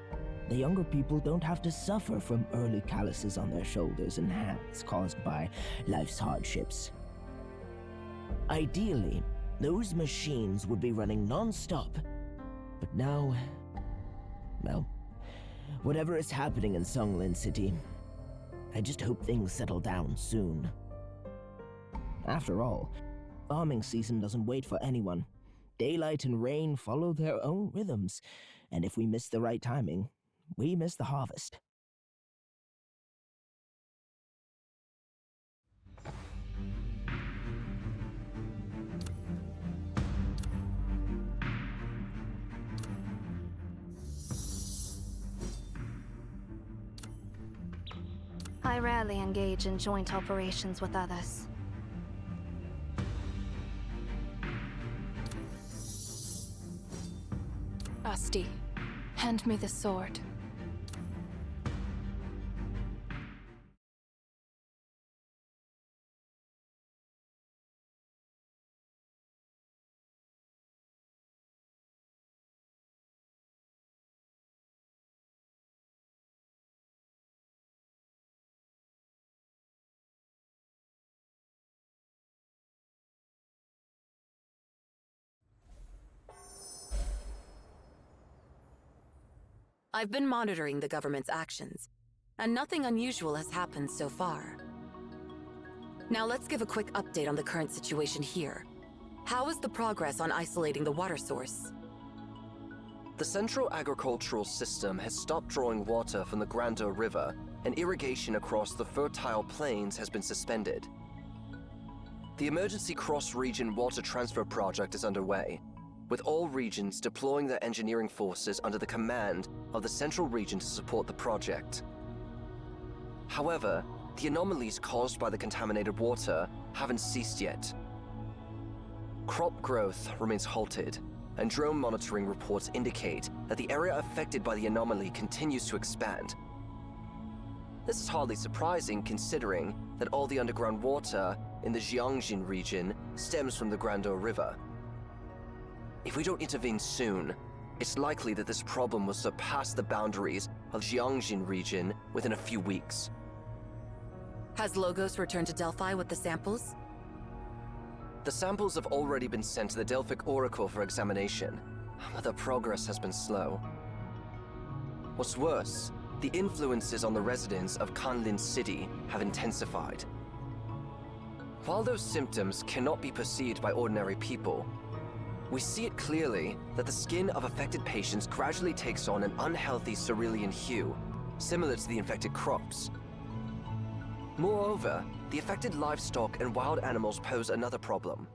the younger people don't have to suffer from early calluses on their shoulders and hands caused by life's hardships. Ideally, those machines would be running non-stop. But now, well, whatever is happening in Songlin City, I just hope things settle down soon. After all, farming season doesn't wait for anyone. Daylight and rain follow their own rhythms, and if we miss the right timing, we miss the harvest. I rarely engage in joint operations with others. Asti, hand me the sword. I've been monitoring the government's actions, and nothing unusual has happened so far. Now let's give a quick update on the current situation here. How is the progress on isolating the water source? The central agricultural system has stopped drawing water from the Grandeur River, and irrigation across the fertile plains has been suspended. The emergency cross-region water transfer project is underway, with all regions deploying their engineering forces under the command of the central region to support the project. However, the anomalies caused by the contaminated water haven't ceased yet. Crop growth remains halted, and drone monitoring reports indicate that the area affected by the anomaly continues to expand. This is hardly surprising considering that all the underground water in the Jiangxin region stems from the Grandeur River. If we don't intervene soon, it's likely that this problem will surpass the boundaries of Jiangxin region within a few weeks. Has Logos returned to Delphi with the samples? The samples have already been sent to the Delphic Oracle for examination, but the progress has been slow. What's worse, the influences on the residents of Kanlin City have intensified. While those symptoms cannot be perceived by ordinary people, we see it clearly that the skin of affected patients gradually takes on an unhealthy cerulean hue, similar to the infected crops. Moreover, the affected livestock and wild animals pose another problem.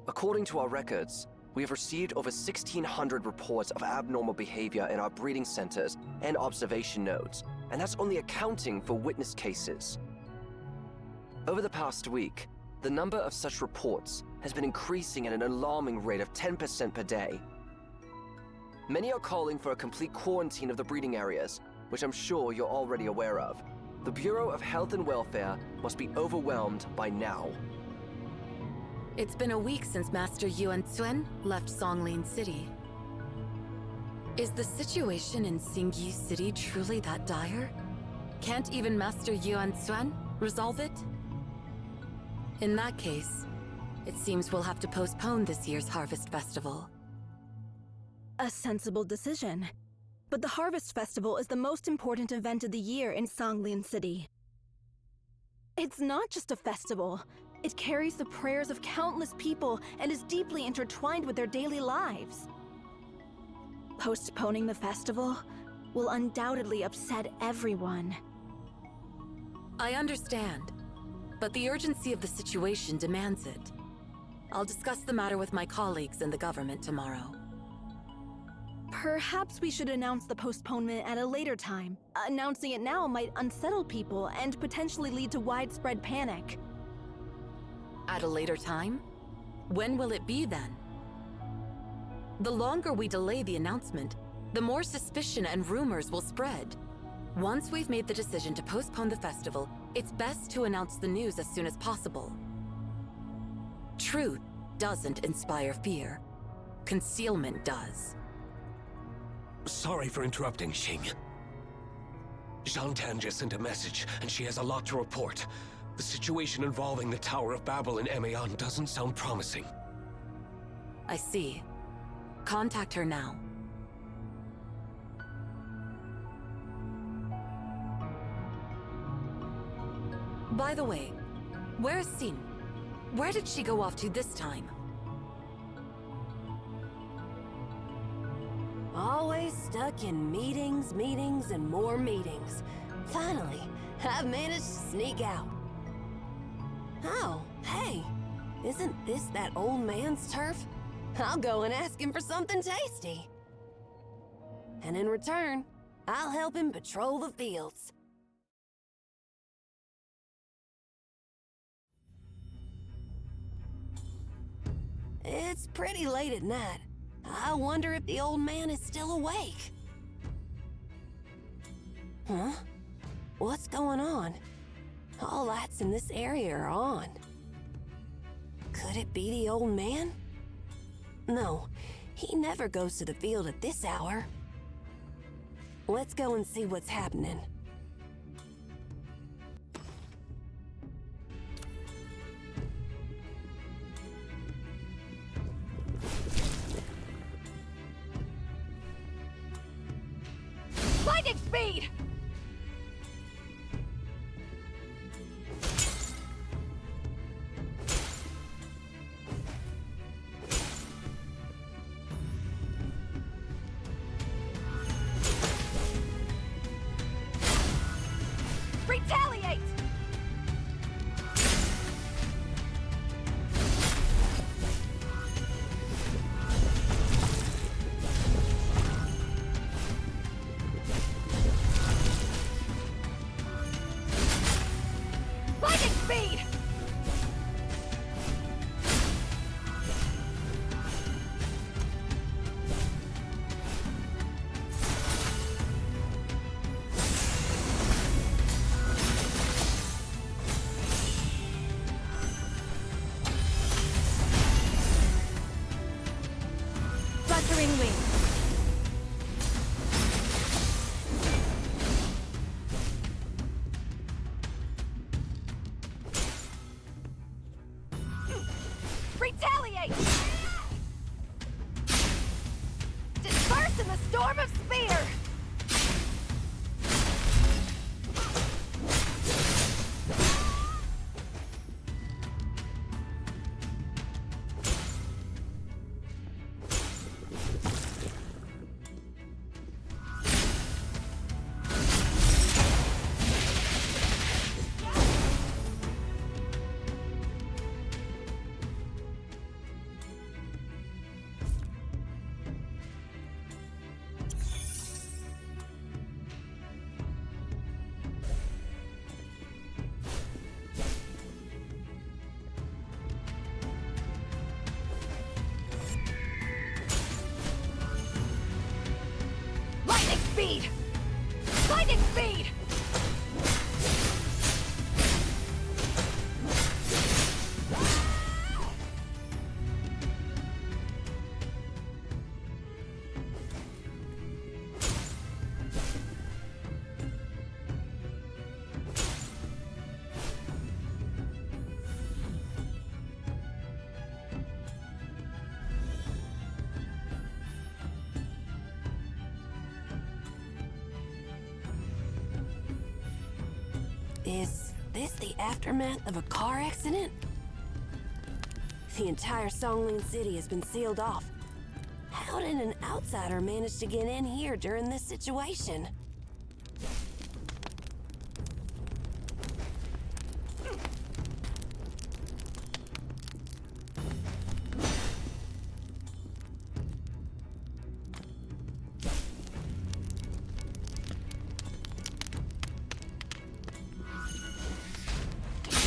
According to our records, we have received over 1,600 reports of abnormal behavior in our breeding centers and observation nodes, and that's only accounting for witness cases. Over the past week, the number of such reports has been increasing at an alarming rate of 10% per day. Many are calling for a complete quarantine of the breeding areas, which I'm sure you're already aware of. The Bureau of Health and Welfare must be overwhelmed by now. It's been a week since Master Yuan Cuen left Songlin City. Is the situation in Xingyi City truly that dire? Can't even Master Yuan Cuen resolve it? In that case, it seems we'll have to postpone this year's Harvest Festival. A sensible decision. But the Harvest Festival is the most important event of the year in Songlin City. It's not just a festival. It carries the prayers of countless people and is deeply intertwined with their daily lives. Postponing the festival will undoubtedly upset everyone. I understand, but the urgency of the situation demands it. I'll discuss the matter with my colleagues in the government tomorrow. Perhaps we should announce the postponement at a later time. Announcing it now might unsettle people and potentially lead to widespread panic. At a later time? When will it be then? The longer we delay the announcement, the more suspicion and rumors will spread. Once we've made the decision to postpone the festival, it's best to announce the news as soon as possible. Truth doesn't inspire fear. Concealment does. Sorry for interrupting, Xing. Zhangtan just sent a message, and she has a lot to report. The situation involving the Tower of Babel in Emaon doesn't sound promising. I see. Contact her now. By the way, where's Xin? Where did she go off to this time? Always stuck in meetings, and more meetings. Finally, I've managed to sneak out. Oh, hey, isn't this that old man's turf? I'll go and ask him for something tasty. And in return, I'll help him patrol the fields. It's pretty late at night. I wonder if the old man is still awake. Huh? What's going on? All lights in this area are on. Could it be the old man? No, he never goes to the field at this hour. Let's go and see what's happening. Lightning speed! speed! Lightning speed! Is this the aftermath of a car accident? The entire Songling City has been sealed off. How did an outsider manage to get in here during this situation?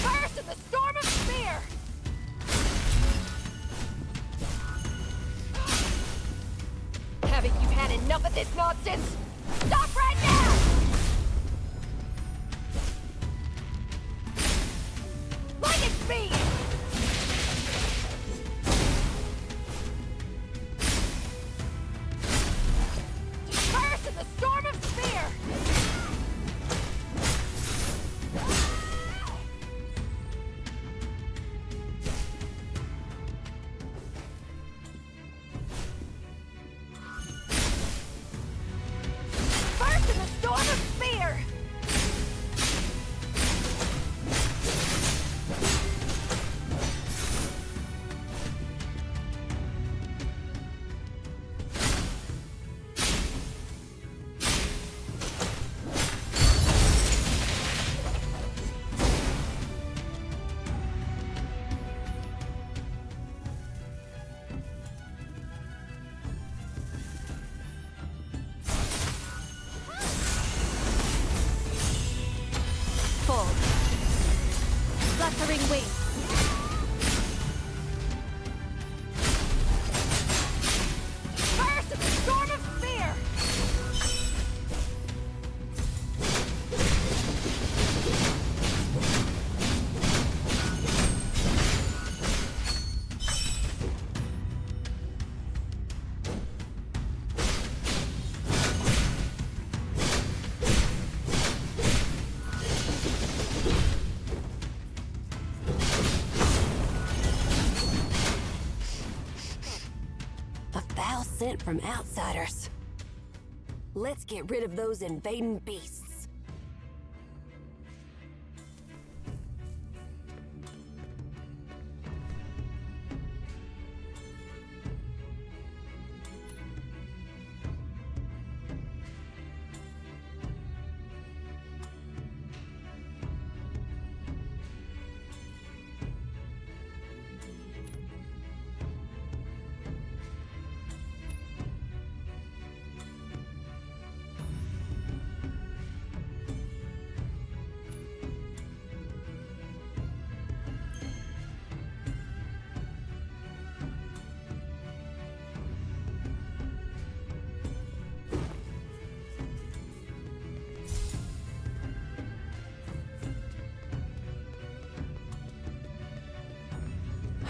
Burst in the storm of spear! Haven't you had enough of this nonsense? Stop right now! Lightning speed! Burst in the storm of spear! Burst in the storm of spear! Full. Gatheringwives. Burst in the storm of spear! A foul scent from outsiders. Let's get rid of those invading beasts.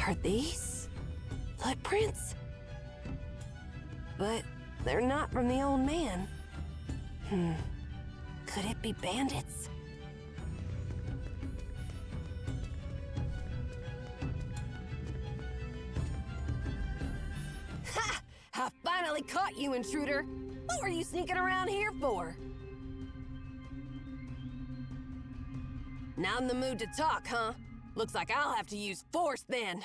Are these footprints? But they're not from the old man. Could it be bandits? Ha! I finally caught you, intruder! What were you sneaking around here for? Not in the mood to talk, huh? Looks like I'll have to use force then.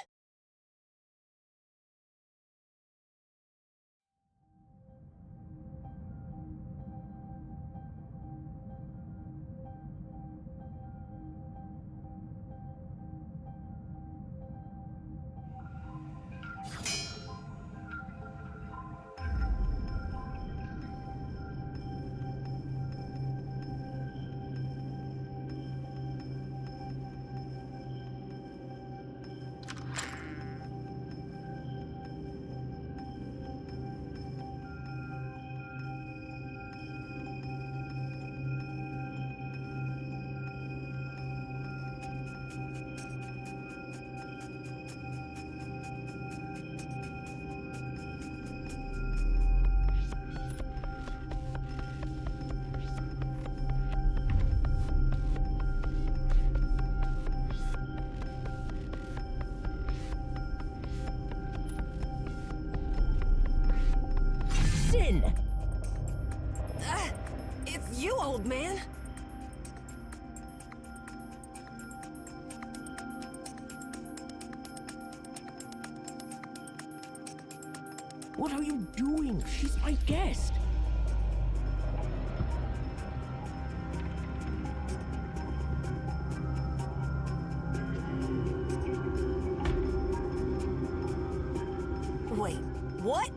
Sin! It's you, old man! What are you doing? She's my guest. Wait, what?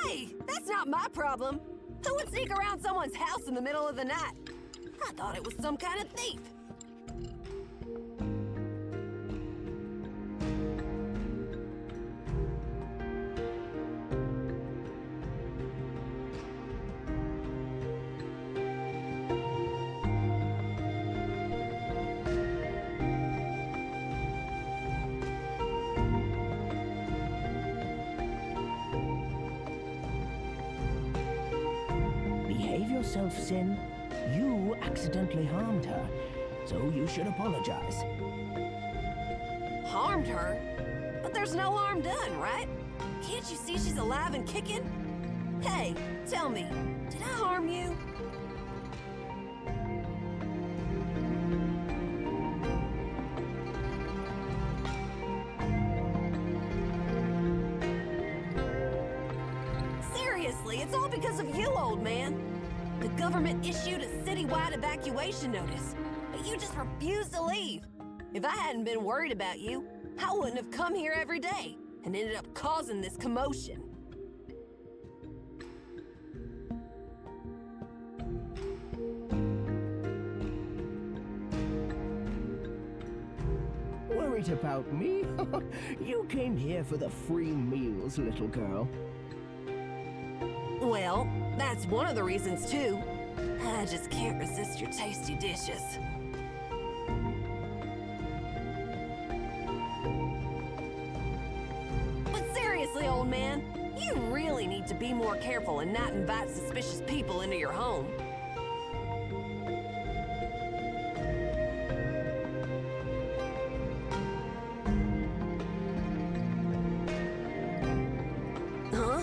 Hey, that's not my problem. Who would sneak around someone's house in the middle of the night? I thought it was some kind of thief. Behave yourself, Sin. You accidentally harmed her, so you should apologize. Harmed her? But there's no harm done, right? Can't you see she's alive and kicking? Hey, tell me, did I harm you? Seriously, it's all because of you, old man. The government issued a citywide evacuation notice, but you just refused to leave. If I hadn't been worried about you, I wouldn't have come here every day and ended up causing this commotion. Worried about me? You came here for the free meals, little girl. Well, that's one of the reasons, too. I just can't resist your tasty dishes. But seriously, old man, you really need to be more careful and not invite suspicious people into your home. Huh?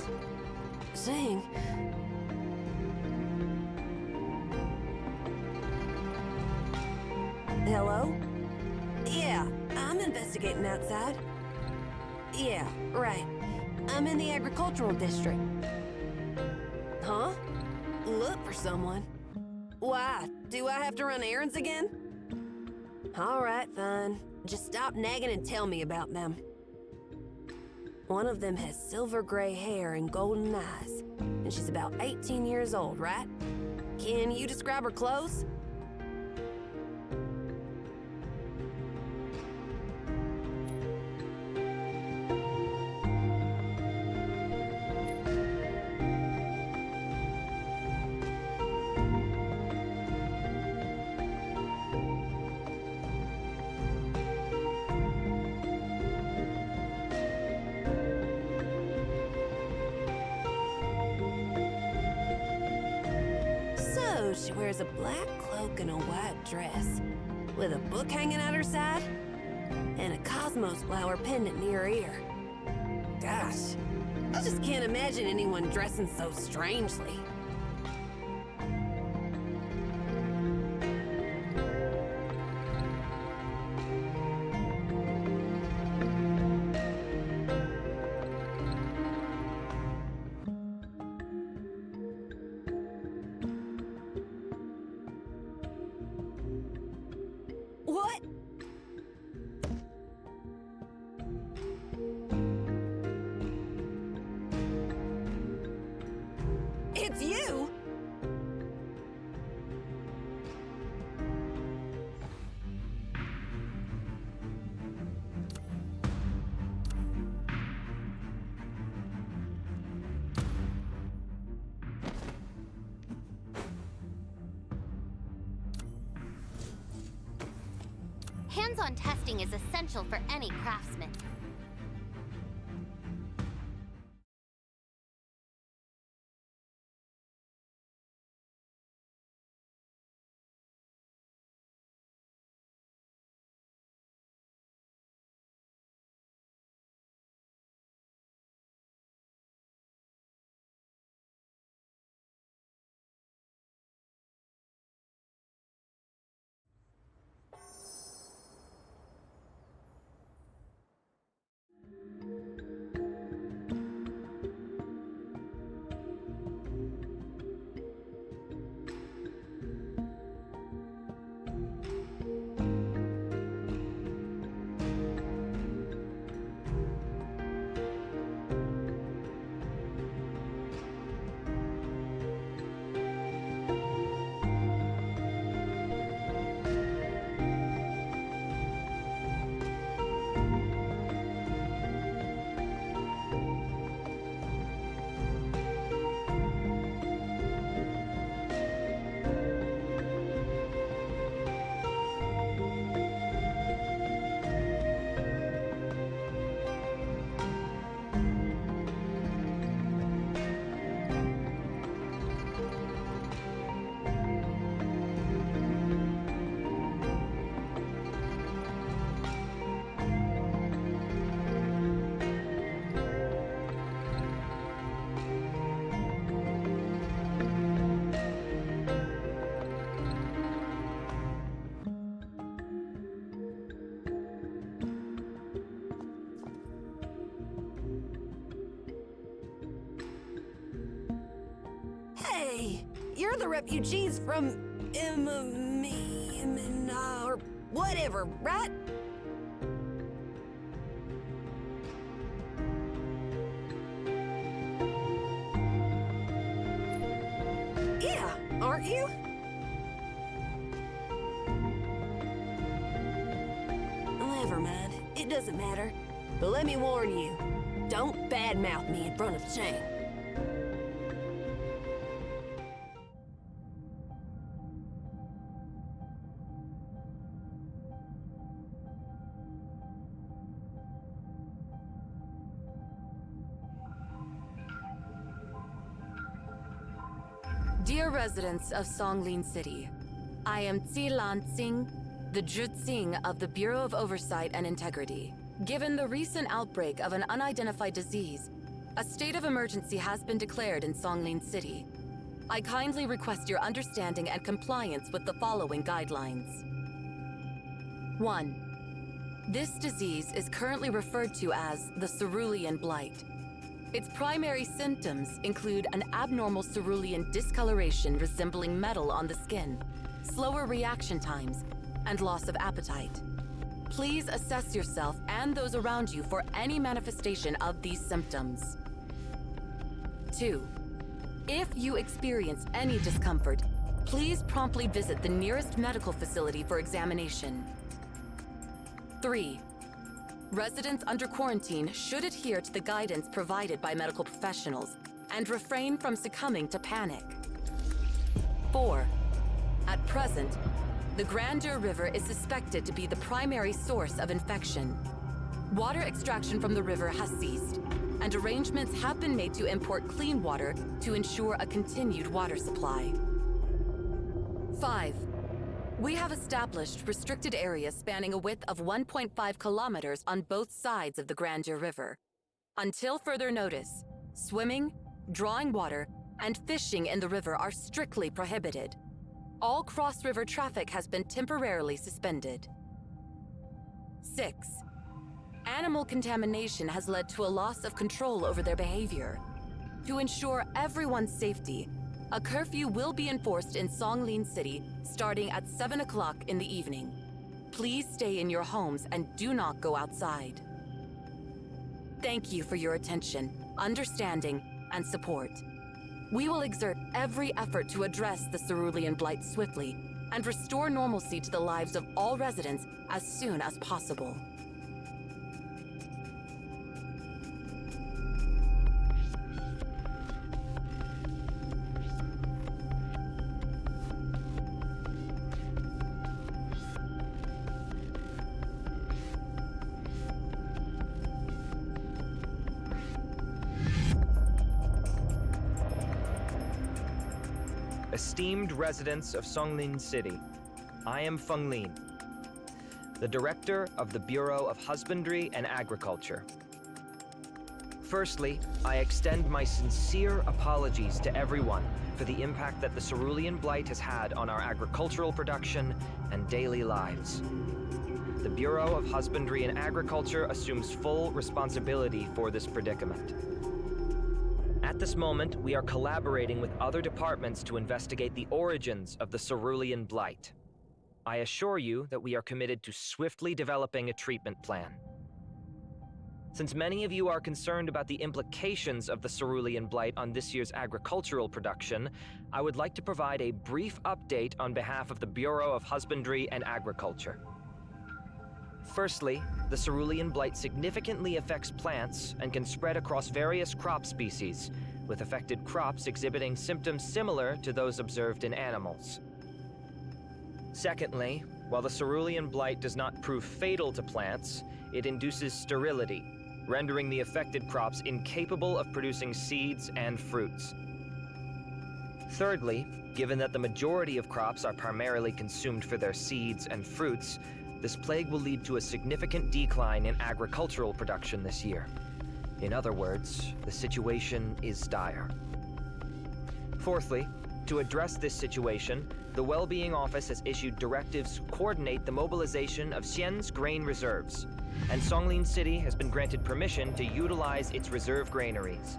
Zing. Hello? Yeah, I'm investigating outside. Yeah, right. I'm in the agricultural district. Huh? Look for someone. Why? Do I have to run errands again? All right, fine. Just stop nagging and tell me about them. One of them has silver gray hair and golden eyes, and she's about 18 years old, right? Can you describe her clothes? She wears a black cloak and a white dress, with a book hanging at her side, and a cosmos flower pendant near her ear. Gosh, I just can't imagine anyone dressing so strangely. What? It's you! Hands-on testing is essential for any craftsman. Hey, you're the refugees from or whatever, right? Yeah, aren't you? Never mind, it doesn't matter. But let me warn you, don't badmouth me in front of Chang. Dear residents of Songlin City, I am Lan Tsing, the Jutsing of the Bureau of Oversight and Integrity. Given the recent outbreak of an unidentified disease, a state of emergency has been declared in Songlin City. I kindly request your understanding and compliance with the following guidelines. 1. This disease is currently referred to as the cerulean blight. Its primary symptoms include an abnormal cerulean discoloration resembling metal on the skin, slower reaction times, and loss of appetite. Please assess yourself and those around you for any manifestation of these symptoms. 2. If you experience any discomfort, please promptly visit the nearest medical facility for examination. 3. Residents under quarantine should adhere to the guidance provided by medical professionals and refrain from succumbing to panic. 4. At present, the Grandeur River is suspected to be the primary source of infection. Water extraction from the river has ceased, and arrangements have been made to import clean water to ensure a continued water supply. 5. We have established restricted areas spanning a width of 1.5 kilometers on both sides of the Grandeur River. Until further notice, swimming, drawing water, and fishing in the river are strictly prohibited. All cross-river traffic has been temporarily suspended. 6. Animal contamination has led to a loss of control over their behavior. To ensure everyone's safety, a curfew will be enforced in Songlin City starting at 7 o'clock in the evening. Please stay in your homes and do not go outside. Thank you for your attention, understanding, and support. We will exert every effort to address the cerulean blight swiftly and restore normalcy to the lives of all residents as soon as possible. Esteemed residents of Songlin City, I am Feng Lin, the Director of the Bureau of Husbandry and Agriculture. Firstly, I extend my sincere apologies to everyone for the impact that the cerulean blight has had on our agricultural production and daily lives. The Bureau of Husbandry and Agriculture assumes full responsibility for this predicament. At this moment, we are collaborating with other departments to investigate the origins of the cerulean blight. I assure you that we are committed to swiftly developing a treatment plan. Since many of you are concerned about the implications of the cerulean blight on this year's agricultural production, I would like to provide a brief update on behalf of the Bureau of Husbandry and Agriculture. Firstly, the cerulean blight significantly affects plants and can spread across various crop species, with affected crops exhibiting symptoms similar to those observed in animals. Secondly, while the cerulean blight does not prove fatal to plants, it induces sterility, rendering the affected crops incapable of producing seeds and fruits. Thirdly, given that the majority of crops are primarily consumed for their seeds and fruits, this plague will lead to a significant decline in agricultural production this year. In other words, the situation is dire. Fourthly, to address this situation, the Well-Being Office has issued directives to coordinate the mobilization of Xian's grain reserves, and Songlin City has been granted permission to utilize its reserve granaries.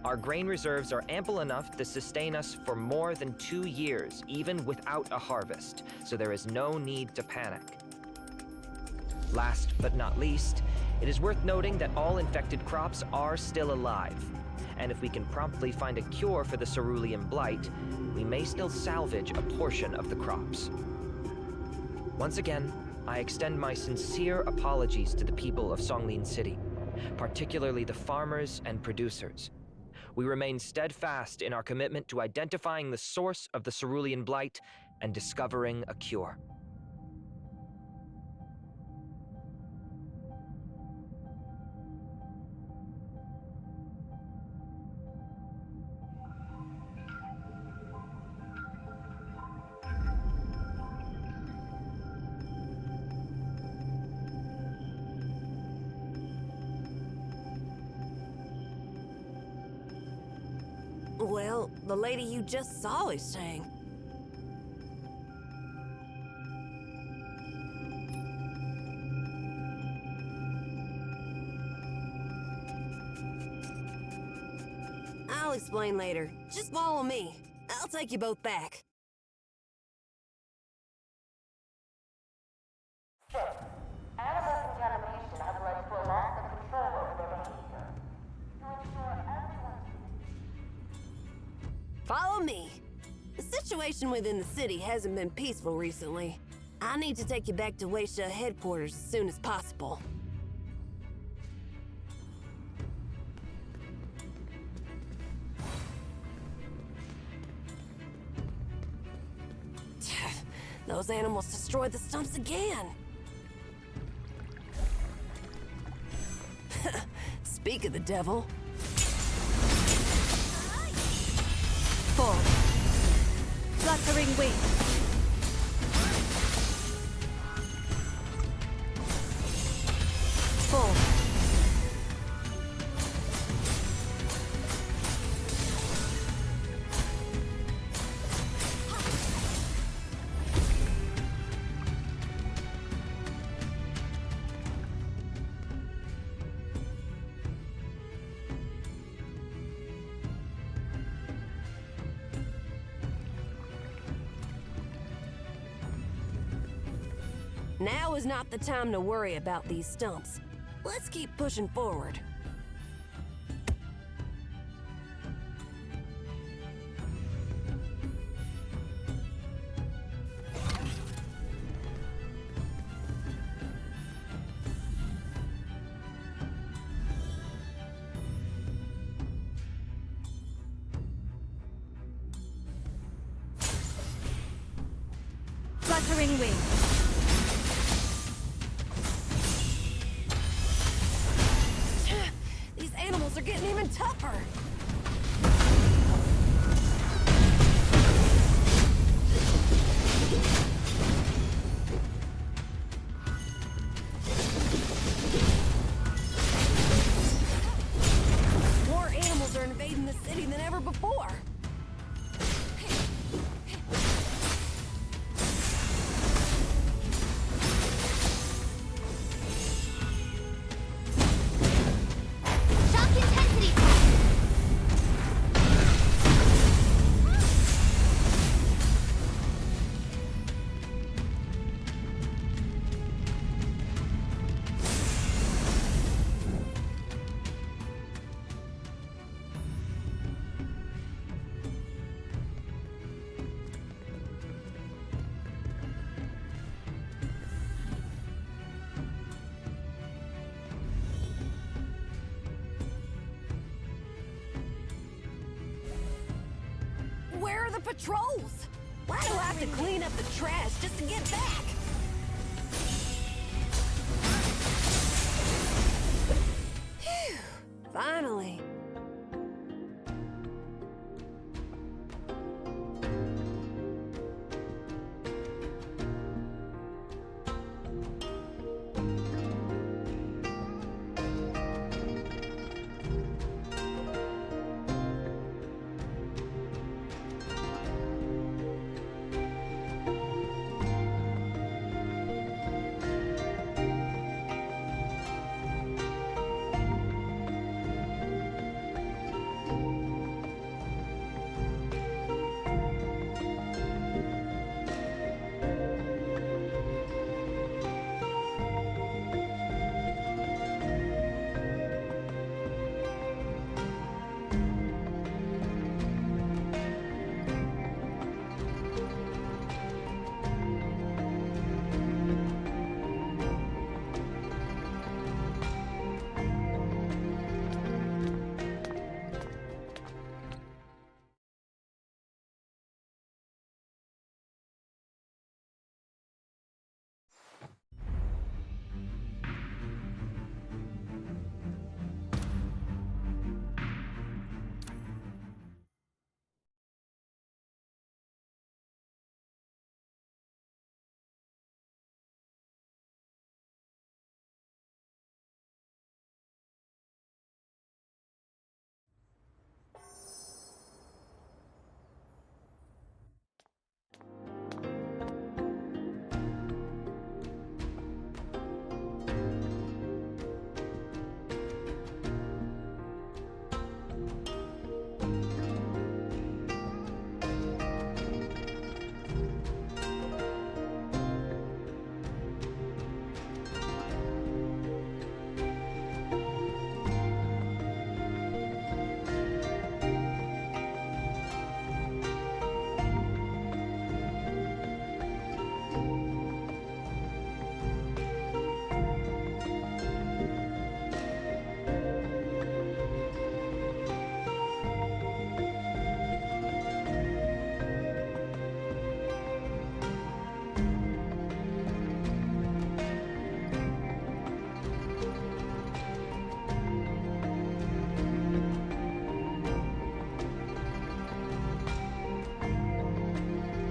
Our grain reserves are ample enough to sustain us for more than 2 years, even without a harvest, so there is no need to panic. Last but not least, it is worth noting that all infected crops are still alive, and if we can promptly find a cure for the cerulean blight, we may still salvage a portion of the crops. Once again, I extend my sincere apologies to the people of Songlin City, particularly the farmers and producers. We remain steadfast in our commitment to identifying the source of the cerulean blight and discovering a cure. Well, the lady you just saw is saying. I'll explain later. Just follow me. I'll take you both back. Animal contamination has led to a loss of control over their behavior. To ensure everyone's Follow me. The situation within the city hasn't been peaceful recently. I need to take you back to Weisha headquarters as soon as possible. Those animals destroyed the stumps again. Speak of the devil. Forward. Wutheringwaves. Forward. Now is not the time to worry about these stumps. Let's keep pushing forward. Wuthering waves. These animals are getting even tougher. More animals are invading the city than ever before. Where are the patrols? Why do I have to clean up the trash just to get back? Phew, finally.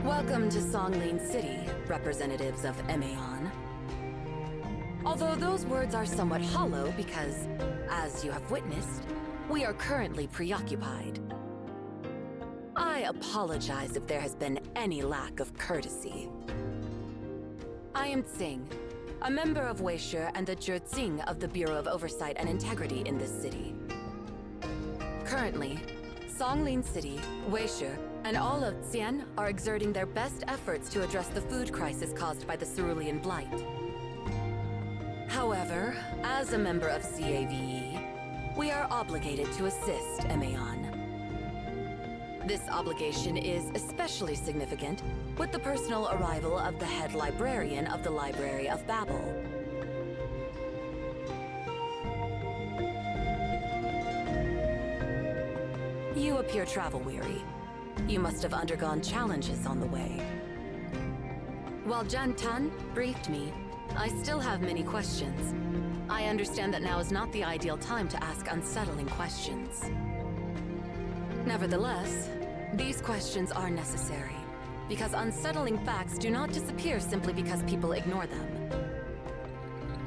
Welcome to Songlin City, representatives of Emaon. Although those words are somewhat hollow because, as you have witnessed, we are currently preoccupied. I apologize if there has been any lack of courtesy. I am Tsing, a member of Weishe and the Jurtsing of the Bureau of Oversight and Integrity in this city. Currently, Songlin City, Weishe, and all of Xian are exerting their best efforts to address the food crisis caused by the cerulean blight. However, as a member of CAVE, we are obligated to assist Emeon. This obligation is especially significant with the personal arrival of the head librarian of the Library of Babel. You appear travel-weary. You must have undergone challenges on the way. While Jan Tan briefed me, I still have many questions. I understand that now is not the ideal time to ask unsettling questions. Nevertheless, these questions are necessary, because unsettling facts do not disappear simply because people ignore them.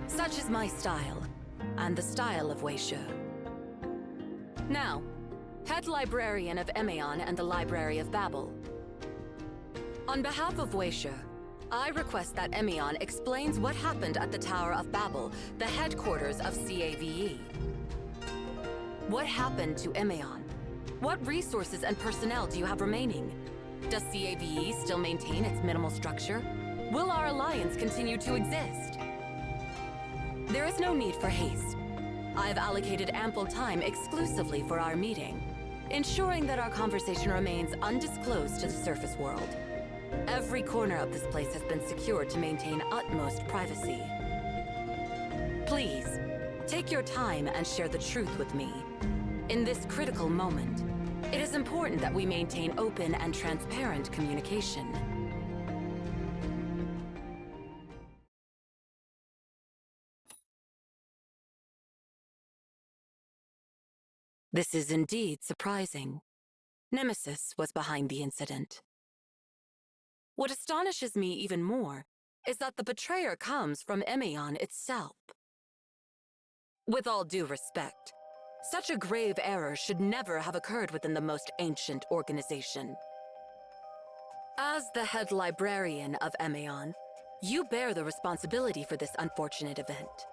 Such is my style, and the style of Weishe. Now, Head Librarian of Emeon and the Library of Babel. On behalf of Weishe, I request that Emeon explains what happened at the Tower of Babel, the headquarters of CAVE. What happened to Emeon? What resources and personnel do you have remaining? Does CAVE still maintain its minimal structure? Will our alliance continue to exist? There is no need for haste. I have allocated ample time exclusively for our meeting, ensuring that our conversation remains undisclosed to the surface world. Every corner of this place has been secured to maintain utmost privacy. Please, take your time and share the truth with me. In this critical moment, it is important that we maintain open and transparent communication. This is indeed surprising. Nemesis was behind the incident. What astonishes me even more is that the betrayer comes from Emeon itself. With all due respect, such a grave error should never have occurred within the most ancient organization. As the head librarian of Emeon, you bear the responsibility for this unfortunate event.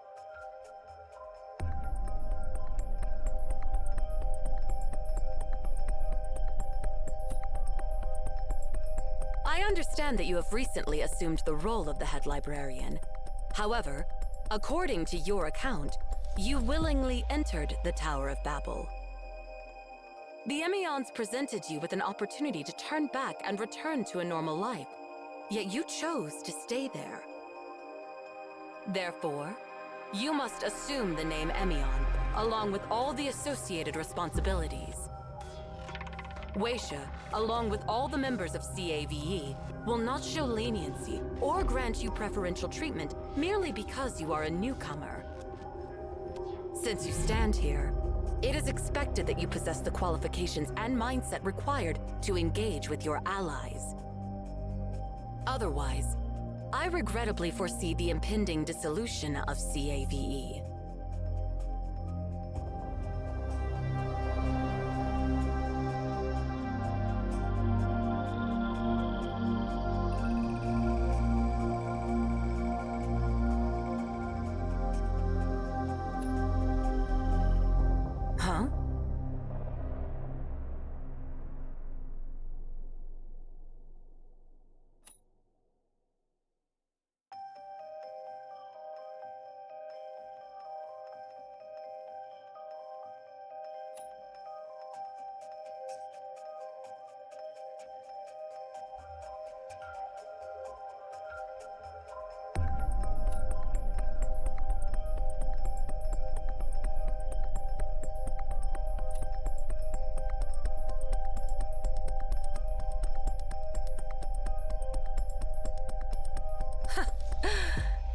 I understand that you have recently assumed the role of the head librarian. However, according to your account, you willingly entered the Tower of Babel. The Emeons presented you with an opportunity to turn back and return to a normal life, yet you chose to stay there. Therefore, you must assume the name Emeon, along with all the associated responsibilities. Weishe, along with all the members of CAVE, will not show leniency or grant you preferential treatment merely because you are a newcomer. Since you stand here, it is expected that you possess the qualifications and mindset required to engage with your allies. Otherwise, I regrettably foresee the impending dissolution of CAVE.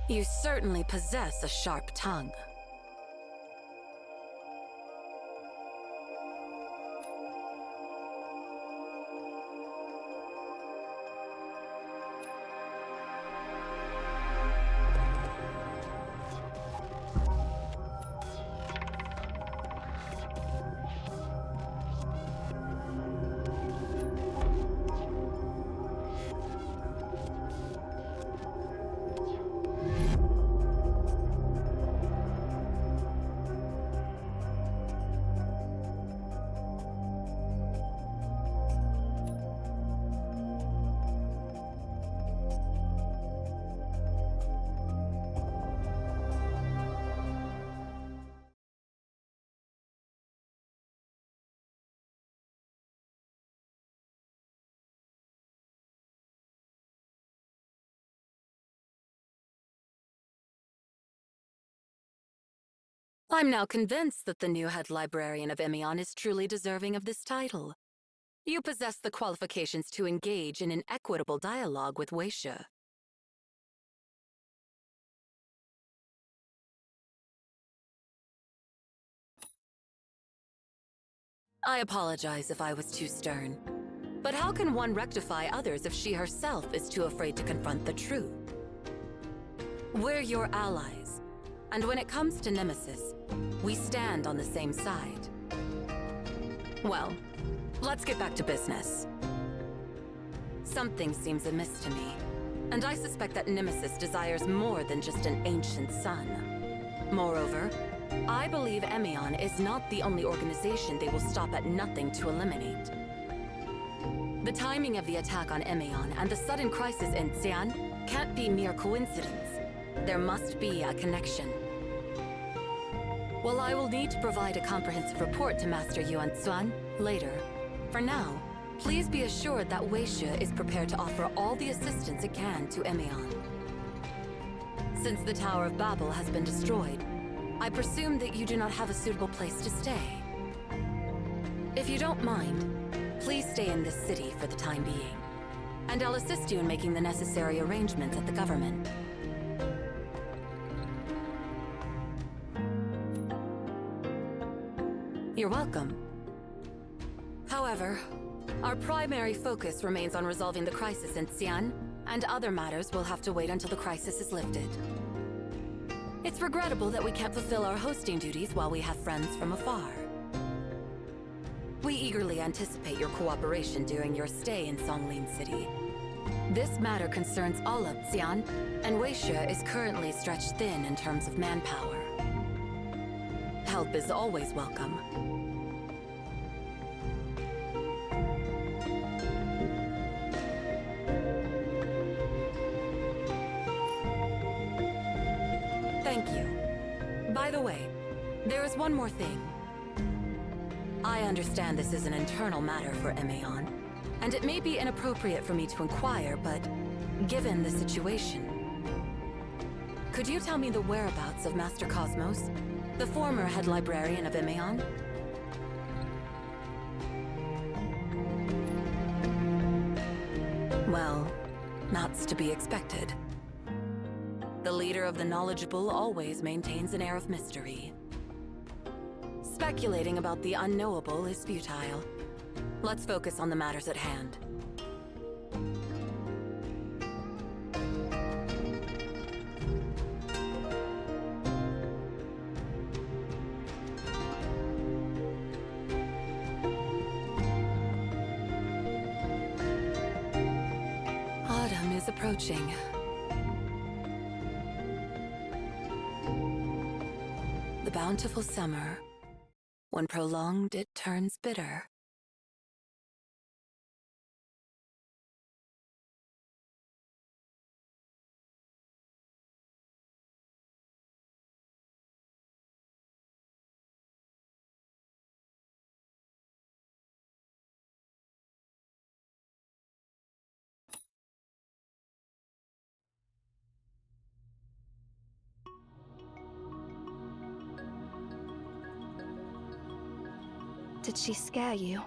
You certainly possess a sharp tongue. I'm now convinced that the new head librarian of Emeon is truly deserving of this title. You possess the qualifications to engage in an equitable dialogue with Weisha. I apologize if I was too stern. But how can one rectify others if she herself is too afraid to confront the truth? We're your allies, and when it comes to Nemesis, we stand on the same side. Well, let's get back to business. Something seems amiss to me, and I suspect that Nemesis desires more than just an ancient sun. Moreover, I believe Emeon is not the only organization they will stop at nothing to eliminate. The timing of the attack on Emeon and the sudden crisis in Xi'an can't be mere coincidence. There must be a connection. Well, I will need to provide a comprehensive report to Master Yuan Xuan later. For now, please be assured that Weisha is prepared to offer all the assistance it can to Emeon. Since the Tower of Babel has been destroyed, I presume that you do not have a suitable place to stay. If you don't mind, please stay in this city for the time being, and I'll assist you in making the necessary arrangements at the government. You're welcome. However, our primary focus remains on resolving the crisis in Xi'an, and other matters will have to wait until the crisis is lifted. It's regrettable that we can't fulfill our hosting duties while we have friends from afar. We eagerly anticipate your cooperation during your stay in Songlin City. This matter concerns all of Xi'an, and Weisha is currently stretched thin in terms of manpower. Help is always welcome. Thank you. By the way, there is one more thing. I understand this is an internal matter for Emeon, and it may be inappropriate for me to inquire, but given the situation, could you tell me the whereabouts of Master Cosmos, the former head librarian of Emeon? Well, that's to be expected. The leader of the knowledgeable always maintains an air of mystery. Speculating about the unknowable is futile. Let's focus on the matters at hand. Autumn is approaching. The bountiful summer. When prolonged, it turns bitter. Did she scare you?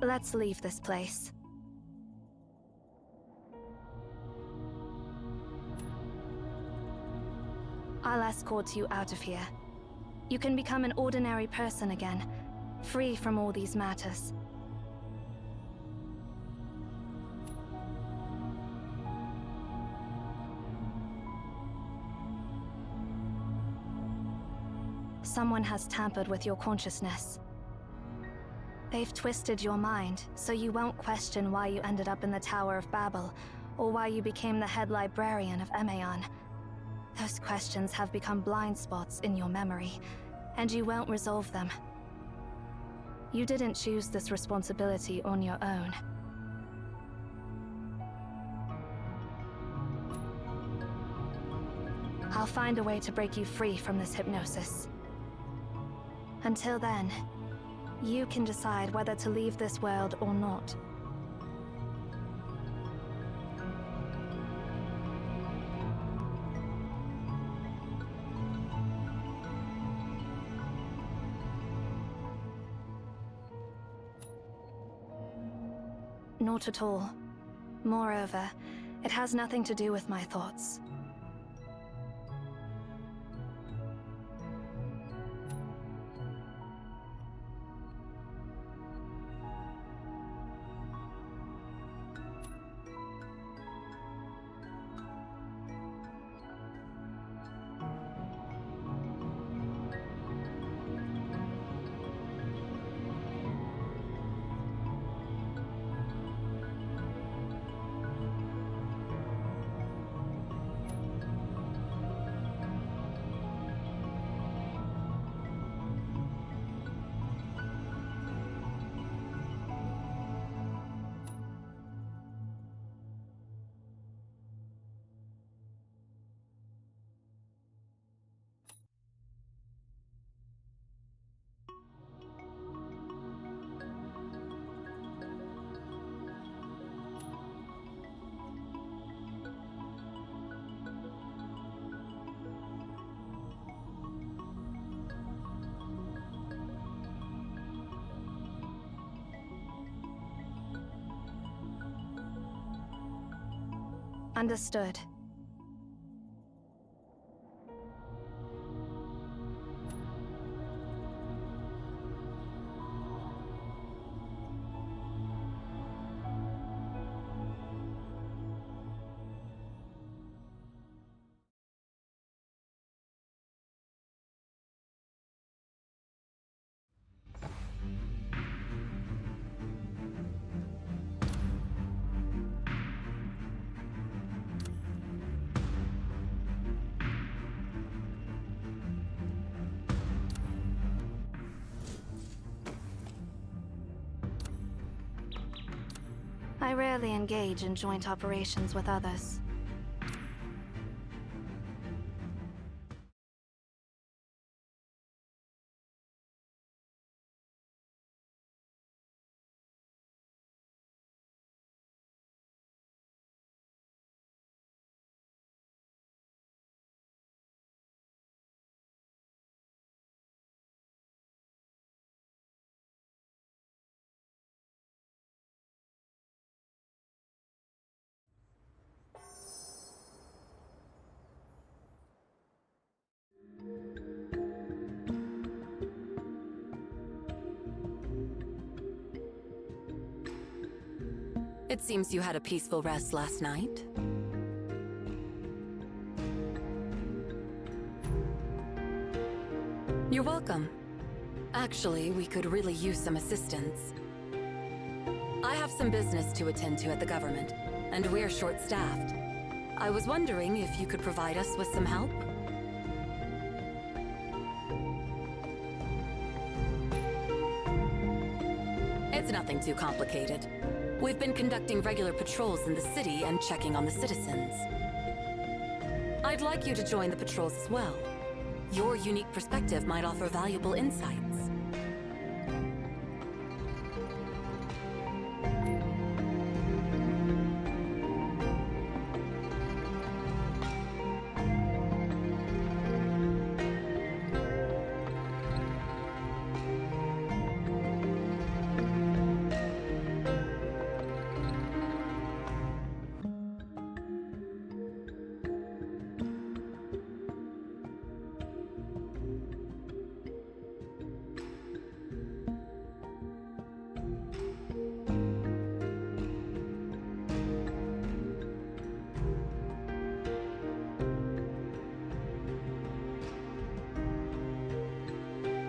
Let's leave this place. I'll escort you out of here. You can become an ordinary person again, free from all these matters. Someone has tampered with your consciousness. They've twisted your mind, so you won't question why you ended up in the Tower of Babel, or why you became the head librarian of Emeon. Those questions have become blind spots in your memory, and you won't resolve them. You didn't choose this responsibility on your own. I'll find a way to break you free from this hypnosis. Until then, you can decide whether to leave this world or not. Not at all. Moreover, it has nothing to do with my thoughts. Understood. I rarely engage in joint operations with others. It seems you had a peaceful rest last night. You're welcome. Actually, we could really use some assistance. I have some business to attend to at the government, and we're short-staffed. I was wondering if you could provide us with some help? It's nothing too complicated. We've been conducting regular patrols in the city and checking on the citizens. I'd like you to join the patrols as well. Your unique perspective might offer valuable insights.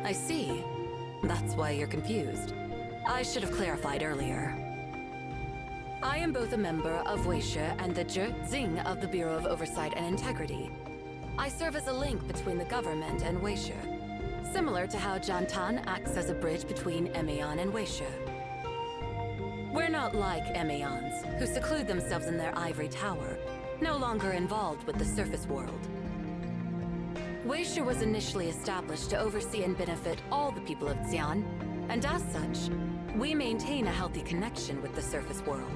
I see. That's why you're confused. I should have clarified earlier. I am both a member of Weisha and the Zing of the Bureau of Oversight and Integrity. I serve as a link between the government and Weisha, similar to how Jantan acts as a bridge between Emeon and Weisha. We're not like Emeons, who seclude themselves in their ivory tower, no longer involved with the surface world. Weisha was initially established to oversee and benefit all the people of Xi'an, and as such, we maintain a healthy connection with the surface world.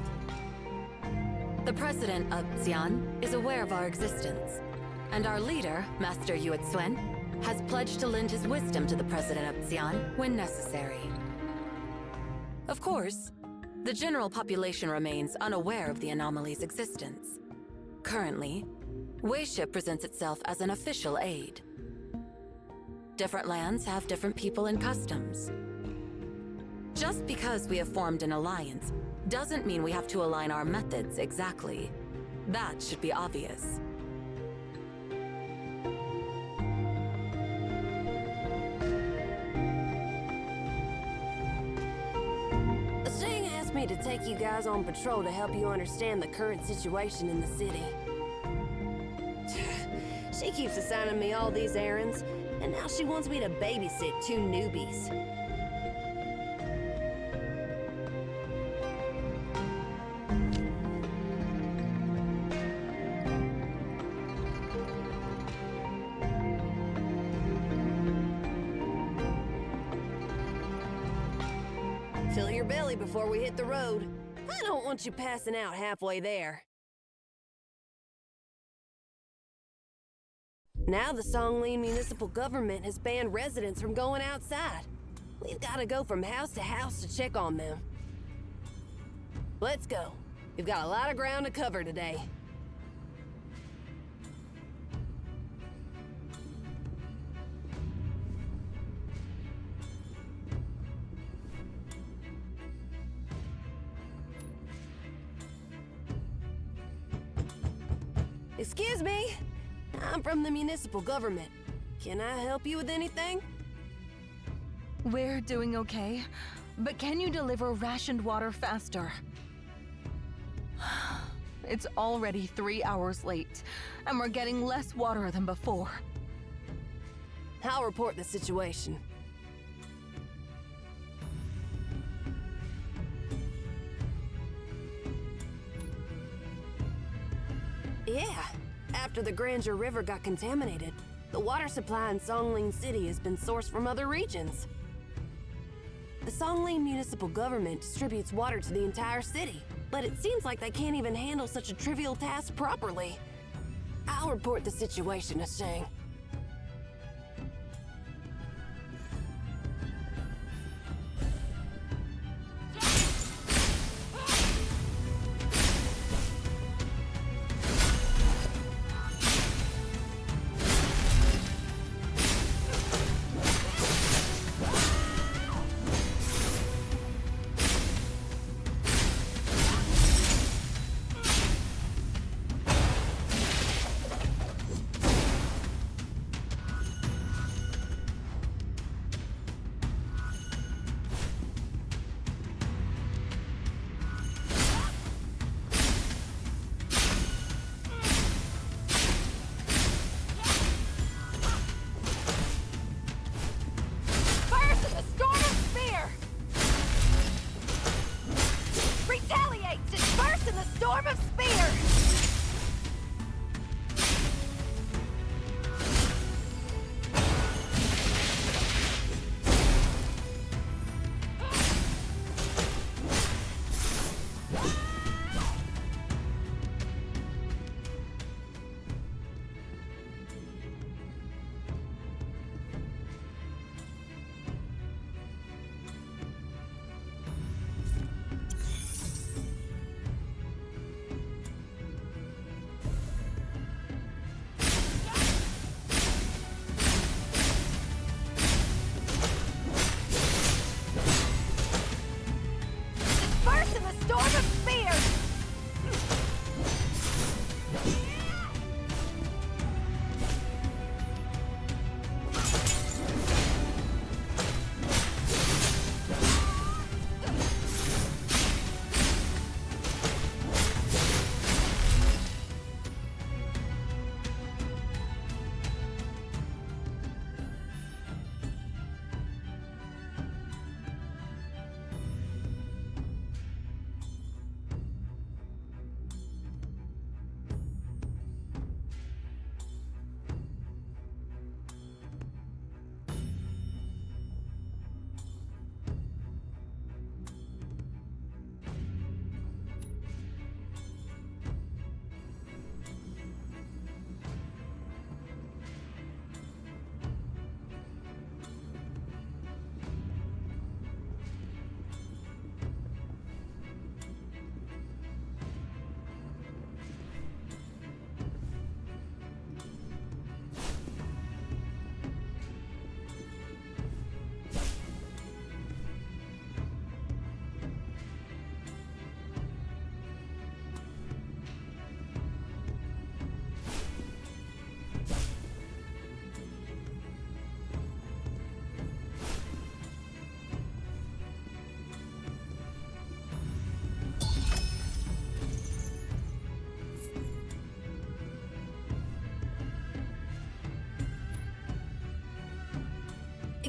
The president of Xi'an is aware of our existence, and our leader, Master Yuetsuen, has pledged to lend his wisdom to the president of Xi'an when necessary. Of course, the general population remains unaware of the anomaly's existence. Currently, Weisha presents itself as an official aid. Different lands have different people and customs. Just because we have formed an alliance doesn't mean we have to align our methods exactly. That should be obvious. Shang asked me to take you guys on patrol to help you understand the current situation in the city. She keeps assigning me all these errands, and now she wants me to babysit 2 newbies. Fill your belly before we hit the road. I don't want you passing out halfway there. Now the Songling municipal government has banned residents from going outside. We've got to go from house to house to check on them. Let's go. We've got a lot of ground to cover today. Excuse me. I'm from the municipal government. Can I help you with anything? We're doing okay, but can you deliver rationed water faster? It's already 3 hours late, and we're getting less water than before. I'll report the situation. Yeah. After the Grandeur River got contaminated, the water supply in Songling City has been sourced from other regions. The Songling municipal government distributes water to the entire city, but it seems like they can't even handle such a trivial task properly. I'll report the situation to Shang.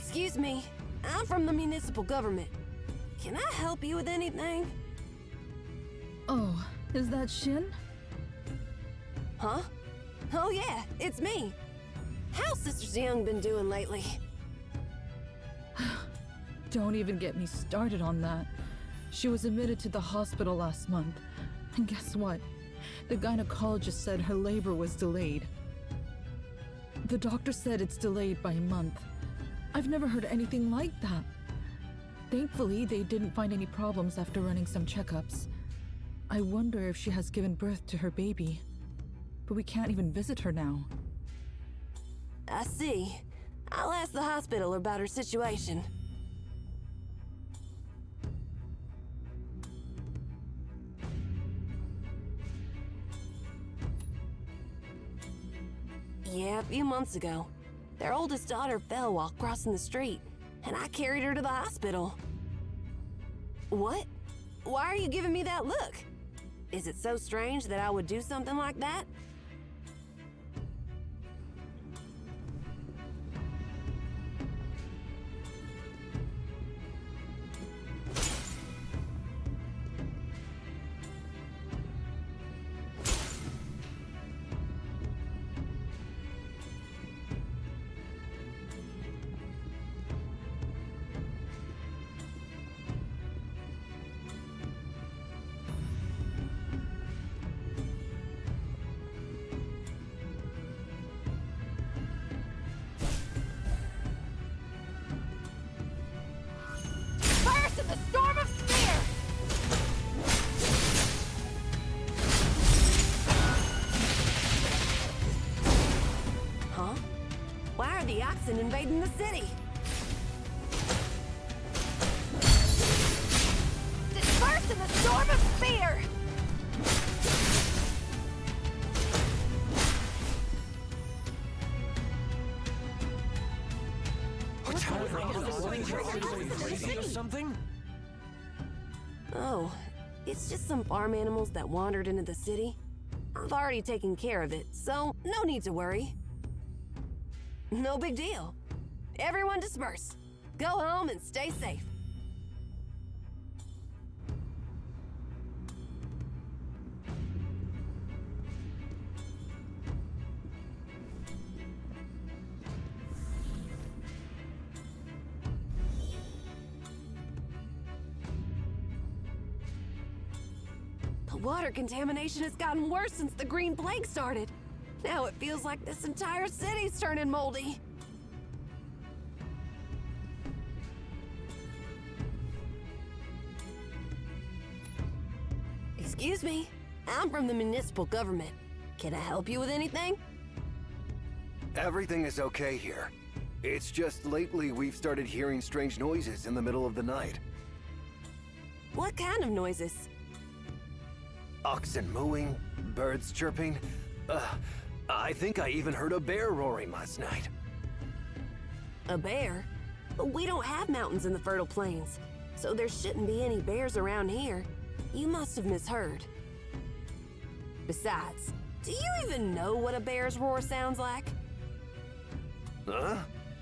Excuse me, I'm from the municipal government. Can I help you with anything? Oh, is that Shin? Huh? Oh yeah, it's me. How's Sister Young been doing lately? Don't even get me started on that. She was admitted to the hospital last month. And guess what? The gynecologist said her labor was delayed. The doctor said it's delayed by a month. I've never heard anything like that. Thankfully, they didn't find any problems after running some checkups. I wonder if she has given birth to her baby. But we can't even visit her now. I see. I'll ask the hospital about her situation. Yeah, a few months ago. Their oldest daughter fell while crossing the street, and I carried her to the hospital. What? Why are you giving me that look? Is it so strange that I would do something like that? Invading the city. Disperse in the storm of fear! Crazy or something? Oh, it's just some farm animals that wandered into the city. I've already taken care of it, so no need to worry. No big deal. Everyone disperse. Go home and stay safe. The water contamination has gotten worse since the Green Plague started. Now it feels like this entire city's turning moldy. Excuse me, I'm from the municipal government. Can I help you with anything? Everything is okay here. It's just lately we've started hearing strange noises in the middle of the night. What kind of noises? Oxen mooing, birds chirping. I think I even heard a bear roaring last night. A bear? But we don't have mountains in the Fertile Plains, so there shouldn't be any bears around here. You must have misheard. Besides, do you even know what a bear's roar sounds like? Huh?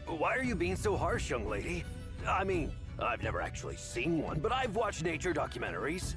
Why are you being so harsh, young lady? I mean, I've never actually seen one, but I've watched nature documentaries.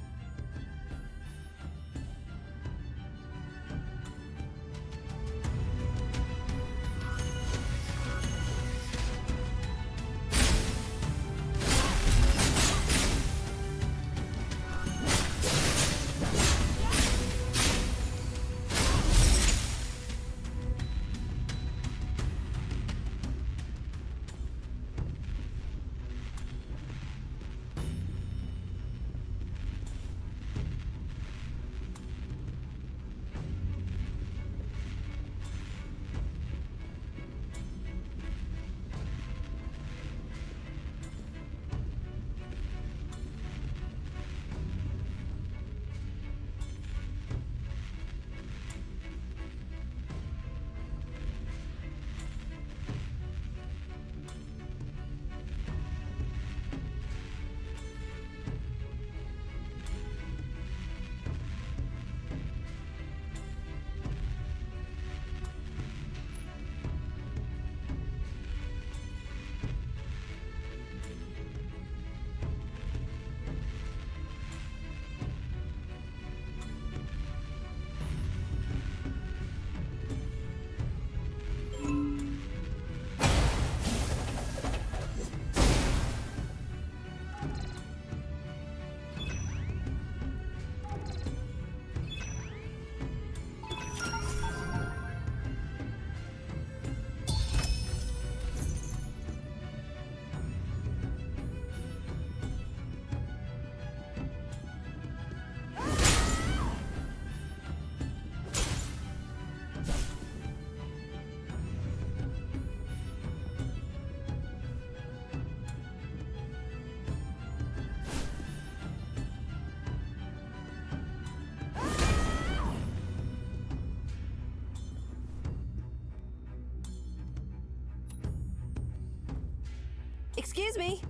Excuse me.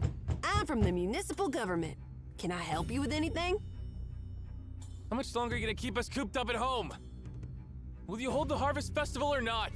I'm from the municipal government. Can I help you with anything? How much longer are you gonna keep us cooped up at home? Will you hold the Harvest Festival or not?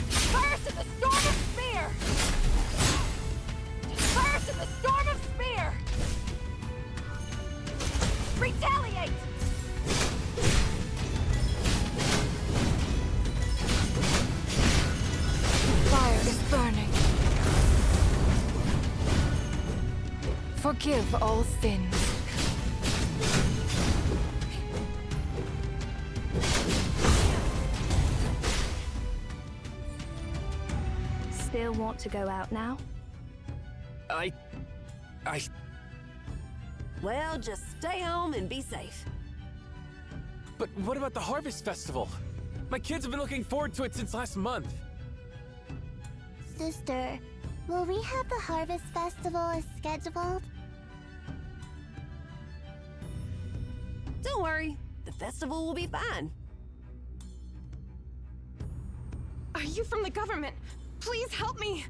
Disperse in the storm of spear! Disperse in the storm of spear! Retaliate! Fire is burning. Forgive all sins. Still want to go out now? I... Well, just stay home and be safe. But what about the Harvest Festival? My kids have been looking forward to it since last month. Sister, will we have the Harvest Festival as scheduled? Don't worry, the festival will be fine. Are you from the government? Please help me!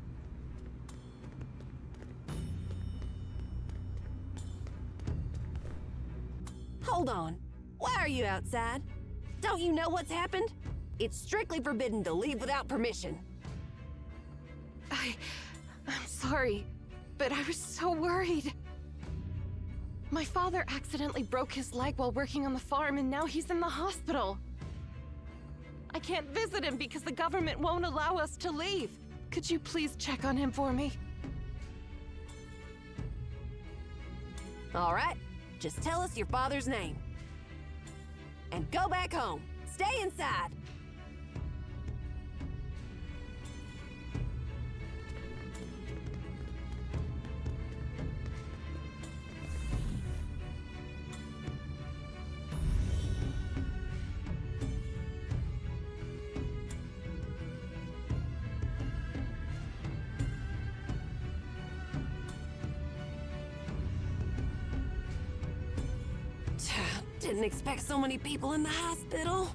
Hold on. Why are you outside? Don't you know what's happened? It's strictly forbidden to leave without permission. I'm sorry, but I was so worried. My father accidentally broke his leg while working on the farm, and now he's in the hospital. I can't visit him because the government won't allow us to leave. Could you please check on him for me? All right, just tell us your father's name. And go back home. Stay inside. Didn't expect so many people in the hospital.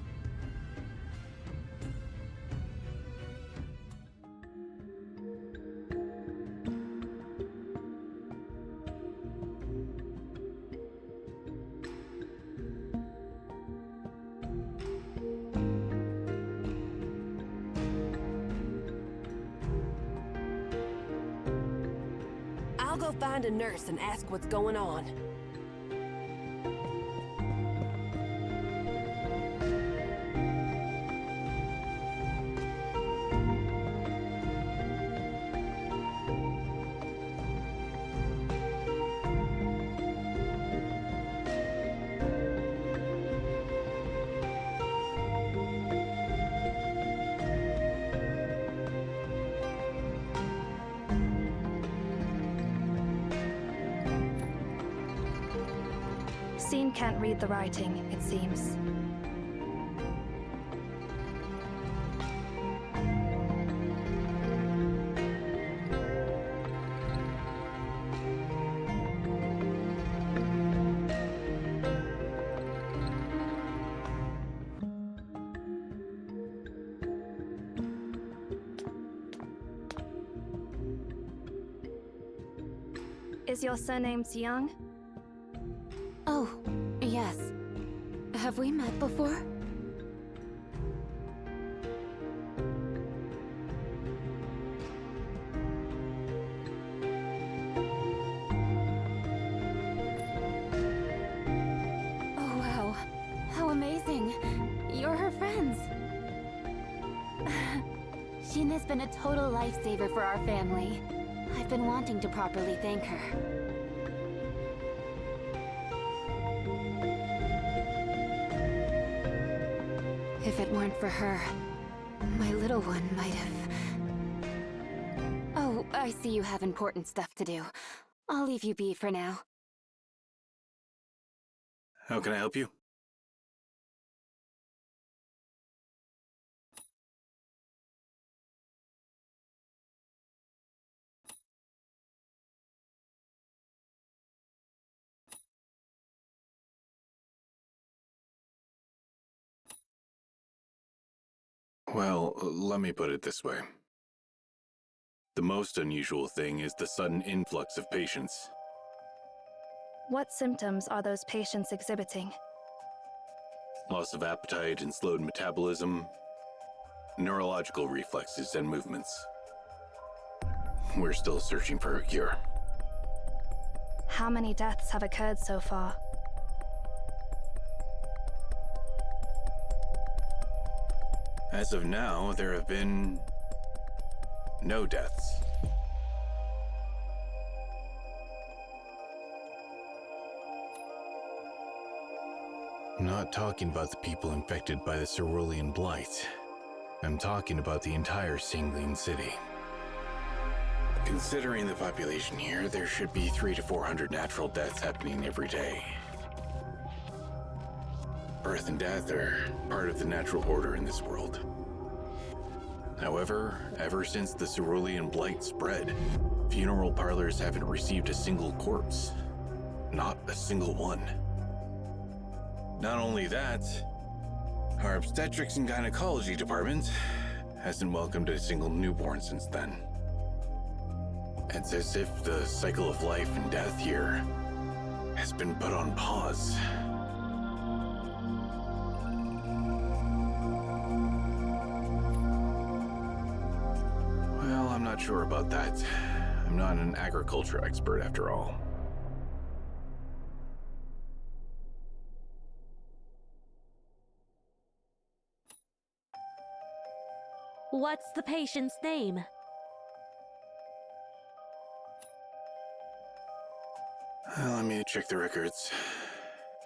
I'll go find a nurse and ask what's going on. Scene can't read the writing, it seems. Is your surname Xiang? Oh, yes. Have we met before? Oh, wow. How amazing. You're her friends. Xin has been a total lifesaver for our family. I've been wanting to properly thank her. If it weren't for her, My little one might have... Oh, I see you have important stuff to do. I'll leave you be for now. How can I help you? Well, let me put it this way. The most unusual thing is the sudden influx of patients. What symptoms are those patients exhibiting? Loss of appetite and slowed metabolism, neurological reflexes and movements. We're still searching for a cure. How many deaths have occurred so far? As of now, there have been no deaths. I'm not talking about the people infected by the cerulean blight. I'm talking about the entire Singling city. Considering the population here, there should be 300 to 400 natural deaths happening every day. Birth and death are part of the natural order in this world. However, ever since the cerulean blight spread, funeral parlors haven't received a single corpse. Not a single one. Not only that, our obstetrics and gynecology department hasn't welcomed a single newborn since then. It's as if the cycle of life and death here has been put on pause. Well, I'm not sure about that. I'm not an agriculture expert after all. What's the patient's name? Let me check the records.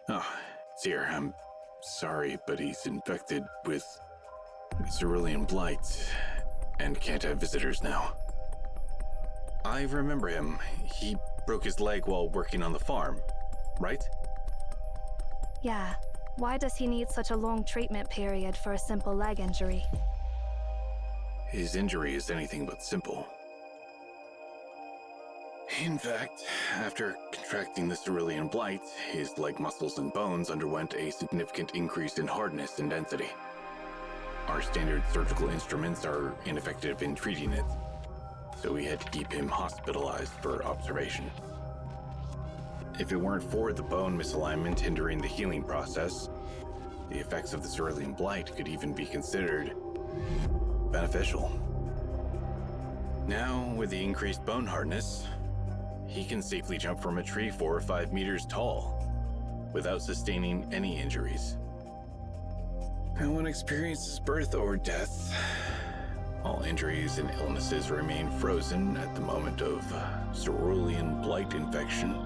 Oh, it's here. I'm sorry, but he's infected with cerulean blight and can't have visitors now. I remember him. He broke his leg while working on the farm, right? Yeah. Why does he need such a long treatment period for a simple leg injury? His injury is anything but simple. In fact, after contracting the cerulean blight, his leg muscles and bones underwent a significant increase in hardness and density. Our standard surgical instruments are ineffective in treating it, so we had to keep him hospitalized for observation. If it weren't for the bone misalignment hindering the healing process, the effects of the cerulean blight could even be considered beneficial. Now, with the increased bone hardness, he can safely jump from a tree 4 or 5 meters tall without sustaining any injuries. No one experiences birth or death. All injuries and illnesses remain frozen at the moment of cerulean blight infection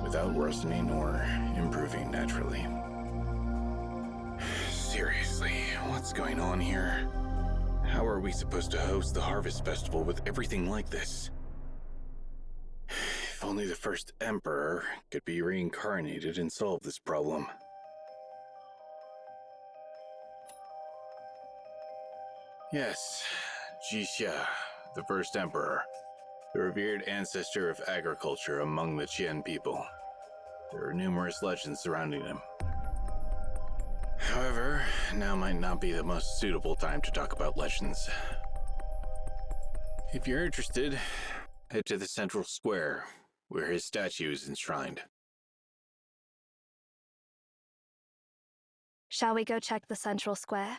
without worsening or improving naturally. Seriously, what's going on here? How are we supposed to host the Harvest Festival with everything like this? If only the first Emperor could be reincarnated and solve this problem. Yes, Jixia, the first Emperor, the revered ancestor of agriculture among the Qian people. There are numerous legends surrounding him. However, now might not be the most suitable time to talk about legends. If you're interested, head to the central square, where his statue is enshrined. Shall we go check the central square?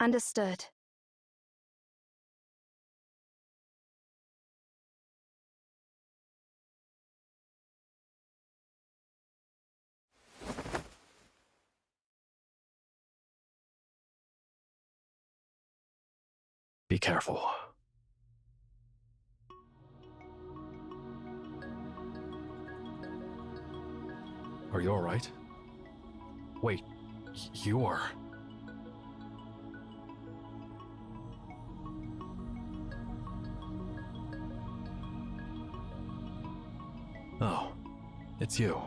Understood. Be careful. Are you alright? Wait, you are... Oh, it's you.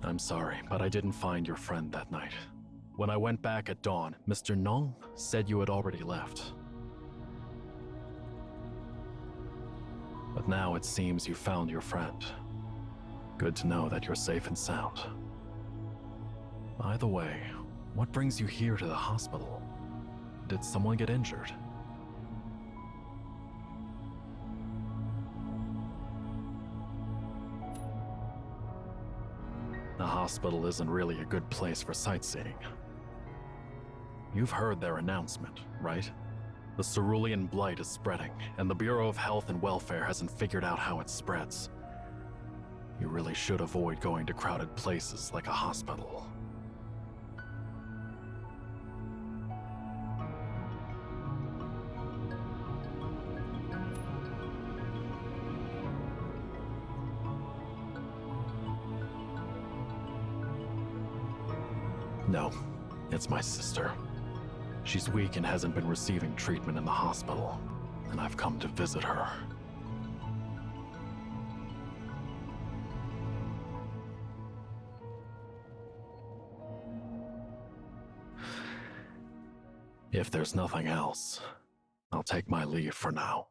I'm sorry, but I didn't find your friend that night. When I went back at dawn, Mr. Nong said you had already left. But now it seems you found your friend. Good to know that you're safe and sound. By the way, what brings you here to the hospital? Did someone get injured? The hospital isn't really a good place for sightseeing. You've heard their announcement, right? The cerulean blight is spreading, and the Bureau of Health and Welfare hasn't figured out how it spreads. You really should avoid going to crowded places like a hospital. No, it's my sister. She's weak and hasn't been receiving treatment in the hospital, and I've come to visit her. If there's nothing else, I'll take my leave for now.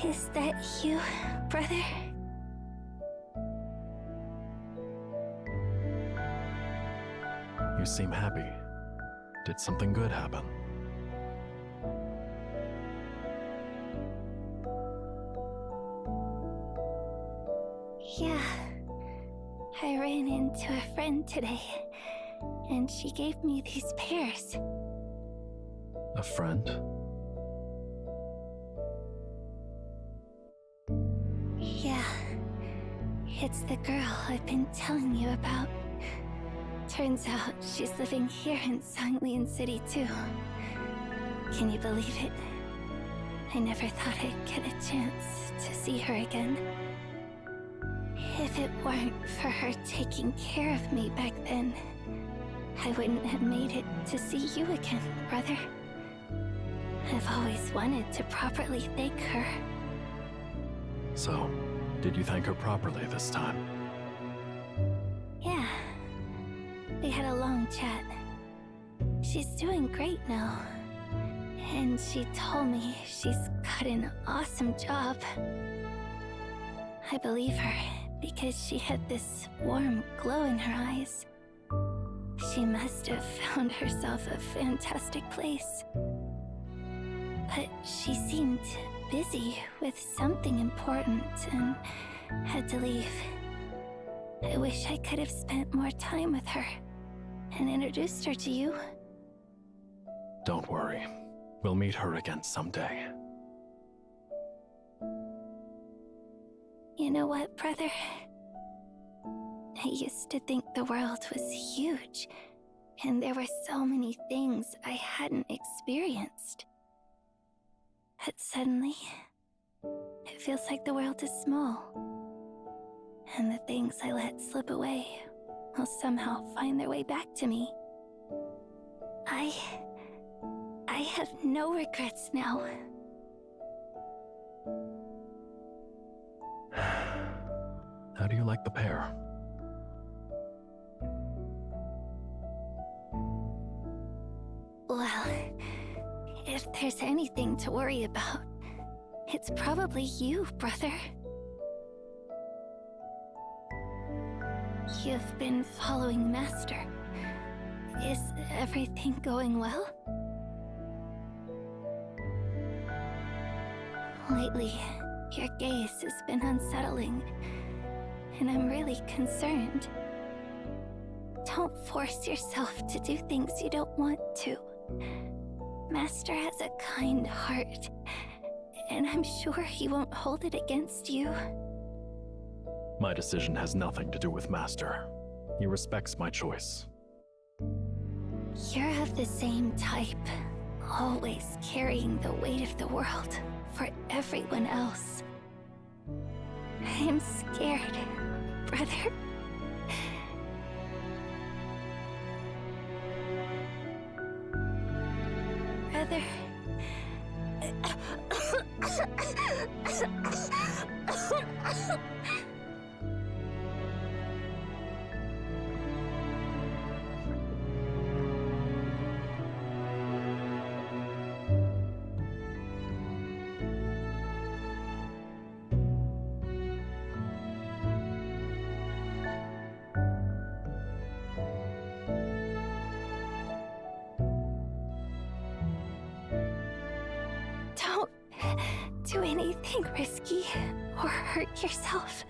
Is that you, brother? You seem happy. Did something good happen? Yeah. I ran into a friend today, and she gave me these pears. A friend? Yeah. It's the girl I've been telling you about. Turns out she's living here in Sanglian City too. Can you believe it? I never thought I'd get a chance to see her again. If it weren't for her taking care of me back then, I wouldn't have made it to see you again, brother. I've always wanted to properly thank her. So, did you thank her properly this time? Yeah. We had a long chat. She's doing great now. And she told me she's got an awesome job. I believe her because she had this warm glow in her eyes. She must have found herself a fantastic place. But she seemed busy with something important and had to leave. I wish I could have spent more time with her and introduced her to you. Don't worry. We'll meet her again someday. You know what, brother? I used to think the world was huge, and there were so many things I hadn't experienced. But suddenly, it feels like the world is small, and the things I let slip away will somehow find their way back to me. I have no regrets now. How do you like the pair? Well, if there's anything to worry about, it's probably you, brother. You've been following Master. Is everything going well? Lately, your gaze has been unsettling, and I'm really concerned. Don't force yourself to do things you don't want to. Master has a kind heart, and I'm sure he won't hold it against you. My decision has nothing to do with Master. He respects my choice. You're of the same type, always carrying the weight of the world for everyone else. I'm scared, brother. Brother. Don't do anything risky or hurt yourself.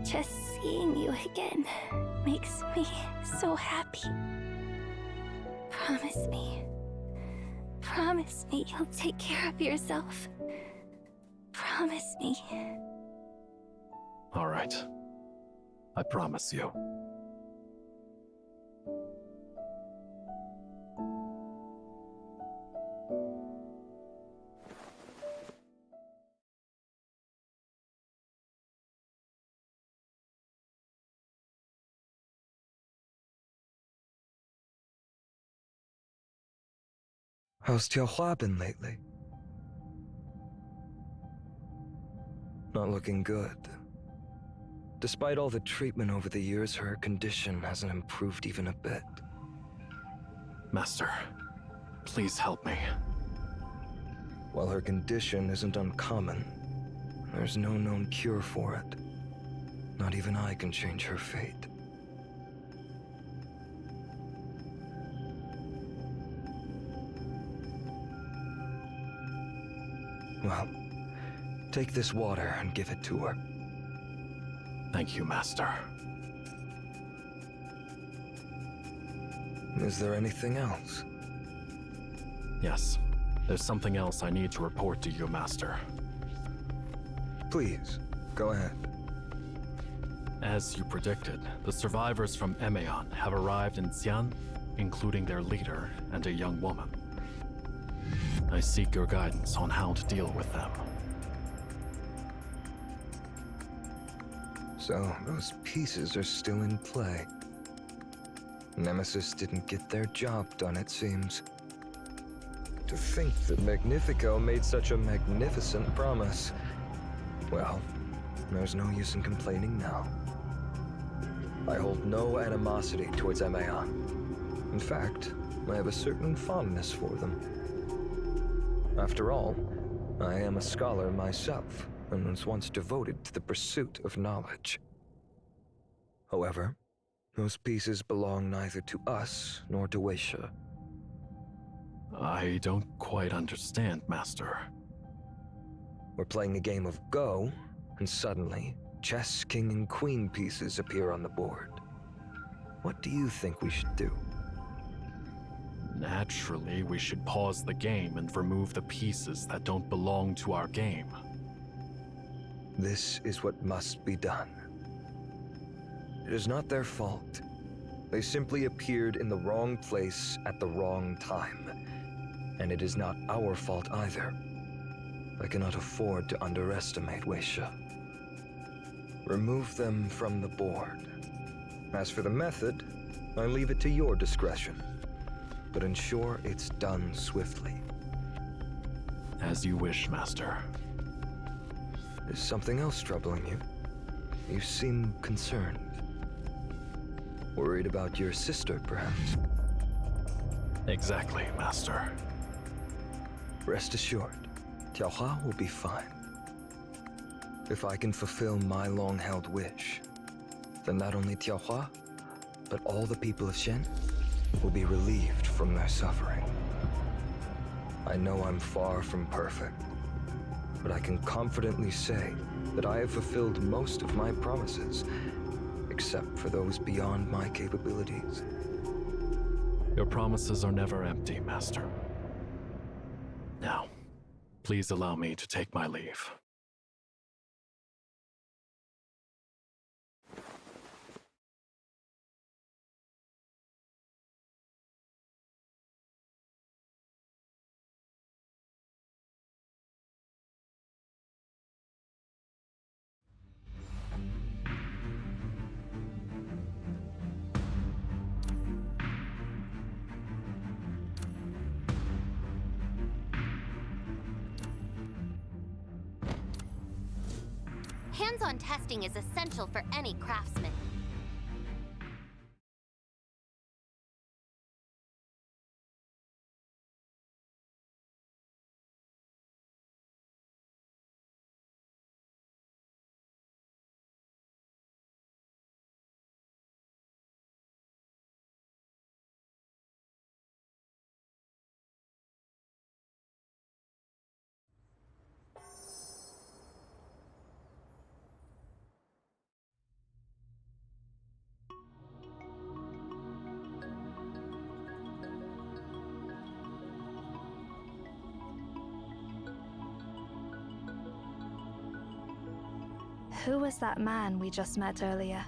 Just seeing you again makes me so happy. Promise me. Promise me you'll take care of yourself. Promise me. All right. I promise you. How's Tianhua been lately? Not looking good. Despite all the treatment over the years, her condition hasn't improved even a bit. Master, please help me. While her condition isn't uncommon, there's no known cure for it. Not even I can change her fate. Well, take this water and give it to her. Thank you, Master. Is there anything else? Yes. There's something else I need to report to you, Master. Please, go ahead. As you predicted, the survivors from Emeon have arrived in Xi'an, including their leader and a young woman. I seek your guidance on how to deal with them. So, those pieces are still in play. Nemesis didn't get their job done, it seems. To think that Magnifico made such a magnificent promise. Well, there's no use in complaining now. I hold no animosity towards Emeon. In fact, I have a certain fondness for them. After all, I am a scholar myself, and was once devoted to the pursuit of knowledge. However, those pieces belong neither to us nor to Weisha. I don't quite understand, Master. We're playing a game of Go, and suddenly, chess, king, and queen pieces appear on the board. What do you think we should do? Naturally, we should pause the game and remove the pieces that don't belong to our game. This is what must be done. It is not their fault. They simply appeared in the wrong place at the wrong time. And it is not our fault either. I cannot afford to underestimate Weisha. remove them from the board. As for the method, I leave it to your discretion, but ensure it's done swiftly. As you wish, Master. Is something else troubling you? You seem concerned. Worried about your sister, perhaps? Exactly, Master. Rest assured, Tiaohua will be fine. If I can fulfill my long-held wish, then not only Tiaohua, but all the people of Shen will be relieved from their suffering. I know I'm far from perfect, but I can confidently say that I have fulfilled most of my promises, except for those beyond my capabilities. Your promises are never empty, Master. Now, please allow me to take my leave. Hands-on testing is essential for any craftsman. Who was that man we just met earlier?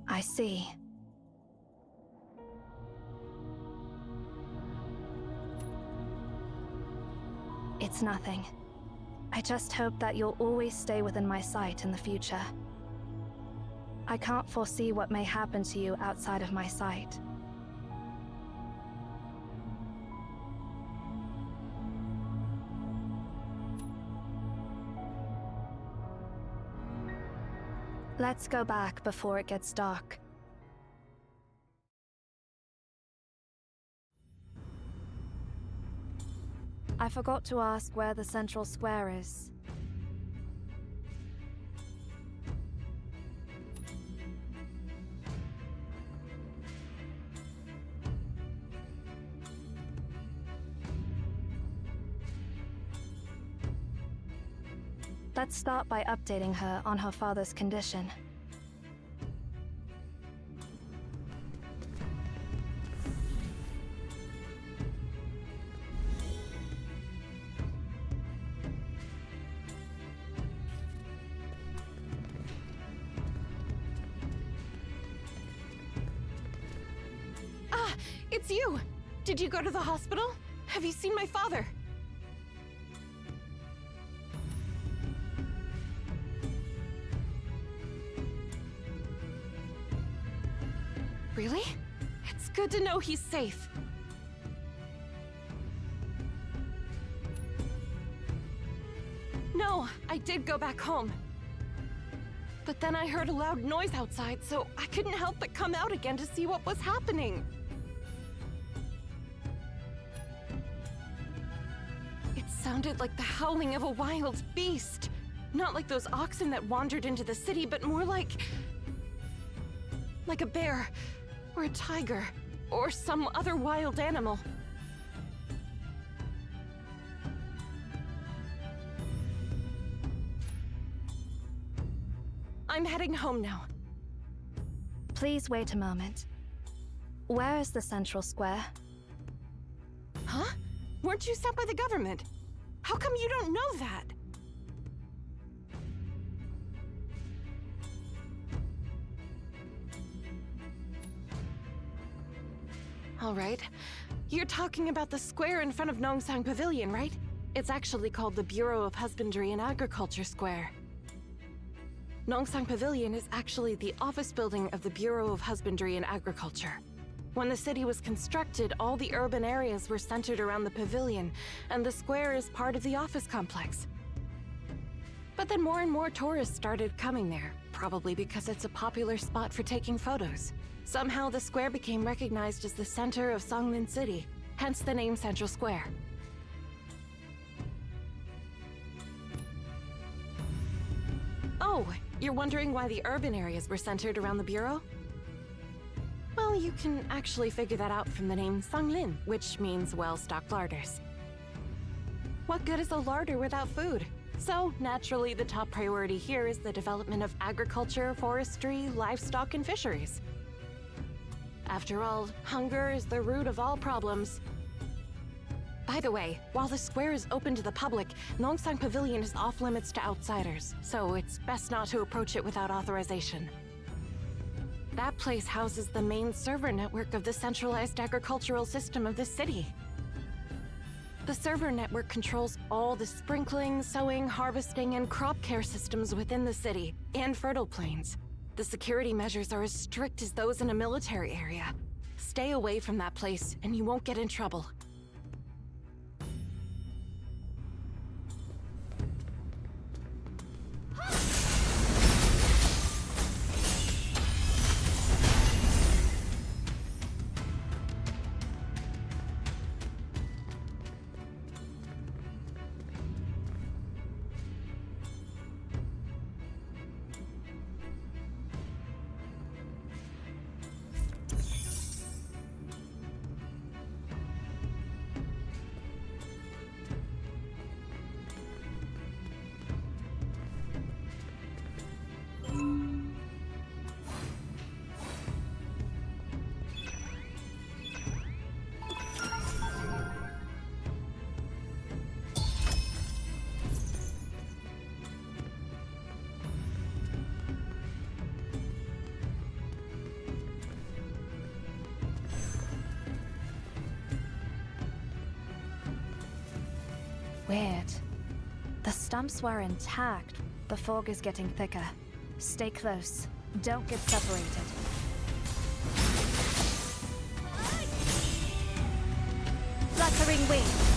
I see. It's nothing. I just hope that you'll always stay within my sight in the future. I can't foresee what may happen to you outside of my sight. Let's go back before it gets dark. I forgot to ask where the central square is. Let's start by updating her on her father's condition. Ah, it's you! Did you go to the hospital? Have you seen my father? Really? It's good to know he's safe. No, I did go back home. But then I heard a loud noise outside, so I couldn't help but come out again to see what was happening. It sounded like the howling of a wild beast. Not like those oxen that wandered into the city, but more like a bear, or a tiger, or some other wild animal. I'm heading home now. Please wait a moment. Where is the central square? Huh? Weren't you sent by the government? How come you don't know that? All right. You're talking about the square in front of Nongsang Pavilion, right? It's actually called the Bureau of Husbandry and Agriculture Square. Nongsang Pavilion is actually the office building of the Bureau of Husbandry and Agriculture. When the city was constructed, all the urban areas were centered around the pavilion, and the square is part of the office complex. But then more and more tourists started coming there, probably because it's a popular spot for taking photos. Somehow the square became recognized as the center of Songlin City, hence the name Central Square. Oh, you're wondering why the urban areas were centered around the bureau? Well, you can actually figure that out from the name Songlin, which means well-stocked larders. What good is a larder without food? So, naturally, the top priority here is the development of agriculture, forestry, livestock, and fisheries. After all, hunger is the root of all problems. By the way, while the square is open to the public, Nongsang Pavilion is off-limits to outsiders, so it's best not to approach it without authorization. That place houses the main server network of the centralized agricultural system of the city. The server network controls all the sprinkling, sowing, harvesting, and crop care systems within the city and fertile plains. The security measures are as strict as those in a military area. Stay away from that place, and you won't get in trouble. Weird. The stumps were intact. The fog is getting thicker. Stay close. Don't get separated. Fluttering wings.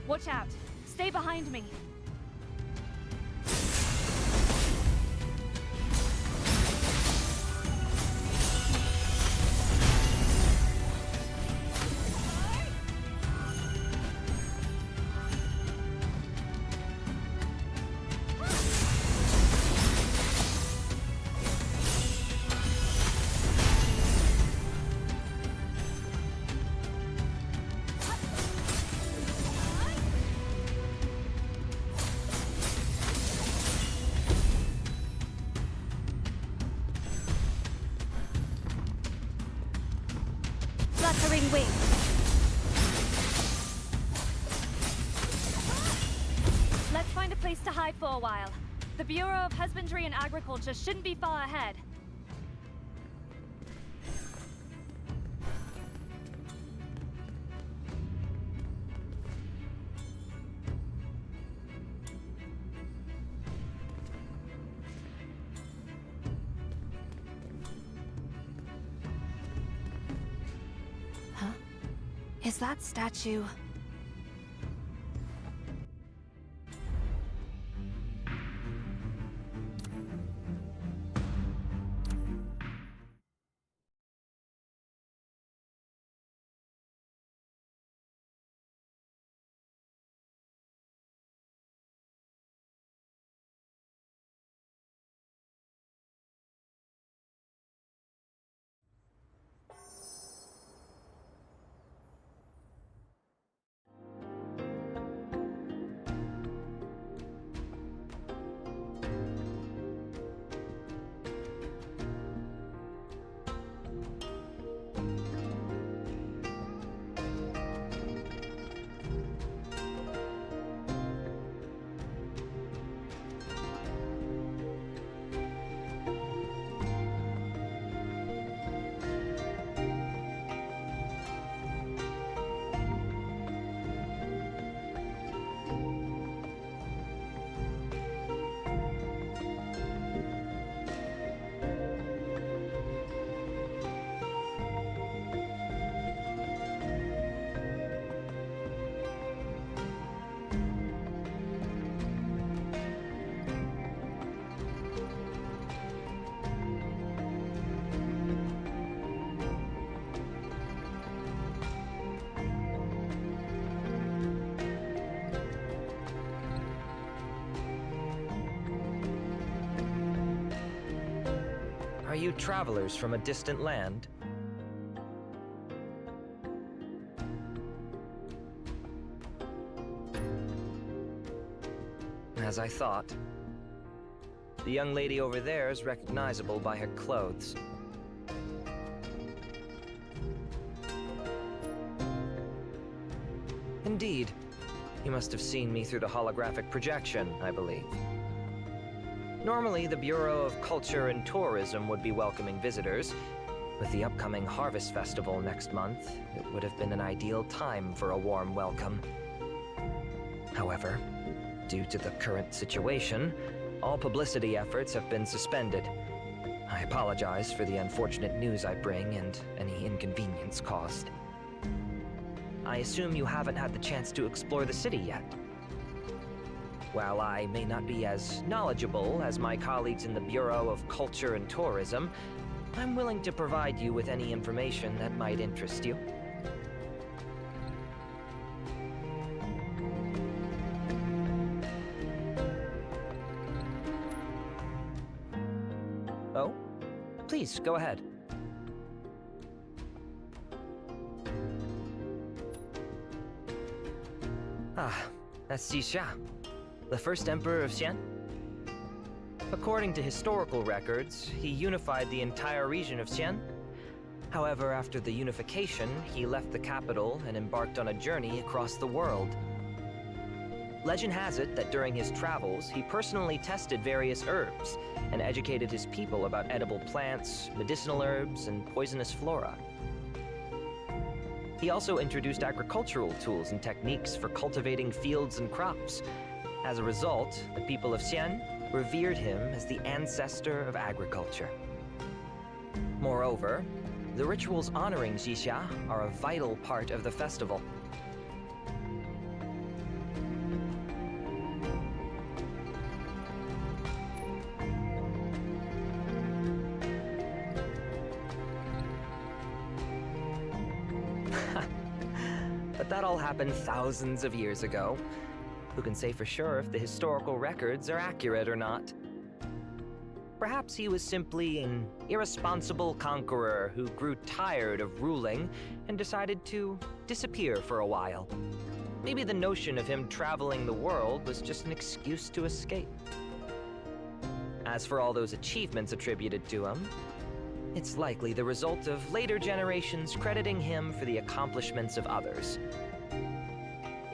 Watch out! Stay behind me! Gatheringwives. Let's find a place to hide for a while. The Bureau of Husbandry and Agriculture shouldn't be far ahead. Huh? Is that statue... Are you travelers from a distant land? As I thought. The young lady over there is recognizable by her clothes. Indeed. You must have seen me through the holographic projection, I believe. Normally, the Bureau of Culture and Tourism would be welcoming visitors. With the upcoming Harvest Festival next month, it would have been an ideal time for a warm welcome. However, due to the current situation, all publicity efforts have been suspended. I apologize for the unfortunate news I bring and any inconvenience caused. I assume you haven't had the chance to explore the city yet. While I may not be as knowledgeable as my colleagues in the Bureau of Culture and Tourism, I'm willing to provide you with any information that might interest you. Oh? Please, go ahead. Ah, that's Xixia, the first emperor of Xian. According to historical records, he unified the entire region of Xian. However, after the unification, he left the capital and embarked on a journey across the world. Legend has it that during his travels, he personally tested various herbs and educated his people about edible plants, medicinal herbs, and poisonous flora. He also introduced agricultural tools and techniques for cultivating fields and crops. As a result, the people of Xian revered him as the ancestor of agriculture. Moreover, the rituals honoring Xixia are a vital part of the festival. But that all happened thousands of years ago. Who can say for sure if the historical records are accurate or not? Perhaps he was simply an irresponsible conqueror who grew tired of ruling and decided to disappear for a while. Maybe the notion of him traveling the world was just an excuse to escape. As for all those achievements attributed to him, It's likely the result of later generations crediting him for the accomplishments of others.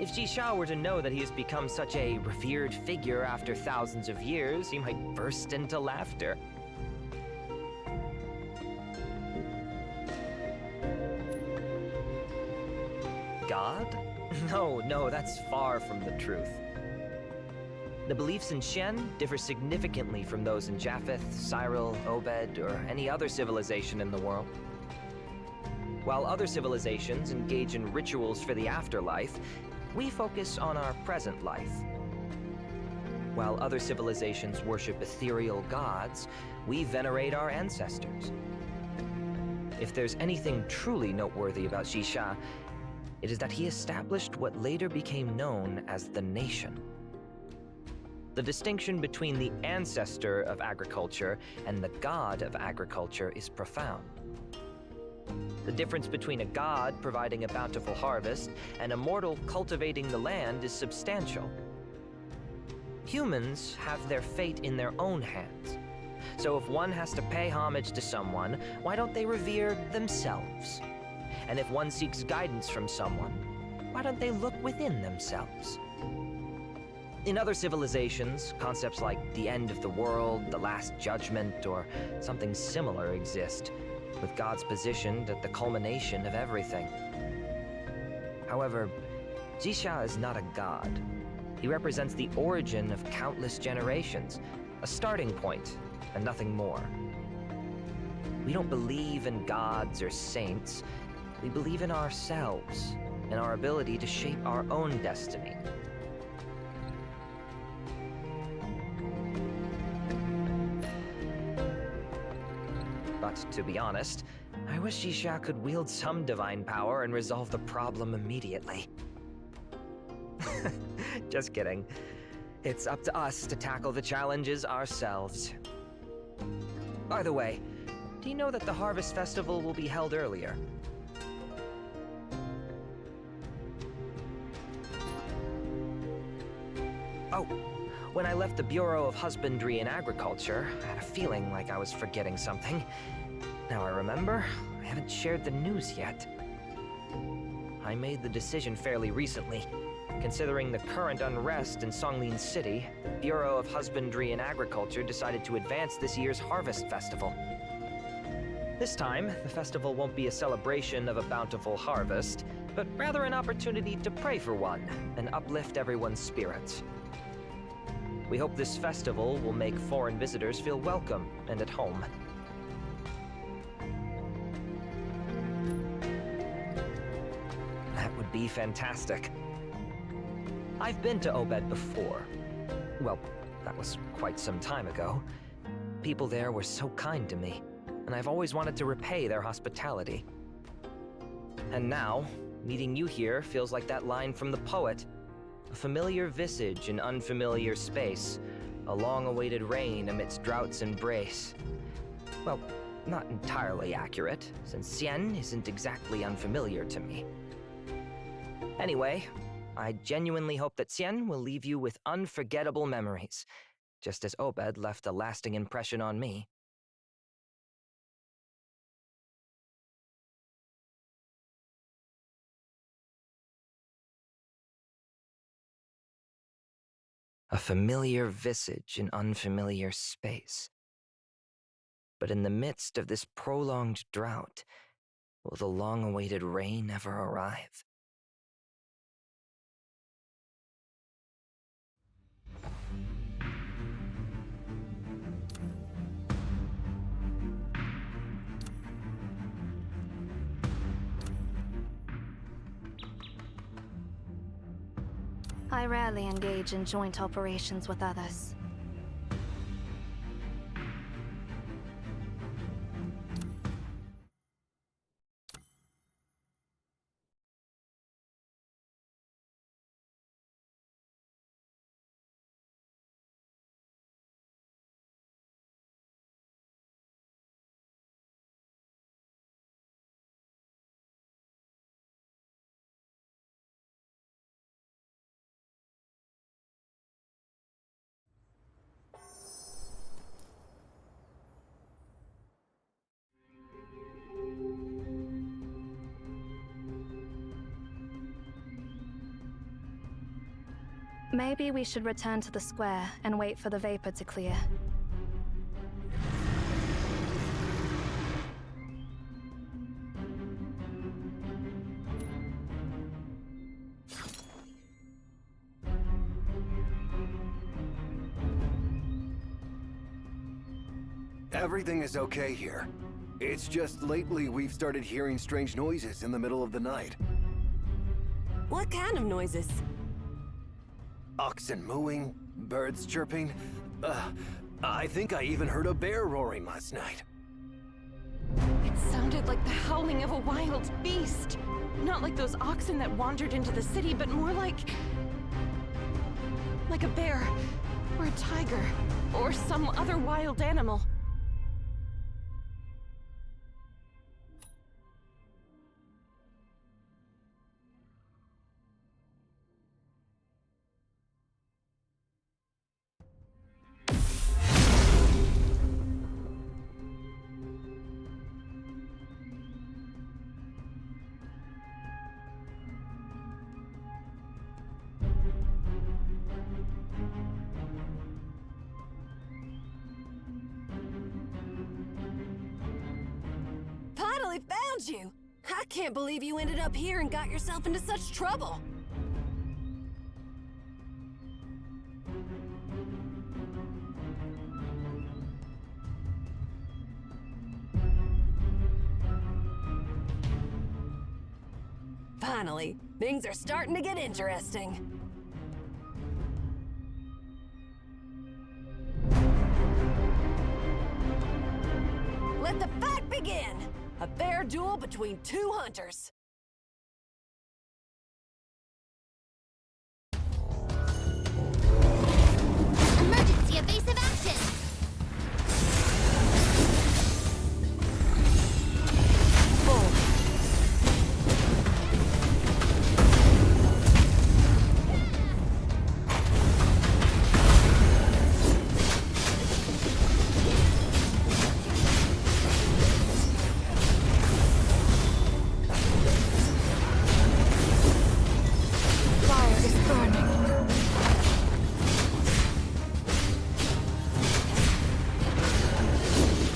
If Jisha were to know that he has become such a revered figure after thousands of years, he might burst into laughter. God? No, that's far from the truth. The beliefs in Shen differ significantly from those in Japheth, Cyril, Obed, or any other civilization in the world. While other civilizations engage in rituals for the afterlife, we focus on our present life. While other civilizations worship ethereal gods, we venerate our ancestors. If there's anything truly noteworthy about Jisha, it is that he established what later became known as the nation. The distinction between the ancestor of agriculture and the god of agriculture is profound. The difference between a god providing a bountiful harvest and a mortal cultivating the land is substantial. Humans have their fate in their own hands. So if one has to pay homage to someone, why don't they revere themselves? And if one seeks guidance from someone, why don't they look within themselves? In other civilizations, concepts like the end of the world, the last judgment, or something similar exist, with gods positioned at the culmination of everything. However, Jisha is not a god. He represents the origin of countless generations, a starting point, and nothing more. We don't believe in gods or saints. We believe in ourselves, and our ability to shape our own destiny. But to be honest, I wish Jisha could wield some divine power and resolve the problem immediately. Just kidding. It's up to us to tackle the challenges ourselves. By the way, do you know that the Harvest Festival will be held earlier? Oh, when I left the Bureau of Husbandry and Agriculture, I had a feeling like I was forgetting something. Now I remember, I haven't shared the news yet. I made the decision fairly recently. Considering the current unrest in Songlin City, the Bureau of Husbandry and Agriculture decided to advance this year's Harvest Festival. This time, the festival won't be a celebration of a bountiful harvest, but rather an opportunity to pray for one and uplift everyone's spirits. We hope this festival will make foreign visitors feel welcome and at home. That would be fantastic. I've been to Obed before. Well, that was quite some time ago. People there were so kind to me, and I've always wanted to repay their hospitality. And now, meeting you here feels like that line from the poet. A familiar visage in unfamiliar space, a long-awaited rain amidst drought's embrace. Well, not entirely accurate, since Xian isn't exactly unfamiliar to me. Anyway, I genuinely hope that Xian will leave you with unforgettable memories, just as Obed left a lasting impression on me. A familiar visage in unfamiliar space. But in the midst of this prolonged drought, will the long-awaited rain ever arrive? I rarely engage in joint operations with others. Maybe we should return to the square and wait for the vapor to clear. Everything is okay here. It's just lately we've started hearing strange noises in the middle of the night. What kind of noises? Oxen mooing, birds chirping. I think I even heard a bear roaring last night. It sounded like the howling of a wild beast. Not like those oxen that wandered into the city, but more like a bear, or a tiger, or some other wild animal. Finally found you! I can't believe you ended up here and got yourself into such trouble! Finally, things are starting to get interesting. Let the fight begin! A fair duel between two hunters. Emergency evasive action!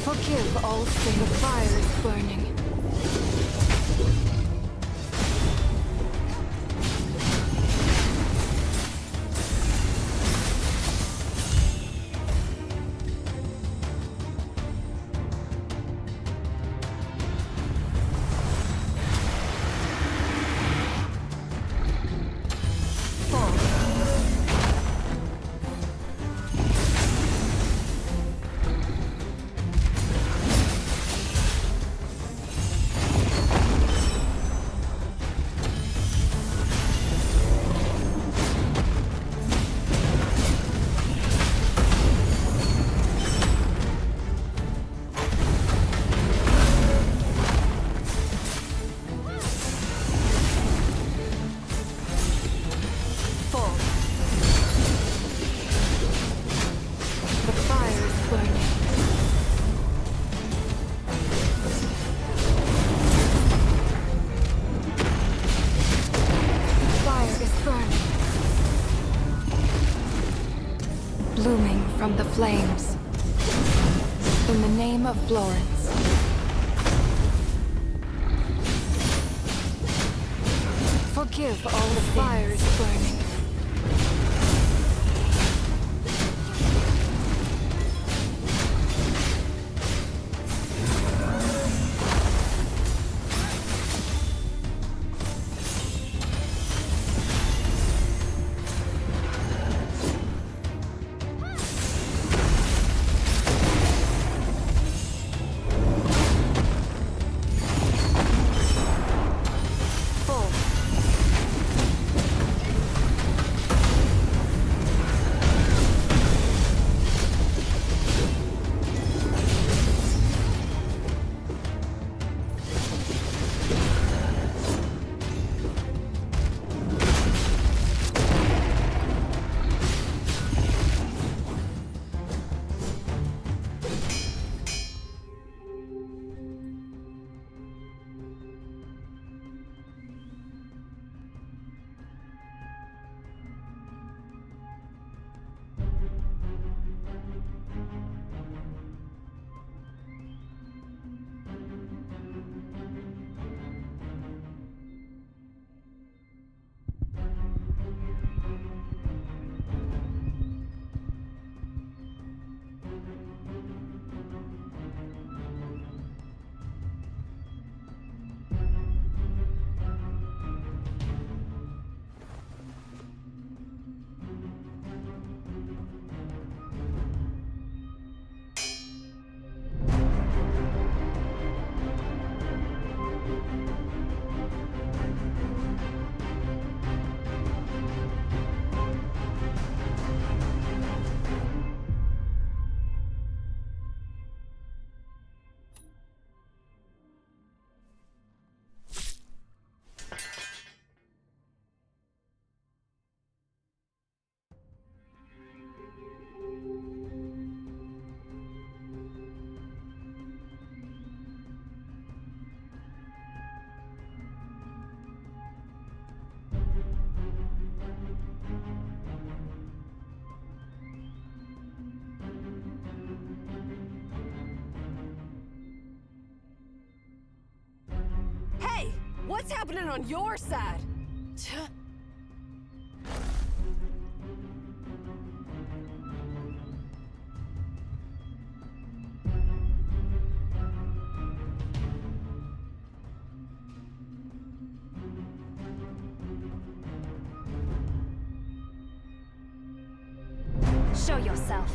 Forgive all sin, the fire is burning. Blooming from the flames. In the name of Florence. Forgive all the fires burning. What's happening on your side? Show yourself.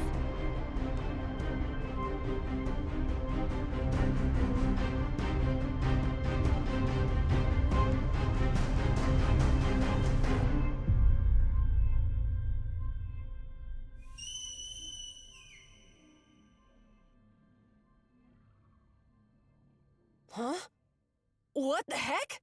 Huh? What the heck?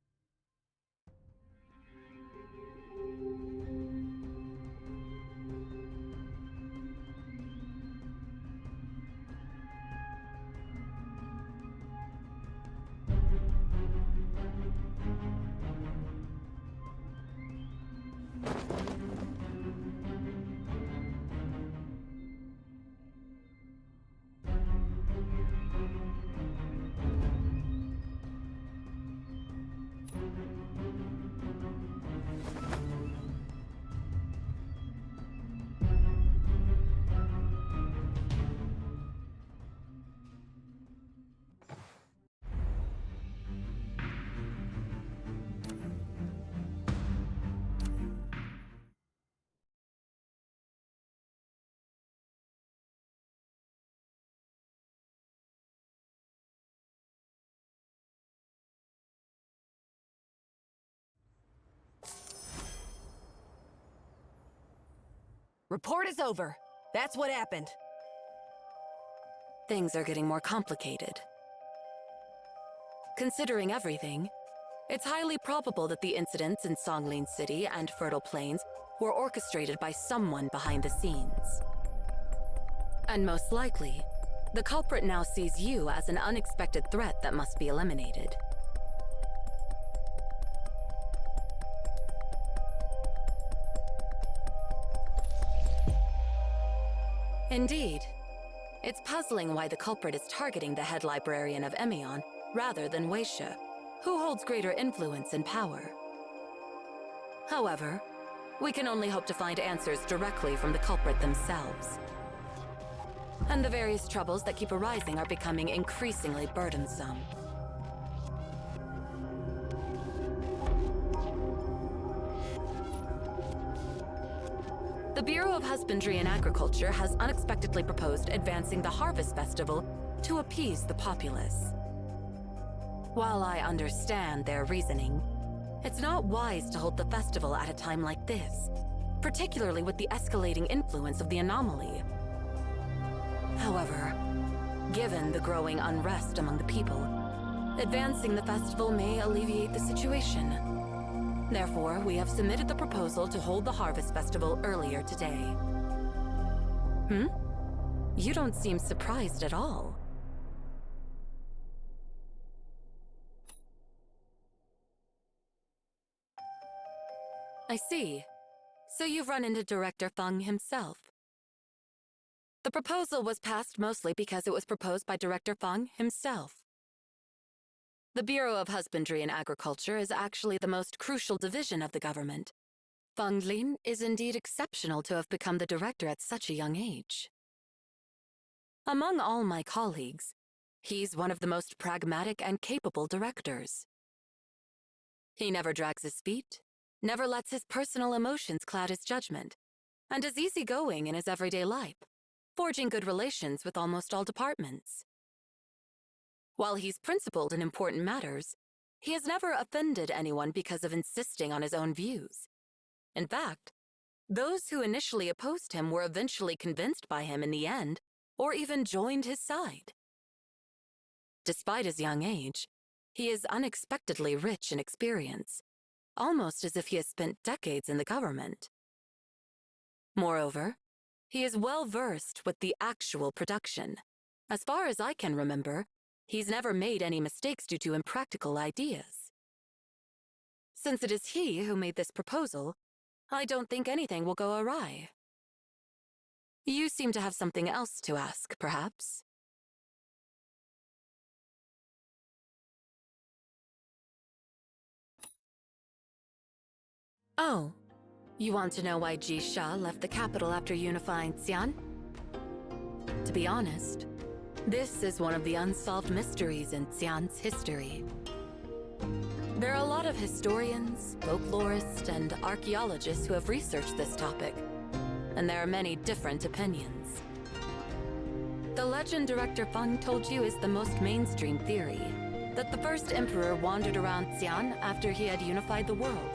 Report is over. That's what happened. Things are getting more complicated. Considering everything, it's highly probable that the incidents in Songlin City and Fertile Plains were orchestrated by someone behind the scenes. And most likely, the culprit now sees you as an unexpected threat that must be eliminated. Indeed. It's puzzling why the culprit is targeting the head librarian of Emeon rather than Weisha, who holds greater influence and power. However, we can only hope to find answers directly from the culprit themselves. And the various troubles that keep arising are becoming increasingly burdensome. The Bureau of Husbandry and Agriculture has unexpectedly proposed advancing the Harvest Festival to appease the populace. While I understand their reasoning, it's not wise to hold the festival at a time like this, particularly with the escalating influence of the anomaly. However, given the growing unrest among the people, advancing the festival may alleviate the situation. Therefore, we have submitted the proposal to hold the Harvest Festival earlier today. You don't seem surprised at all. I see. So you've run into Director Feng himself. The proposal was passed mostly because it was proposed by Director Feng himself. The Bureau of Husbandry and Agriculture is actually the most crucial division of the government. Feng Lin is indeed exceptional to have become the director at such a young age. Among all my colleagues, he's one of the most pragmatic and capable directors. He never drags his feet, never lets his personal emotions cloud his judgment, and is easygoing in his everyday life, forging good relations with almost all departments. While he's principled in important matters, he has never offended anyone because of insisting on his own views. In fact, those who initially opposed him were eventually convinced by him in the end, or even joined his side. Despite his young age, he is unexpectedly rich in experience, almost as if he has spent decades in the government. Moreover, he is well versed with the actual production. As far as I can remember, he's never made any mistakes due to impractical ideas. Since it is he who made this proposal, I don't think anything will go awry. You seem to have something else to ask, perhaps? Oh, you want to know why Jisha left the capital after unifying Xi'an? To be honest, this is one of the unsolved mysteries in Xi'an's history. There are a lot of historians, folklorists, and archaeologists who have researched this topic, and there are many different opinions. The legend Director Feng told you is the most mainstream theory, that the first emperor wandered around Xi'an after he had unified the world,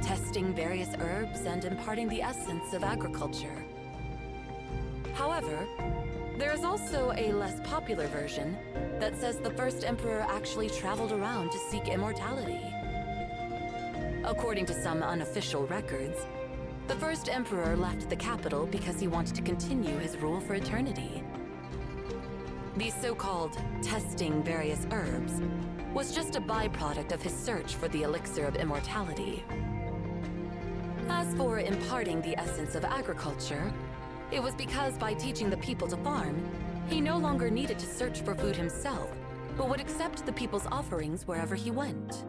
testing various herbs and imparting the essence of agriculture. However, there is also a less popular version that says the first emperor actually traveled around to seek immortality. According to some unofficial records, the first emperor left the capital because he wanted to continue his rule for eternity. The so-called testing various herbs was just a byproduct of his search for the elixir of immortality. As for imparting the essence of agriculture, it was because by teaching the people to farm, he no longer needed to search for food himself, but would accept the people's offerings wherever he went.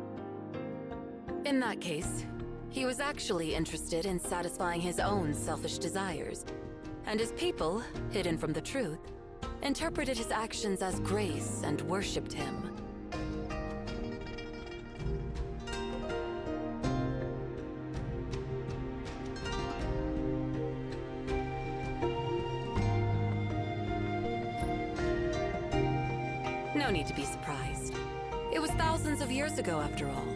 In that case, he was actually interested in satisfying his own selfish desires, and his people, hidden from the truth, interpreted his actions as grace and worshipped him. No need to be surprised. It was thousands of years ago, after all,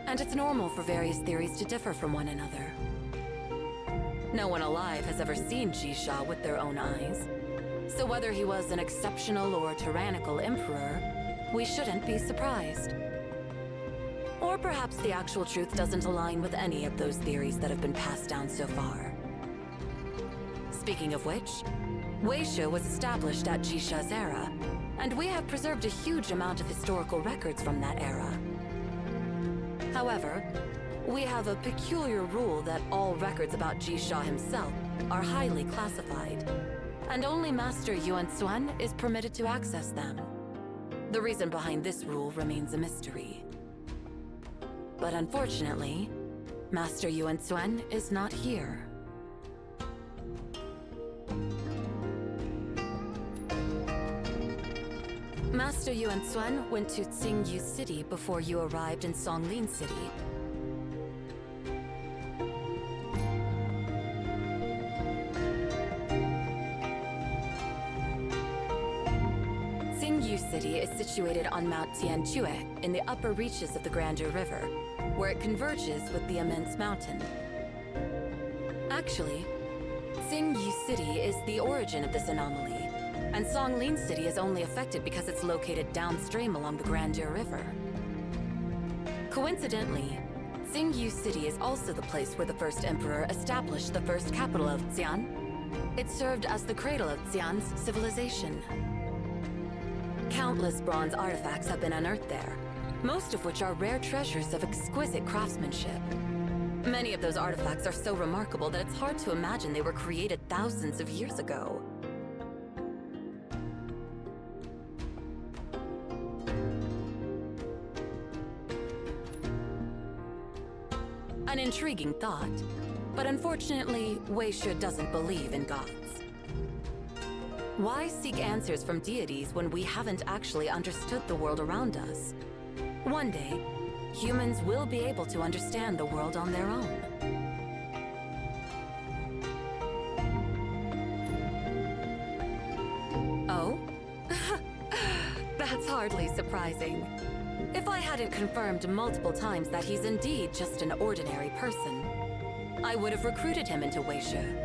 and it's normal for various theories to differ from one another. No one alive has ever seen Jisha with their own eyes, so whether he was an exceptional or tyrannical emperor, we shouldn't be surprised. Or perhaps the actual truth doesn't align with any of those theories that have been passed down so far. Speaking of which, Weisha was established at Jisha's era, and we have preserved a huge amount of historical records from that era. However, we have a peculiar rule that all records about Jisha himself are highly classified, and only Master Yuan Xuan is permitted to access them. The reason behind this rule remains a mystery. But unfortunately, Master Yuan Xuan is not here. Master Yuan Xuan went to Tsingyu City before you arrived in Songlin City. Tsingyu City is situated on Mount Tianjue in the upper reaches of the Grandeur River, where it converges with the immense mountain. Actually, Tsingyu City is the origin of this anomaly, and Songlin City is only affected because it's located downstream along the Grandeur River. Coincidentally, Tsingyu City is also the place where the first emperor established the first capital of Xi'an. It served as the cradle of Xi'an's civilization. Countless bronze artifacts have been unearthed there, most of which are rare treasures of exquisite craftsmanship. Many of those artifacts are so remarkable that it's hard to imagine they were created thousands of years ago. An intriguing thought, but unfortunately, Weisha doesn't believe in gods. Why seek answers from deities when we haven't actually understood the world around us? One day, humans will be able to understand the world on their own. Oh? That's hardly surprising. If I hadn't confirmed multiple times that he's indeed just an ordinary person, I would have recruited him into Weisha.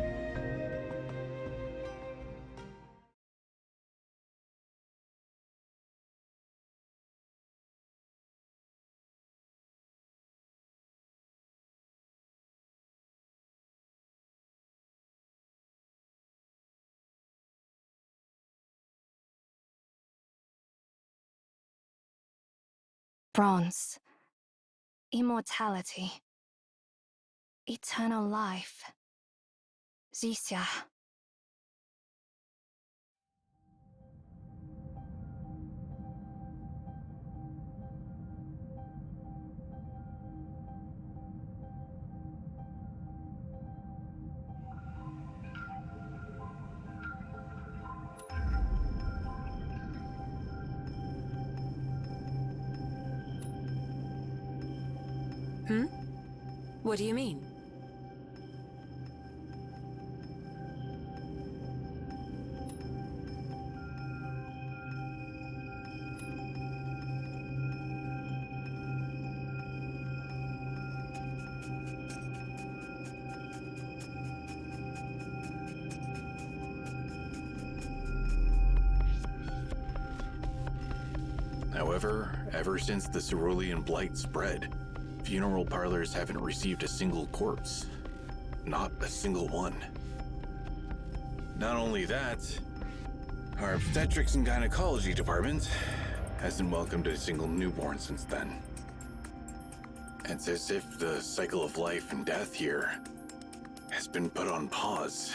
Bronze. Immortality. Eternal life. Xixia. What do you mean? However, ever since the cerulean blight spread, funeral parlors haven't received a single corpse. Not a single one. Not only that, our obstetrics and gynecology department hasn't welcomed a single newborn since then. It's as if the cycle of life and death here has been put on pause.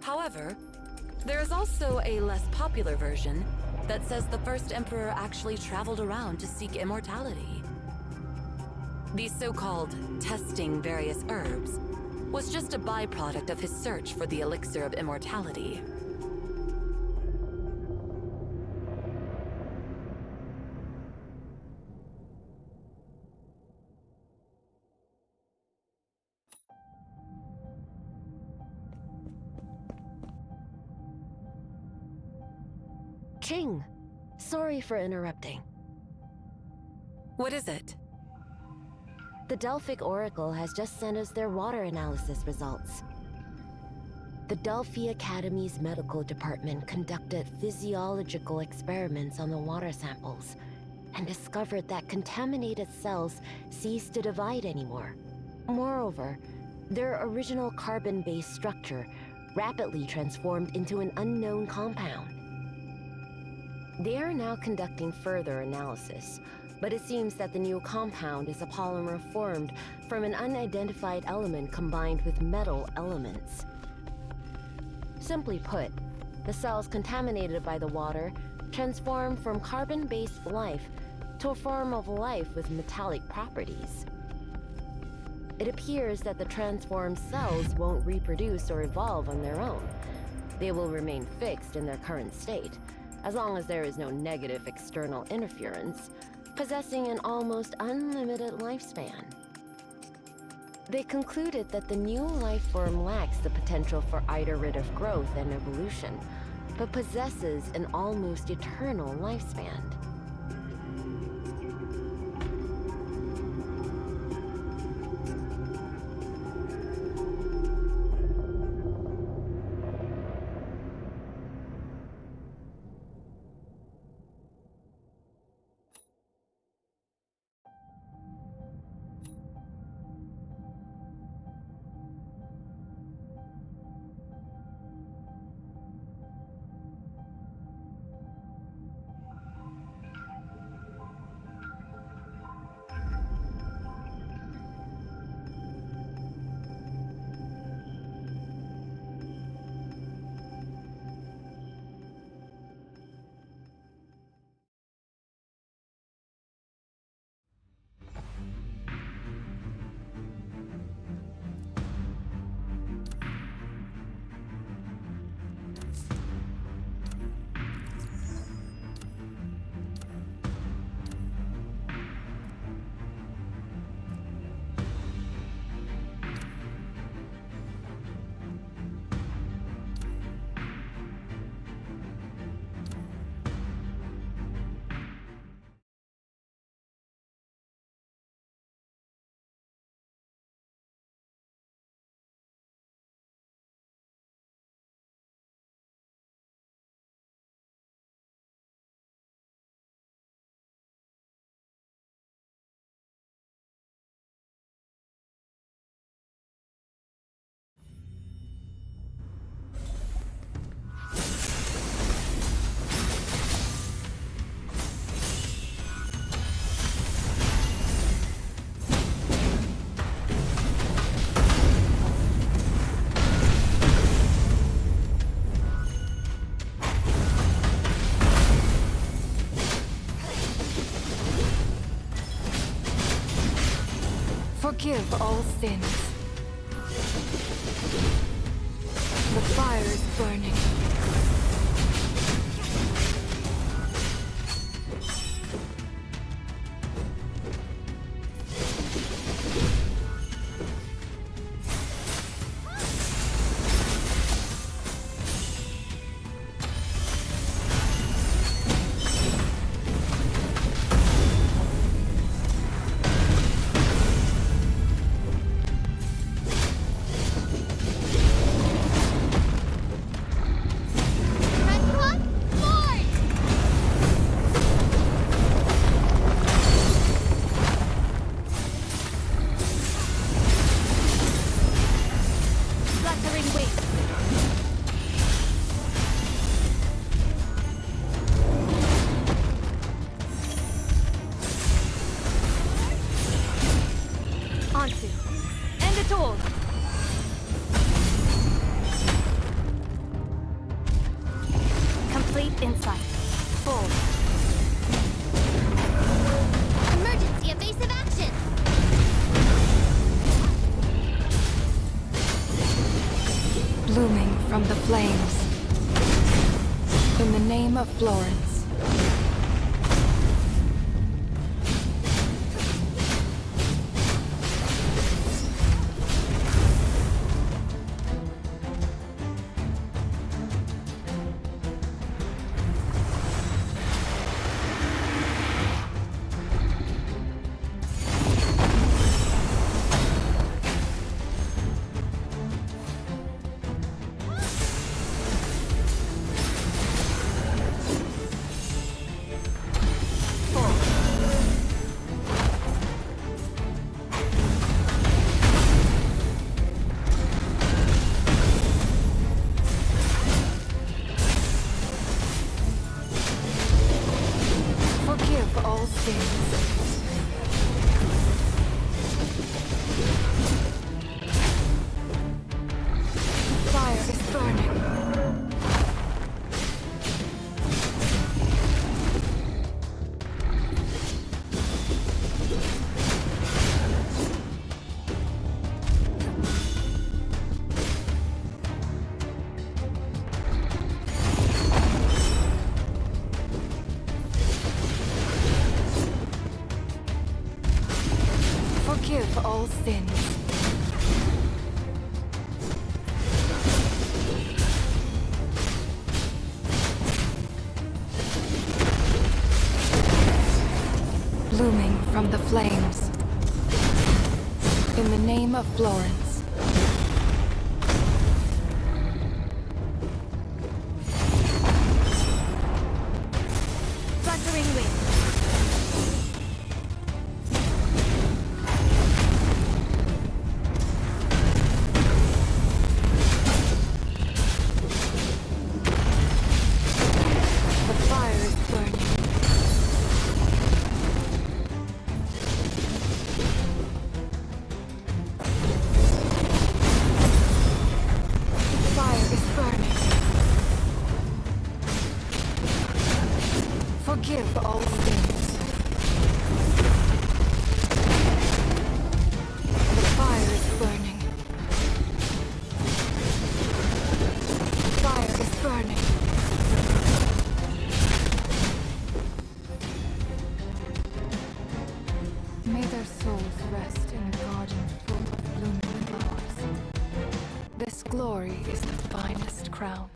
However, there is also a less popular version that says the first emperor actually traveled around to seek immortality. The so-called testing various herbs was just a byproduct of his search for the elixir of immortality. King, sorry for interrupting. What is it? The Delphic Oracle has just sent us their water analysis results. The Delphi Academy's medical department conducted physiological experiments on the water samples and discovered that contaminated cells cease to divide anymore. Moreover, their original carbon-based structure rapidly transformed into an unknown compound. They are now conducting further analysis, but it seems that the new compound is a polymer formed from an unidentified element combined with metal elements. Simply put, the cells contaminated by the water transform from carbon-based life to a form of life with metallic properties. It appears that the transformed cells won't reproduce or evolve on their own. They will remain fixed in their current state, as long as there is no negative external interference, possessing an almost unlimited lifespan. They concluded that the new life form lacks the potential for iterative growth and evolution, but possesses an almost eternal lifespan. Forgive all sins. The fire is burning. from the flames. In the name of Florence. Forgive all sins. Fire is burning. Forgive all sins. Blooming from the flames. In the name of Florence. Gatheringwives. Forgive all sins. The fire is burning. Fire is burning. May their souls rest in a garden full of blooming flowers. This glory is the finest crown.